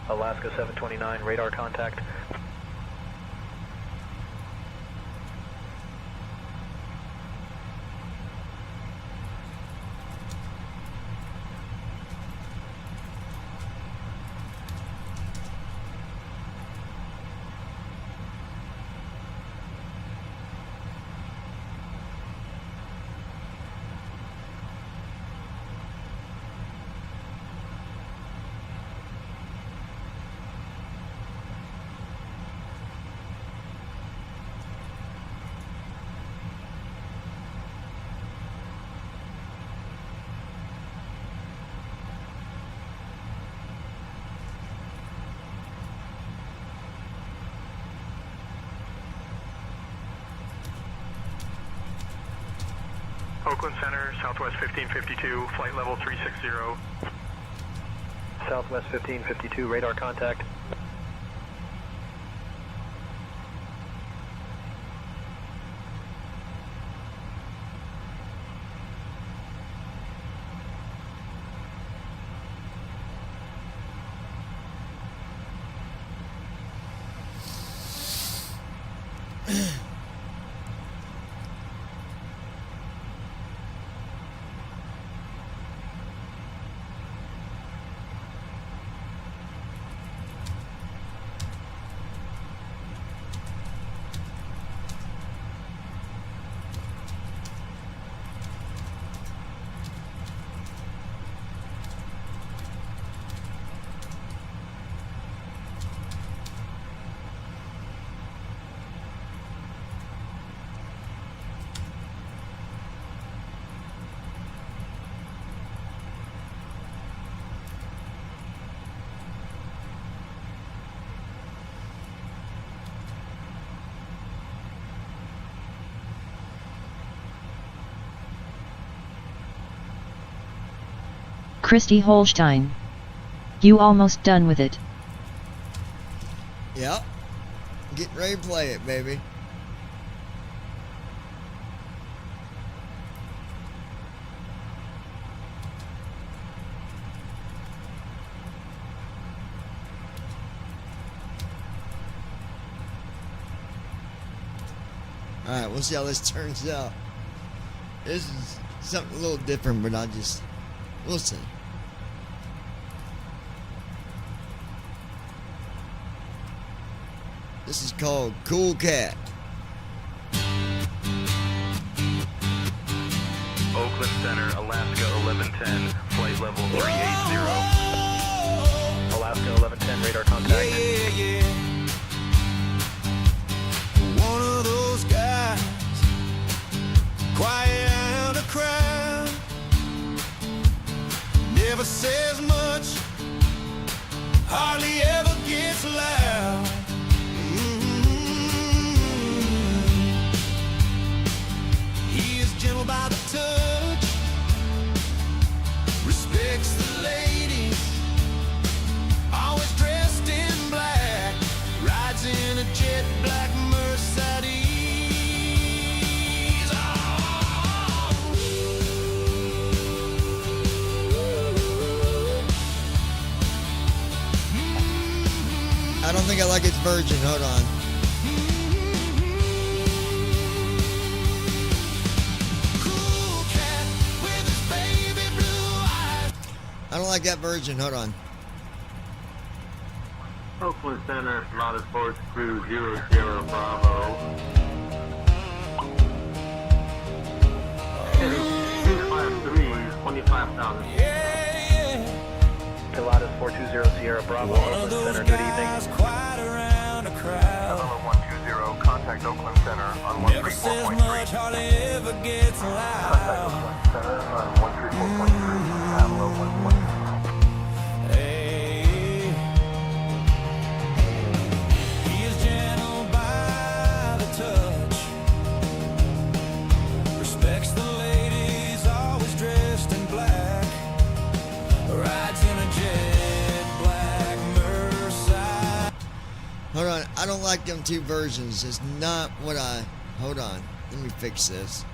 Alaska 729, radar contact. Oakland Center, Southwest 1552, flight level 360. Southwest 1552, radar contact. Christy Holstein. You almost done with it. Yep. Getting ready to play it, baby. Alright, we'll see how this turns out. This is something a little different, but we'll see. This is called Cool Cat. Oakland Center, Alaska 1110, flight level 380. Alaska 1110, radar contact. Yeah. One of those guys, quiet out a crowd, never says much, hardly ever gets loud. He is gentle by the touch, respects the ladies, always dressed in black, rides in a jet black Mercedes. I don't think I like its version. Hold on. I don't like that version. Hold on. Oakland Center, Model Sports Crew 00 Bravo. 253, 25,000. Pilatus 420 Sierra Bravo, Oakland Center, good evening. Hello 120, contact Oakland Center on 134.3. Contact Oakland Center on 134.3. Hello 120. Hold on, I don't like them two versions. It's not what I... Hold on, let me fix this.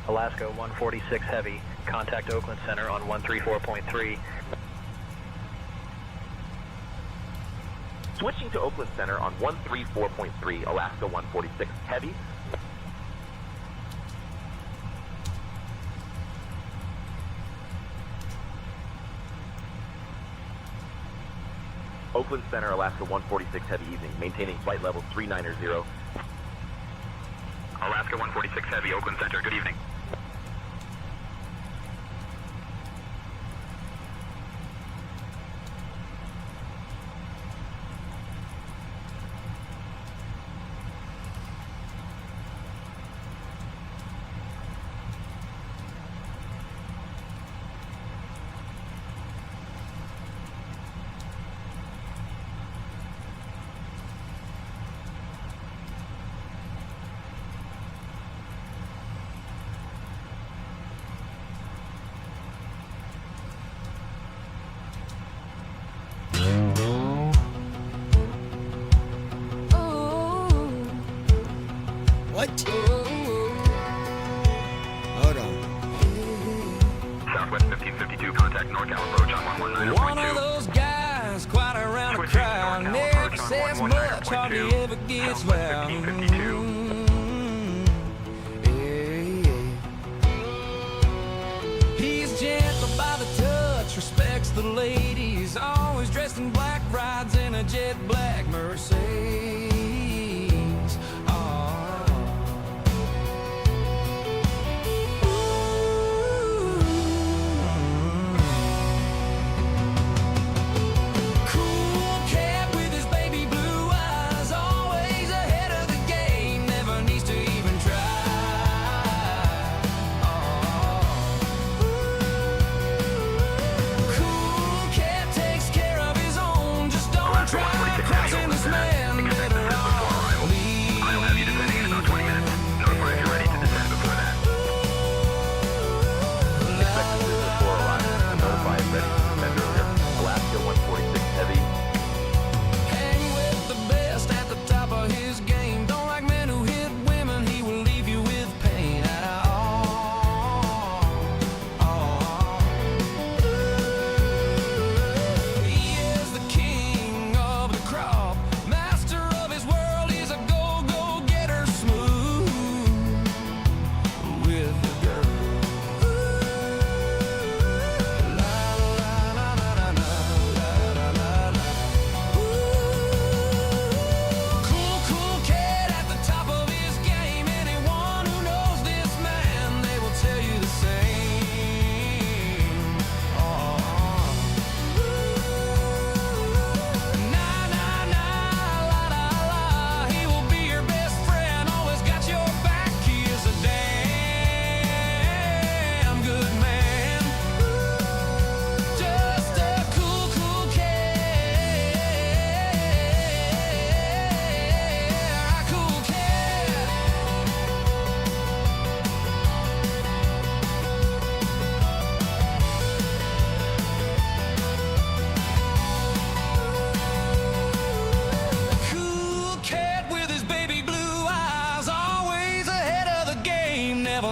Alaska 146 Heavy, contact Oakland Center on 134.3. Switching to Oakland Center on 134.3, Alaska 146 Heavy. Oakland Center, Alaska 146 Heavy evening, maintaining flight level 390. Alaska 146 Heavy, Oakland Center, good evening. What? Hold on. Southwest 1552, contact NorCal approach on 119.2. One of those guys, quite around the crowd, never says much, hardly ever gets loud. He's gentle by the touch, respects the ladies, always dressed in black, rides in a jet black Mercedes.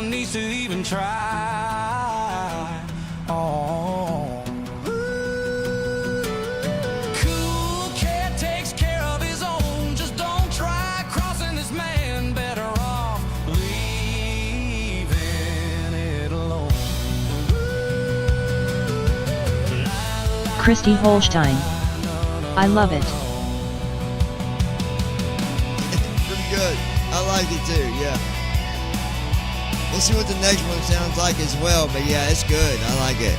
Needs to even try. Oh. Cool cat takes care of his own. Just don't try crossing this man. Better off leaving it alone. Christy Holstein. I love it. Pretty good. I like it too, yeah. We'll see what the next one sounds like as well, but yeah, it's good. I like it.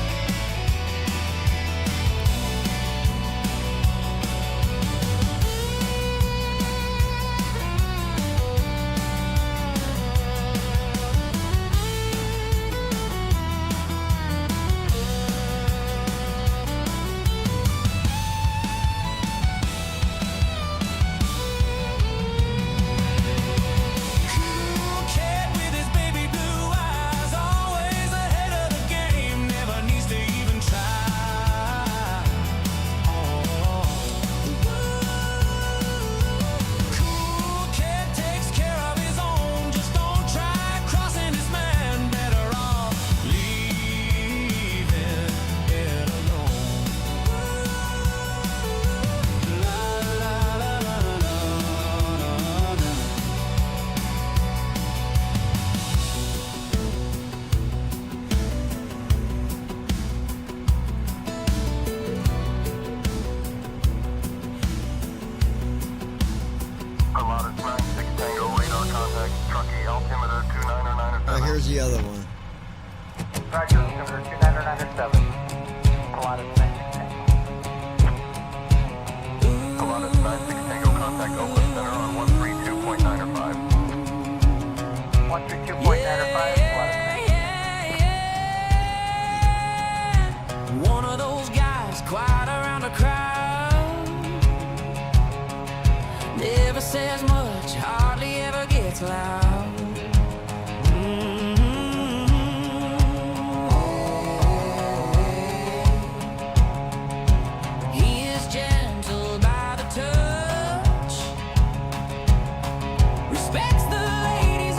Here's the other one. Roger, altimeter 2997. Pilatus 96 Tango. Pilatus 96 Tango, contact Oakland Center on 132.905. 132.905, Pilatus 96. One of those guys, quiet around the crowd. Never says much, hardly ever gets loud. Respects the lady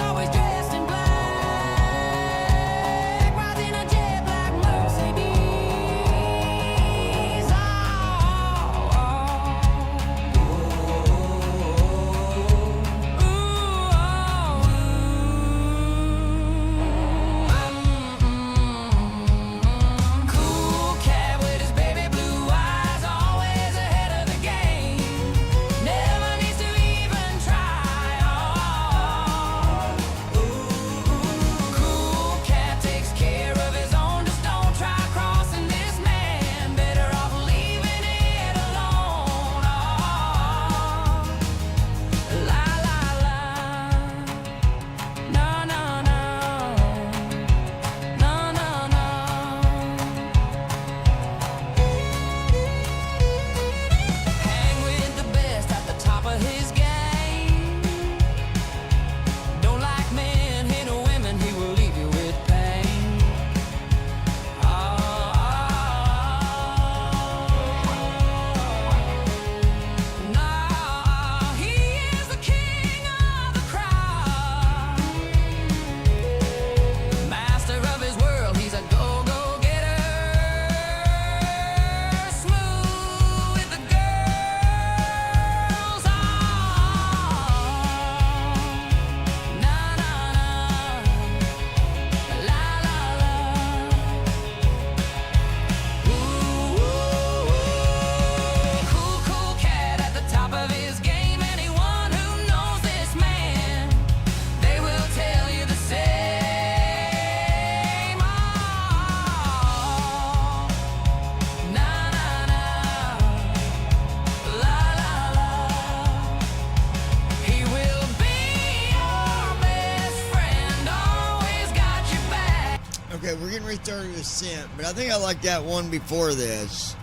runway started descent, but I think I like that one before this.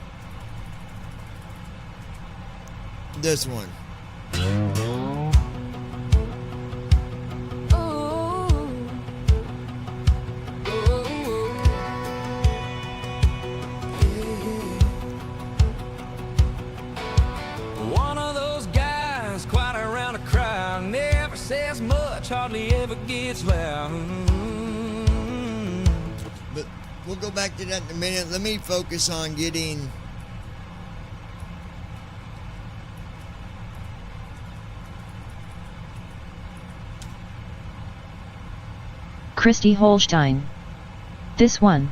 This one. One of those guys, quite around a crowd, never says much, hardly ever gets loud. But we'll go back to that in a minute. Let me focus on getting Christy Holstein. This one.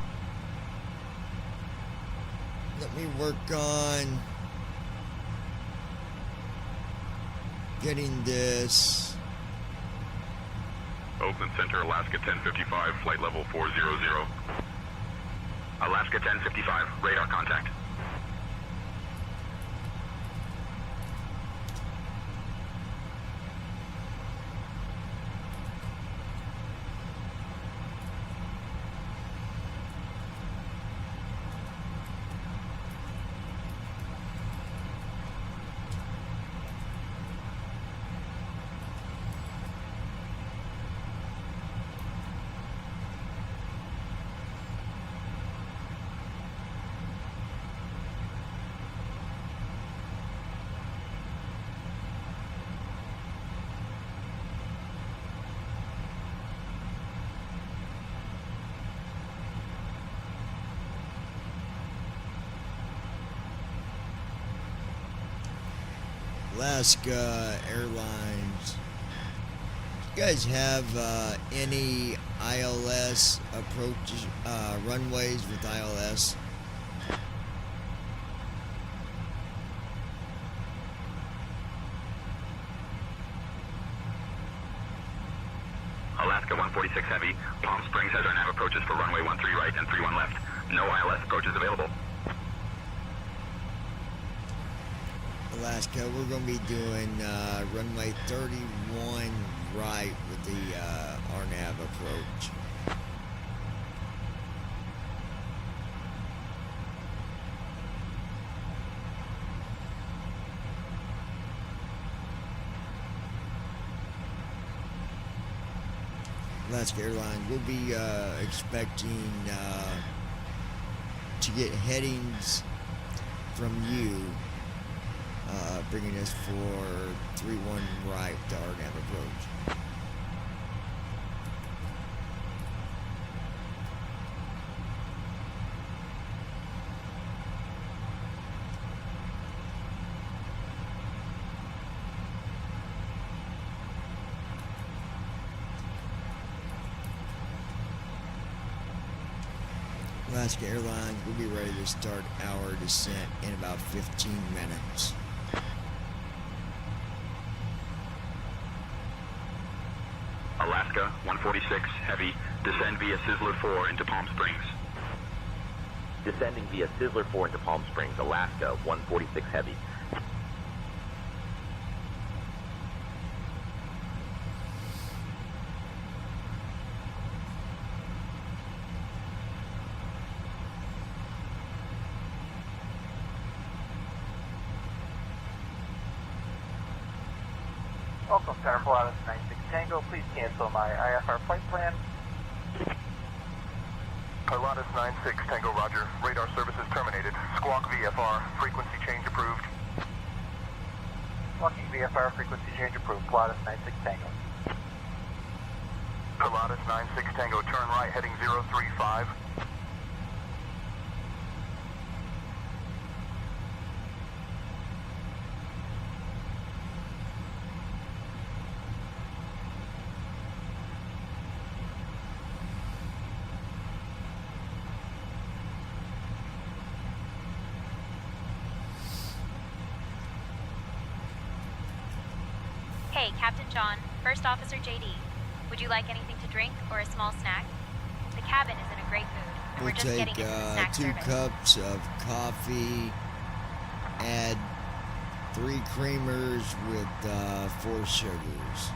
Let me work on getting this. Oakland Center, Alaska 1055, flight level 400. Alaska 1055, radar contact. Alaska Airlines. You guys have any ILS approaches, runways with ILS? Alaska 146 Heavy, Palm Springs has our nav approaches for runway 13 right and 31 left. No ILS approaches available. Alaska, we're going to be doing runway 31 right with the RNAV approach. Alaska Airlines, we'll be expecting to get headings from you, bringing us for 31 right to RNAV approach. Alaska Airlines will be ready to start our descent in about 15 minutes. Alaska 146 Heavy, descend via Sizzler 4 into Palm Springs. Descending via Sizzler 4 into Palm Springs, Alaska 146 Heavy. Oakland Center, Pilatus 96 Tango, please cancel my IFR flight plan. Pilatus 96 Tango, roger. Radar services terminated. Squawk VFR, frequency change approved. Squawking VFR, frequency change approved, Pilatus 96 Tango. Pilatus 96 Tango, turn right, heading 035. Hey, Captain John, First Officer JD. Would you like anything to drink or a small snack? The cabin is in a great mood, and We'll we're just take getting into the snack 2 service. cups of coffee, add 3 creamers with 4 sugars.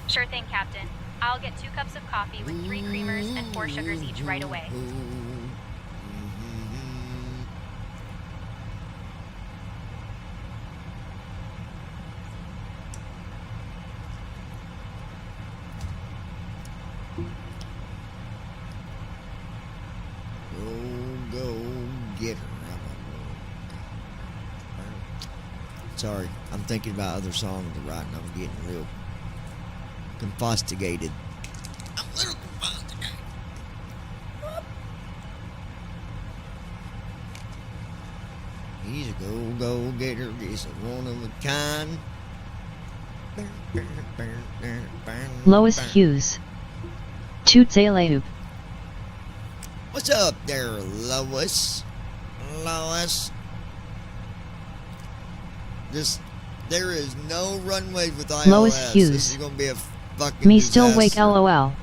Sure thing, Captain. I'll get 2 cups of coffee with 3 creamers and 4 sugars each right away. Go get her. Sorry, I'm thinking about other songs to write and I'm getting real confostigated. I'm a little confostigated. He's a go-getter, he's a one of a kind. Lois Hughes. Tootsaleup. What's up there, Lois? Lois? There is no runways with ILS. Lois Hughes. This is gonna be a fucking Me disaster. still wake LOL.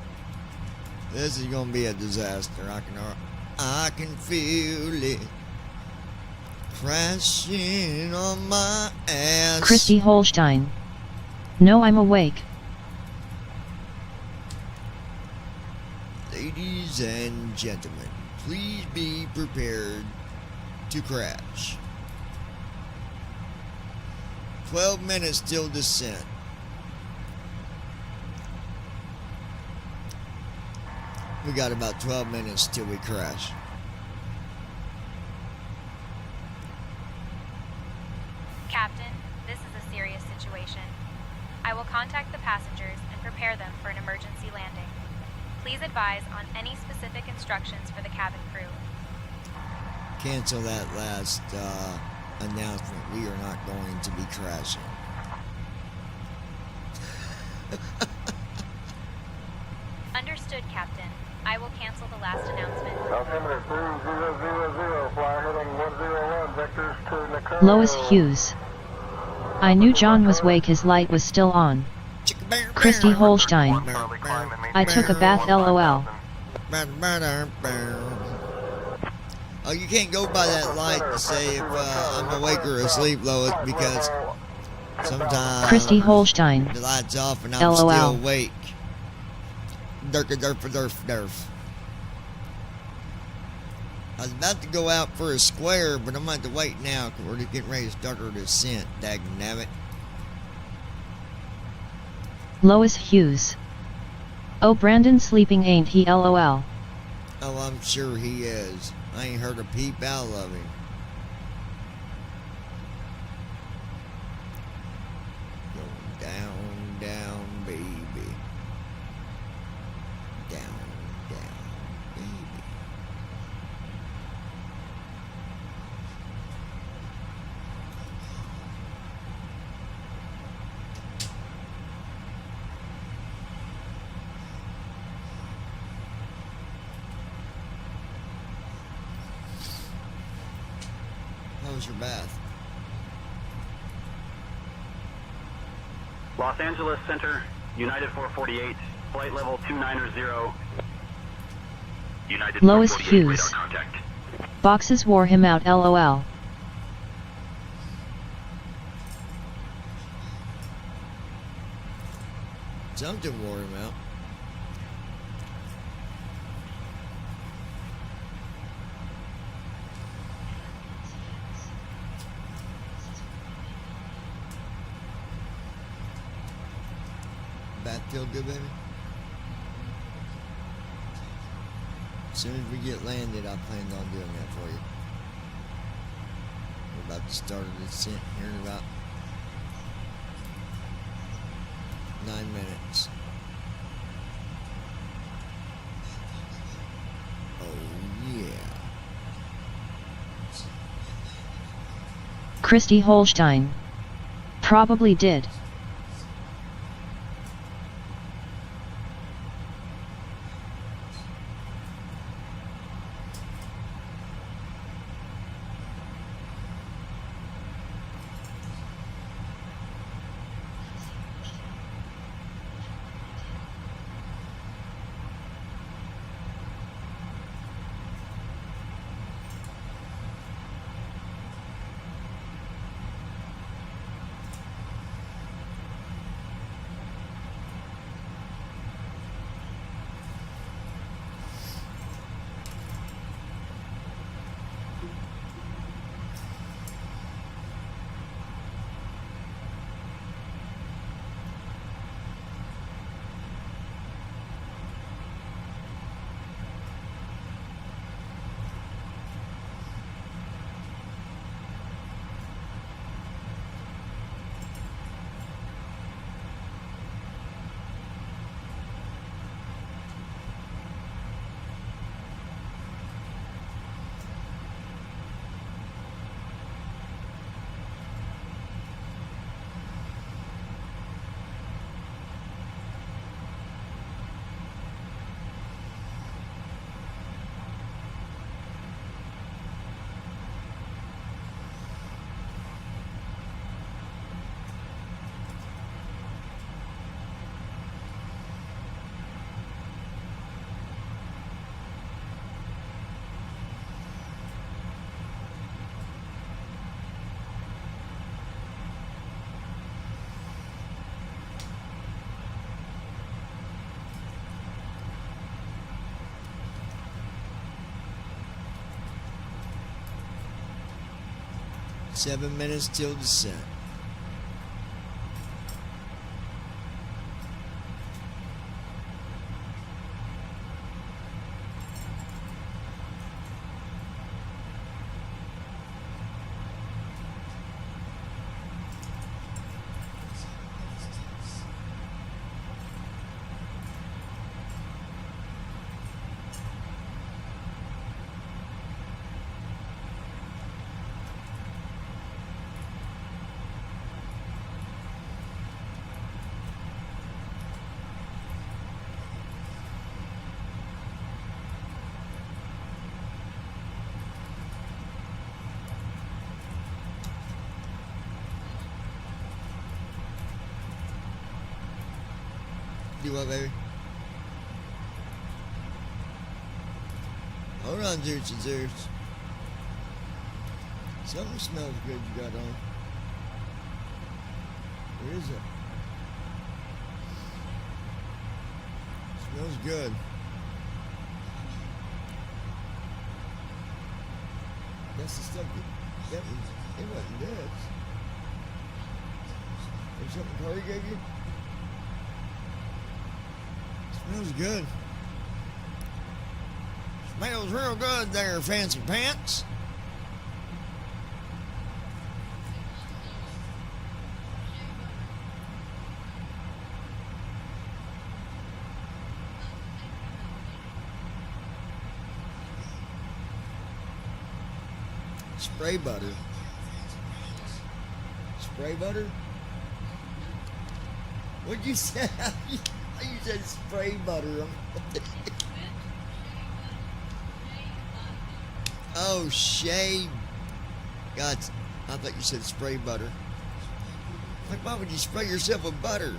This is gonna be a disaster. I can feel it crashing on my ass. Christy Holstein. No, I'm awake. Ladies and gentlemen, please be prepared to crash. 12 minutes till descent. We got about 12 minutes till we crash. Captain, this is a serious situation. I will contact the passengers and prepare them for an emergency landing. Please advise on any specific instructions for the cabin crew. Cancel that last announcement. We are not going to be crashing. Understood, Captain. I will cancel the last announcement. Altimeter 3000, fly heading 101, vectors to Nicole. Lois Hughes. I knew John was awake, his light was still on. Christy Holstein. I took a bath LOL. Oh, you can't go by that light to say if I'm awake or asleep, Lois, because sometimes Christy Holstein. the light's off and I'm LOL. still awake. Durf. I was about to go out for a square, but I'm going to have to wait now because we're getting ready to start our descent. Dagnabbit. Lois Hughes. Oh, Brandon sleeping, ain't he? LOL. Oh, I'm sure he is. I ain't heard a peep out of him. Going down, down, baby. Down, down, baby. How was your bath? Los Angeles Center, United 448, flight level 290. United Lois 448, Hughes. radar contact. Boxes wore him out. LOL. Something wore him out. Bath feel good, baby? As soon as we get landed, I plan on doing that for you. We're about to start a descent here in about 9 minutes. Oh, yeah. Christy Holstein. Probably did. 7 minutes till descent. Do what, baby? Hold on, Zeus and Zeus. Something smells good you got on. What is it? Smells good. That's the stuff that was, it wasn't this. There's something Corey gave you? Smells good. Smells real good there, fancy pants. Spray butter. Spray butter? What'd you say? You said spray butter. Oh, shea. God, I thought you said spray butter. Like, why would you spray yourself with butter?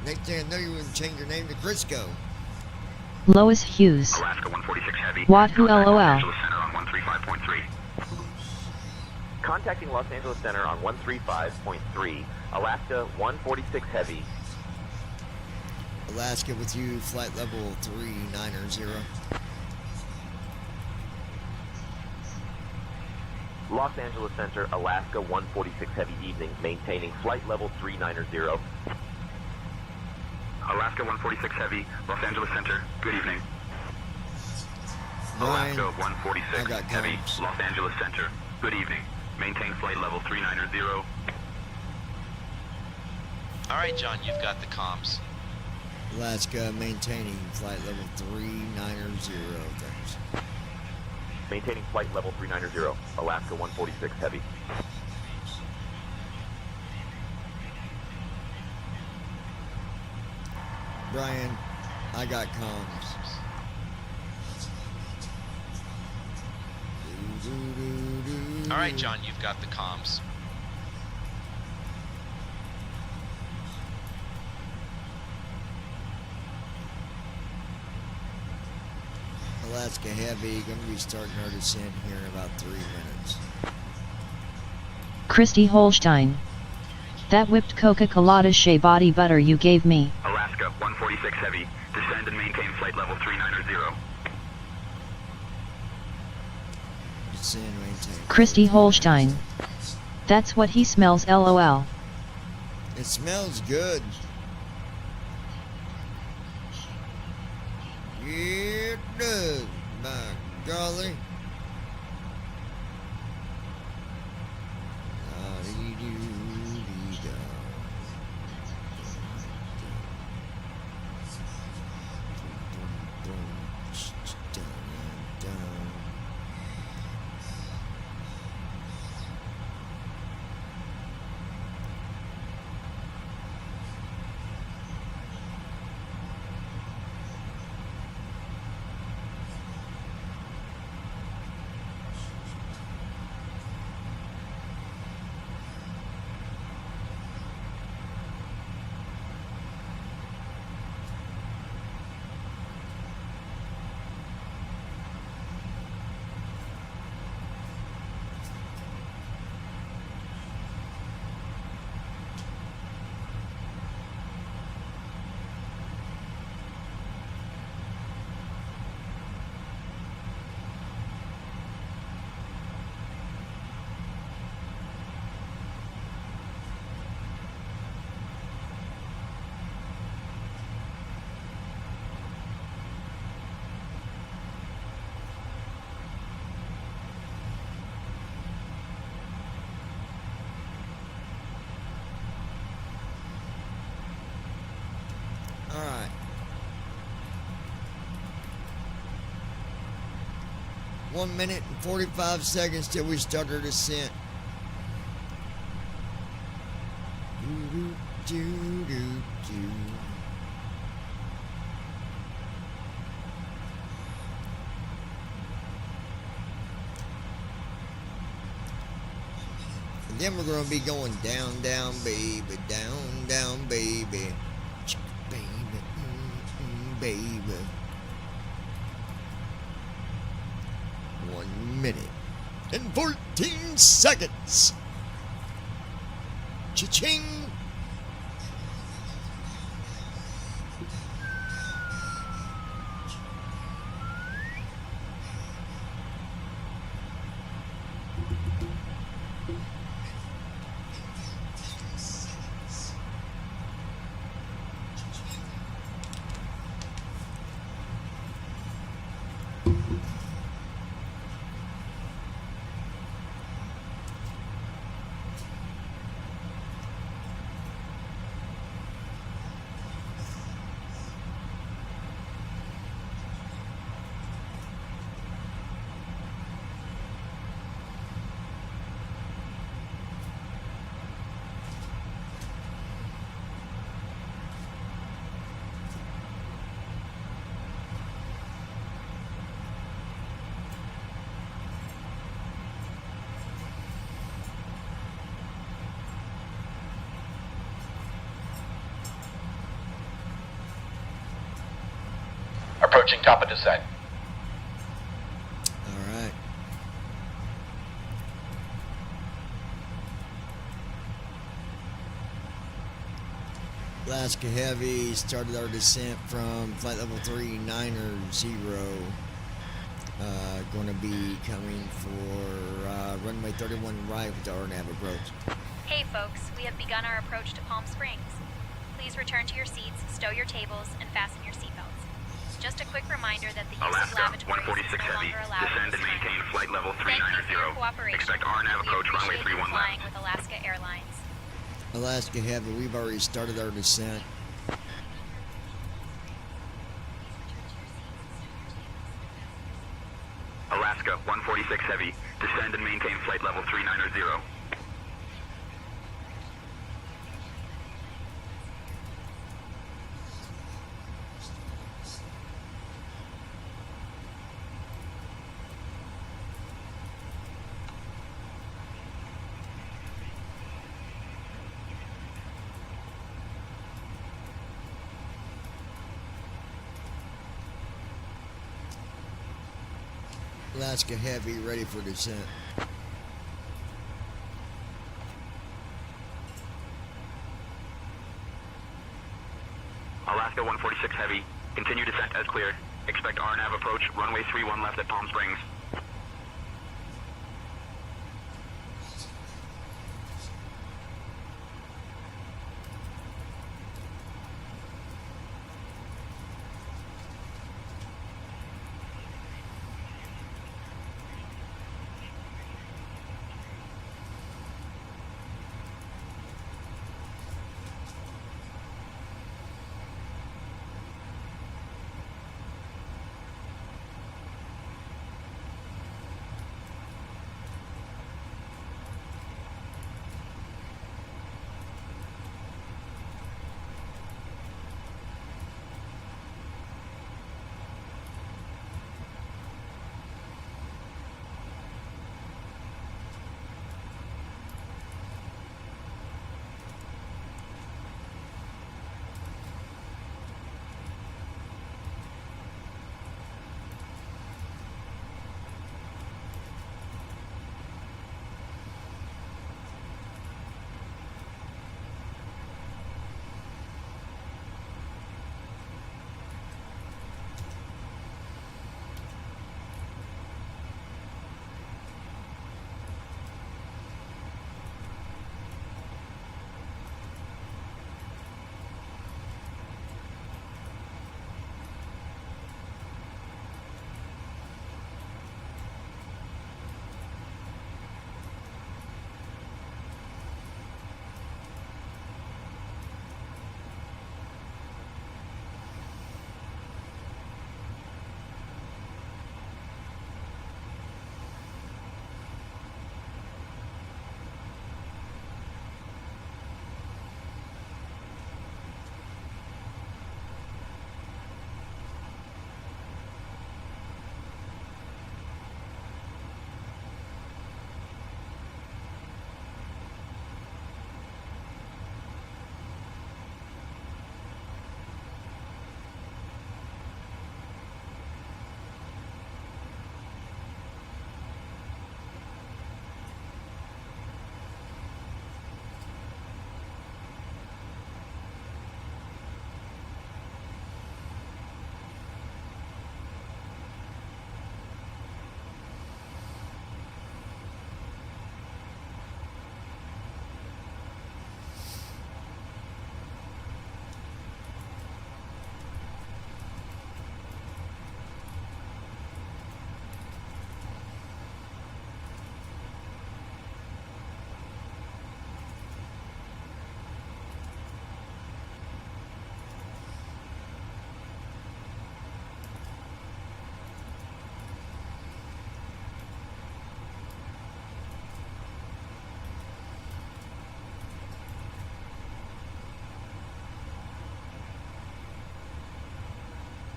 Next thing I know, you would change your name to Crisco. Lois Hughes. Alaska 146 Heavy. Wahoo LOL. Los Angeles Center on 135.3. Contacting Los Angeles Center on 135.3, Alaska 146 Heavy. Alaska with you, flight level 390. Los Angeles Center, Alaska 146 Heavy evening, maintaining flight level 390. Alaska 146 Heavy, Los Angeles Center, good evening. Ryan, Alaska 146 Heavy, Los Angeles Center, good evening. Maintain flight level 390. Alright, John, you've got the comms. Alaska maintaining flight level 390. Thanks. Maintaining flight level 390, Alaska 146 Heavy. Brian, I got comms. Alright, John, you've got the comms. Alaska Heavy, gonna be starting our descent here in about 3 minutes. Christy Holstein. That whipped Coca-Cola shea body butter you gave me. Alaska 146 Heavy, descend and maintain flight level 390. Descend, maintain. Christy Holstein. That's what he smells, LOL. It smells good. Yeah, it does, by golly. 1 minute and 45 seconds till we start our descent. Doo-doo-doo-doo-doo. And then we're going to be going down, down, baby, down, down, baby. Baby, baby. 1 minute and 14 seconds. Cha-ching. Approaching top of descent. All right. Alaska Heavy started our descent from flight level 390. Going to be coming for runway 31 right with the RNAV approach. Hey folks, we have begun our approach to Palm Springs. Please return to your seats, stow your tables, and fasten your seatbelts. Just a quick reminder that the use of Alaska, lavatories is 146 no Heavy, longer allowed descend at this and time. maintain flight level Thank you for your 390. cooperation. Expect RNAV approach We runway appreciate you 31 flying left. with Alaska Airlines. Alaska Heavy, we've already started our descent. Alaska, 146 Heavy, descend and maintain flight level 390. Alaska Heavy, ready for descent. Alaska, 146 Heavy, continue descent as cleared. Expect RNAV approach runway 31 left at Palm Springs.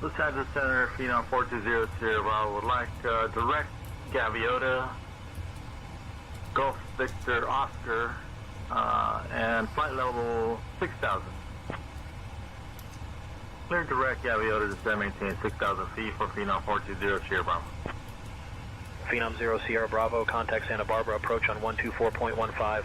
Los Angeles Center, Phenom 420 Sierra Bravo would like direct Gaviota, Golf Victor Oscar, and flight level 6,000. Clear direct Gaviota to descend, maintain 6,000 feet for Phenom 420 Sierra Bravo. Phenom 0 Sierra Bravo, contact Santa Barbara, approach on 124.15.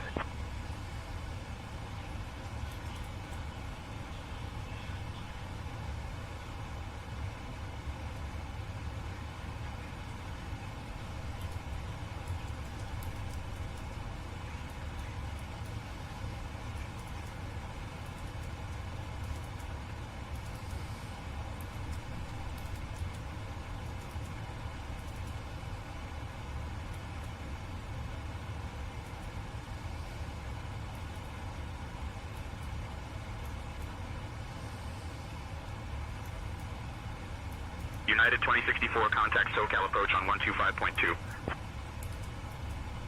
United 2064, contact SoCal approach on 125.2.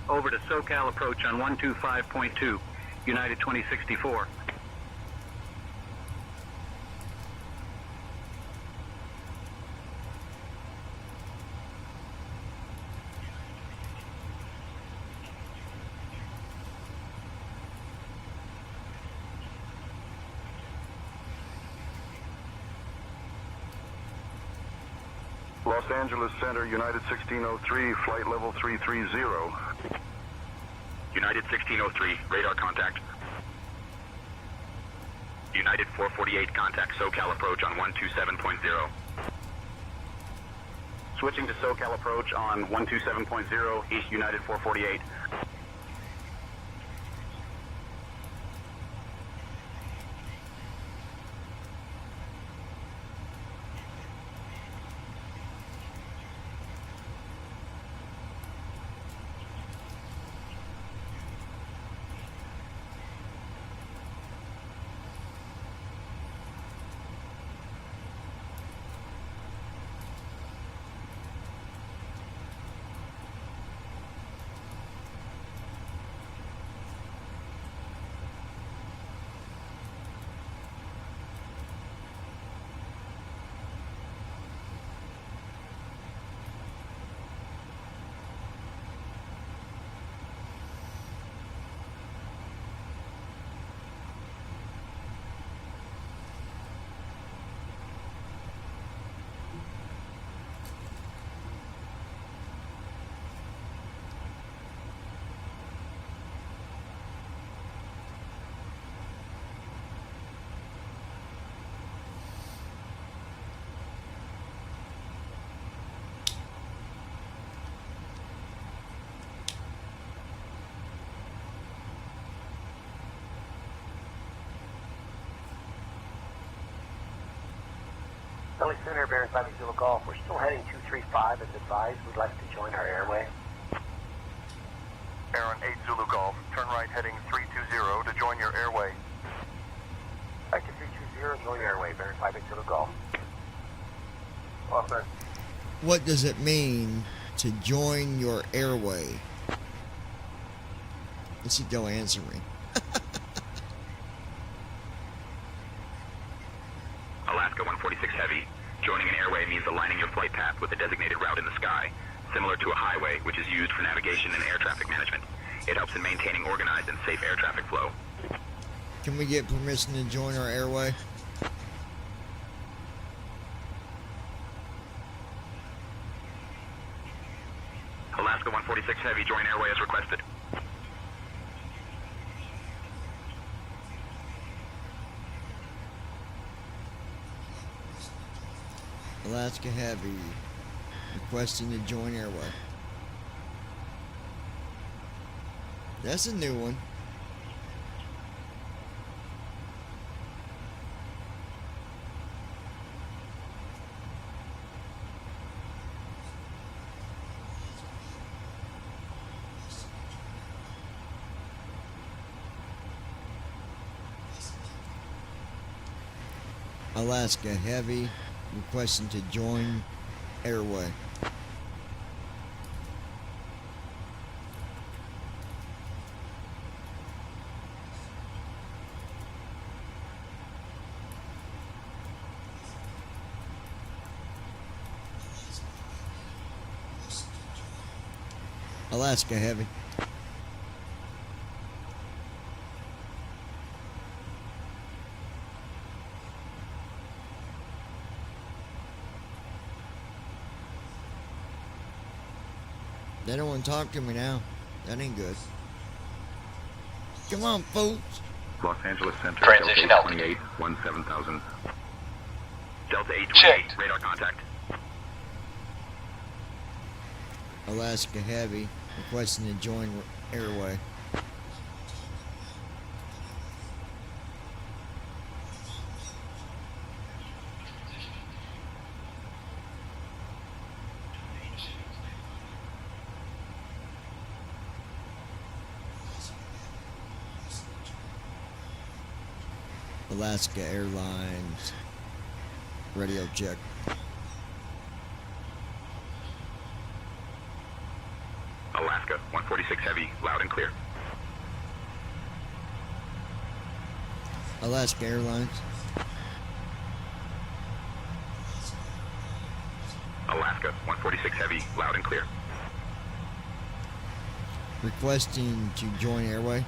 Over to SoCal approach on 125.2, United 2064. Los Angeles Center, United 1603, flight level 330. United 1603, radar contact. United 448, contact SoCal approach on 127.0. Switching to SoCal approach on 127.0, East United 448. Philly Center, bearing 5 Zulu Golf. We're still heading 235 as advised. We'd like to join our airway. Aaron 8 Zulu Golf, turn right heading 320 to join your airway. Back to 320, join airway, bearing 5 Zulu Golf. Officer. What does it mean to join your airway? Let's see, go answer me. Alaska 146 Heavy. Joining an airway means aligning your flight path with a designated route in the sky, similar to a highway, which is used for navigation and air traffic management. It helps in maintaining organized and safe air traffic flow. Can we get permission to join our airway? Alaska 146 Heavy, join airway as requested. Alaska Heavy, requesting to join airway. That's a new one. Alaska Heavy, requesting to join airway. Alaska Heavy. They don't want to talk to me now. That ain't good. Come on, folks. Los Angeles Center, Transition Delta altitude. 828, 17,000. Delta 828, Checked. radar contact. Alaska Heavy requesting to join airway. Alaska Airlines radio check. Alaska 146 Heavy, loud and clear. Alaska Airlines. Alaska 146 Heavy, loud and clear. Requesting to join airway.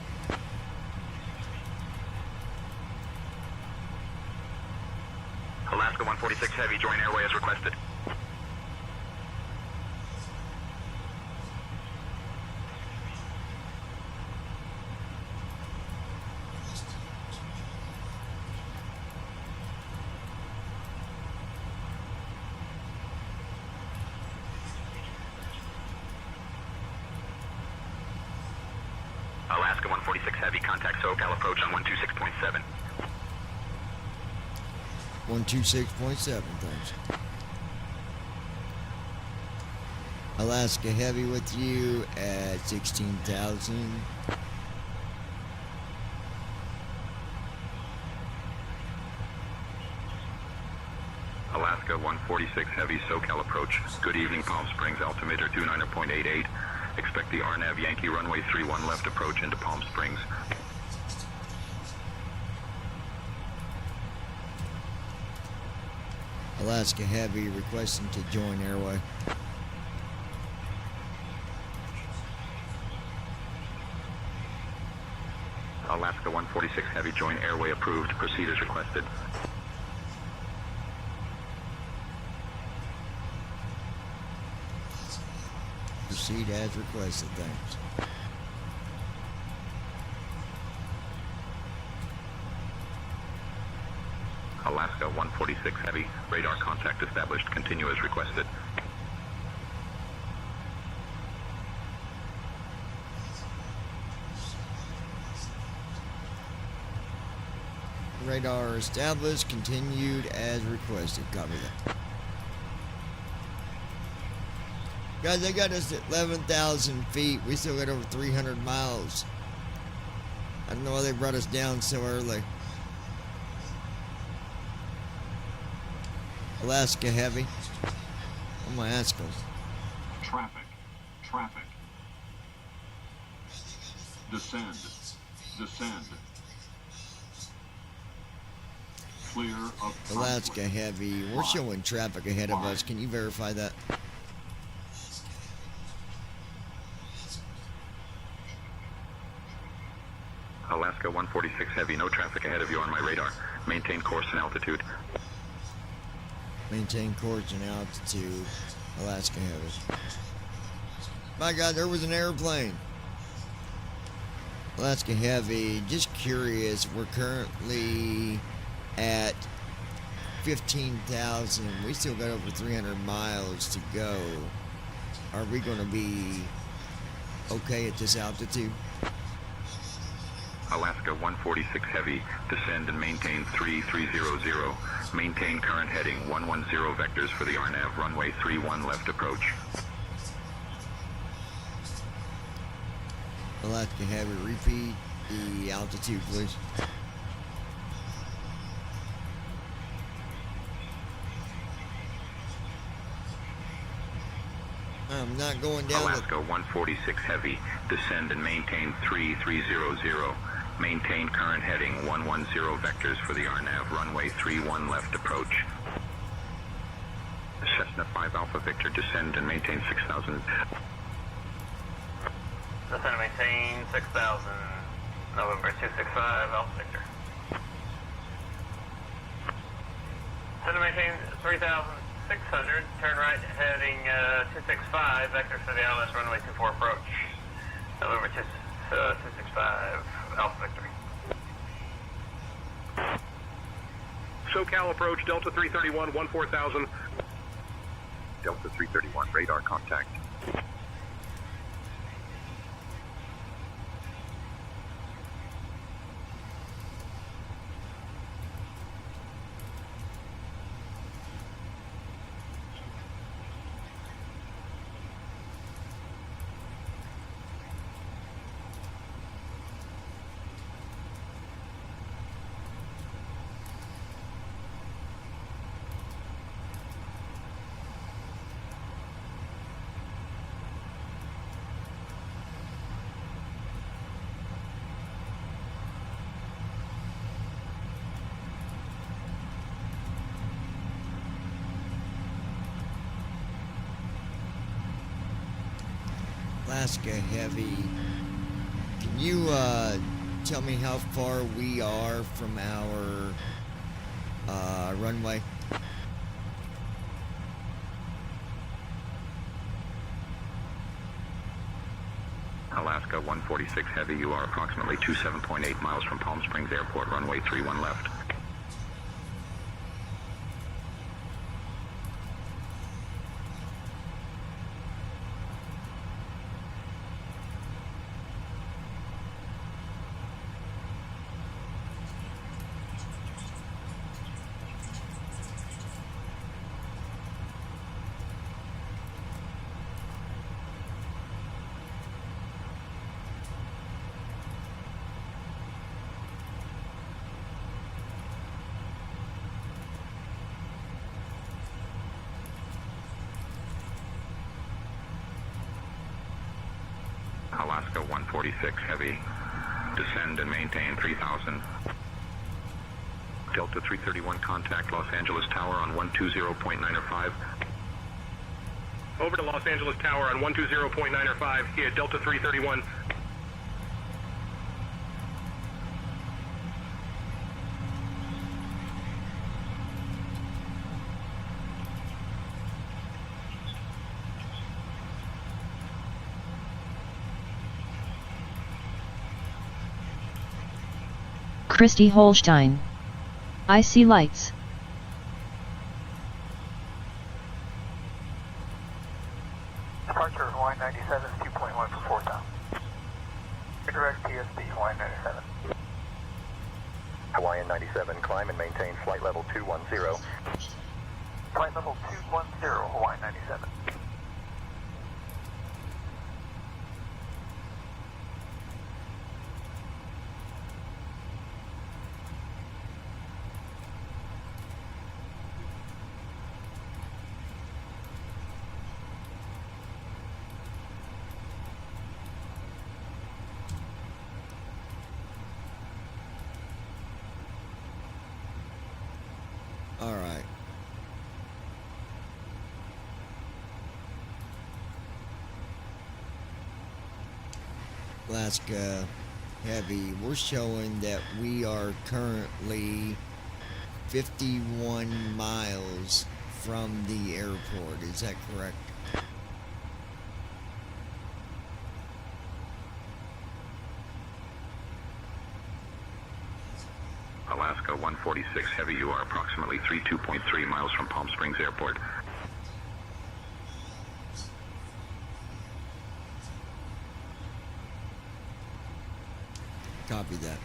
Alaska 146 Heavy, join airway as requested. Alaska 146 Heavy, contact SoCal approach on 126.7. 126.7, thanks. Alaska Heavy with you at 16,000. Alaska 146 Heavy, SoCal approach. Good evening, Palm Springs, altimeter 29.88. Expect the RNAV Yankee runway 31 left approach into Palm Springs. Alaska Heavy requesting to join airway. Alaska 146 Heavy, join airway approved. Proceed as requested. Proceed as requested, thanks. Alaska 146 Heavy, radar contact established. Continue as requested. Radar established, continued as requested. Copy that. Guys, they got us at 11,000 feet. We still got over 300 miles. I don't know why they brought us down so early. Alaska Heavy. Oh my Askels. Traffic. Traffic. Descend. Descend. Clear of Alaska Heavy. We're showing traffic ahead of us. Can you verify that? Alaska 146 Heavy, no traffic ahead of you on my radar. Maintain course and altitude. Maintain course and altitude. Alaska Heavy. My God, there was an airplane. Alaska Heavy, just curious, we're currently at 15,000. We still got over 300 miles to go. Are we going to be okay at this altitude? Alaska 146 Heavy, descend and maintain 3300. Maintain current heading 110 vectors for the RNAV runway 31 left approach. Alaska Heavy, repeat the altitude, please. I'm not going down. Alaska 146 Heavy, descend and maintain 3300. Maintain current heading 110 vectors for the RNAV runway 31 left approach. Cessna 5 Alpha Victor, descend and maintain 6,000. Descend and maintain 6,000. November 265, Alpha Victor. Descend and maintain 3,600. Turn right heading 265. Vector for the ILS runway 24 approach. November 265, Alpha Victor. SoCal approach, Delta 331, 14,000. Delta 331, radar contact. Alaska Heavy, can you tell me how far we are from our runway? Alaska 146 Heavy, you are approximately 27.8 miles from Palm Springs Airport, runway 31 left. Alaska 146 Heavy, descend and maintain 3,000. Delta 331 contact Los Angeles Tower on 120.905. Over to Los Angeles Tower on 120.905, here, Delta 331. Christy Holstein. I see lights. Departure Hawaii 97, 2.1 for 4,000. Direct TSB, Hawaii 97. Hawaiian 97, climb and maintain flight level 210. Flight level 210, Hawaii 97. All right. Alaska Heavy, we're showing that we are currently 51 miles from the airport. Is that correct? Alaska 146 Heavy, you are approximately 32.3 miles from Palm Springs Airport. Copy that.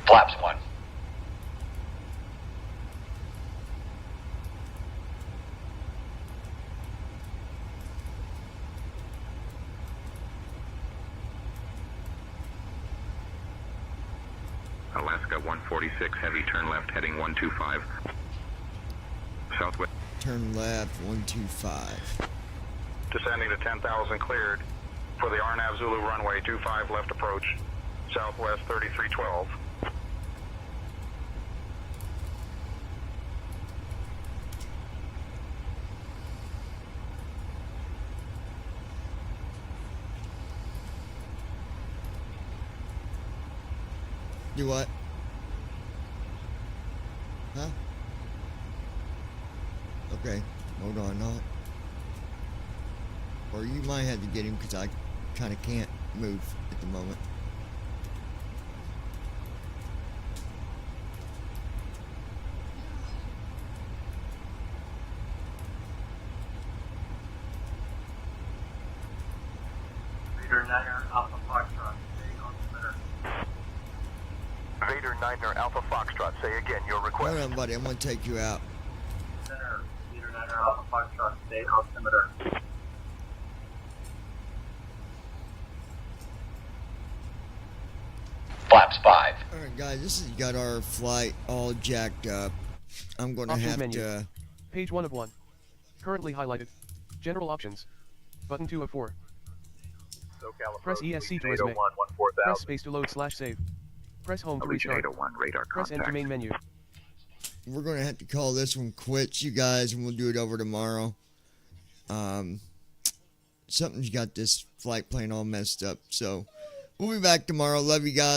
Flaps 1. Alaska 146 heavy, turn left heading 125. Southwest. Turn left, 125. Descending to 10,000 cleared for the RNAV Zulu runway 25 left approach, Southwest 3312. Do what? Huh? Okay, hold on, no. Or you might have to get him because I kind of can't move at the moment. Vader Niner Alpha Foxtrot, stay on center. Vader Niner Alpha Foxtrot, say again your request. Hold on, buddy, I'm going to take you out. Center, Vader Niner Alpha Foxtrot, stay altimeter. Flaps 5. Alright, guys, this has got our flight all jacked up. I'm going to Options have menu. to... Page 1 of 1. Currently highlighted. General options. Button 2 of 4. Press ESC to resume. Press space to load / save. Press home to restart. 801 radar Press enter main menu. We're going to have to call this one quits, you guys, and we'll do it over tomorrow. Something's got this flight plan all messed up, so we'll be back tomorrow. Love you guys.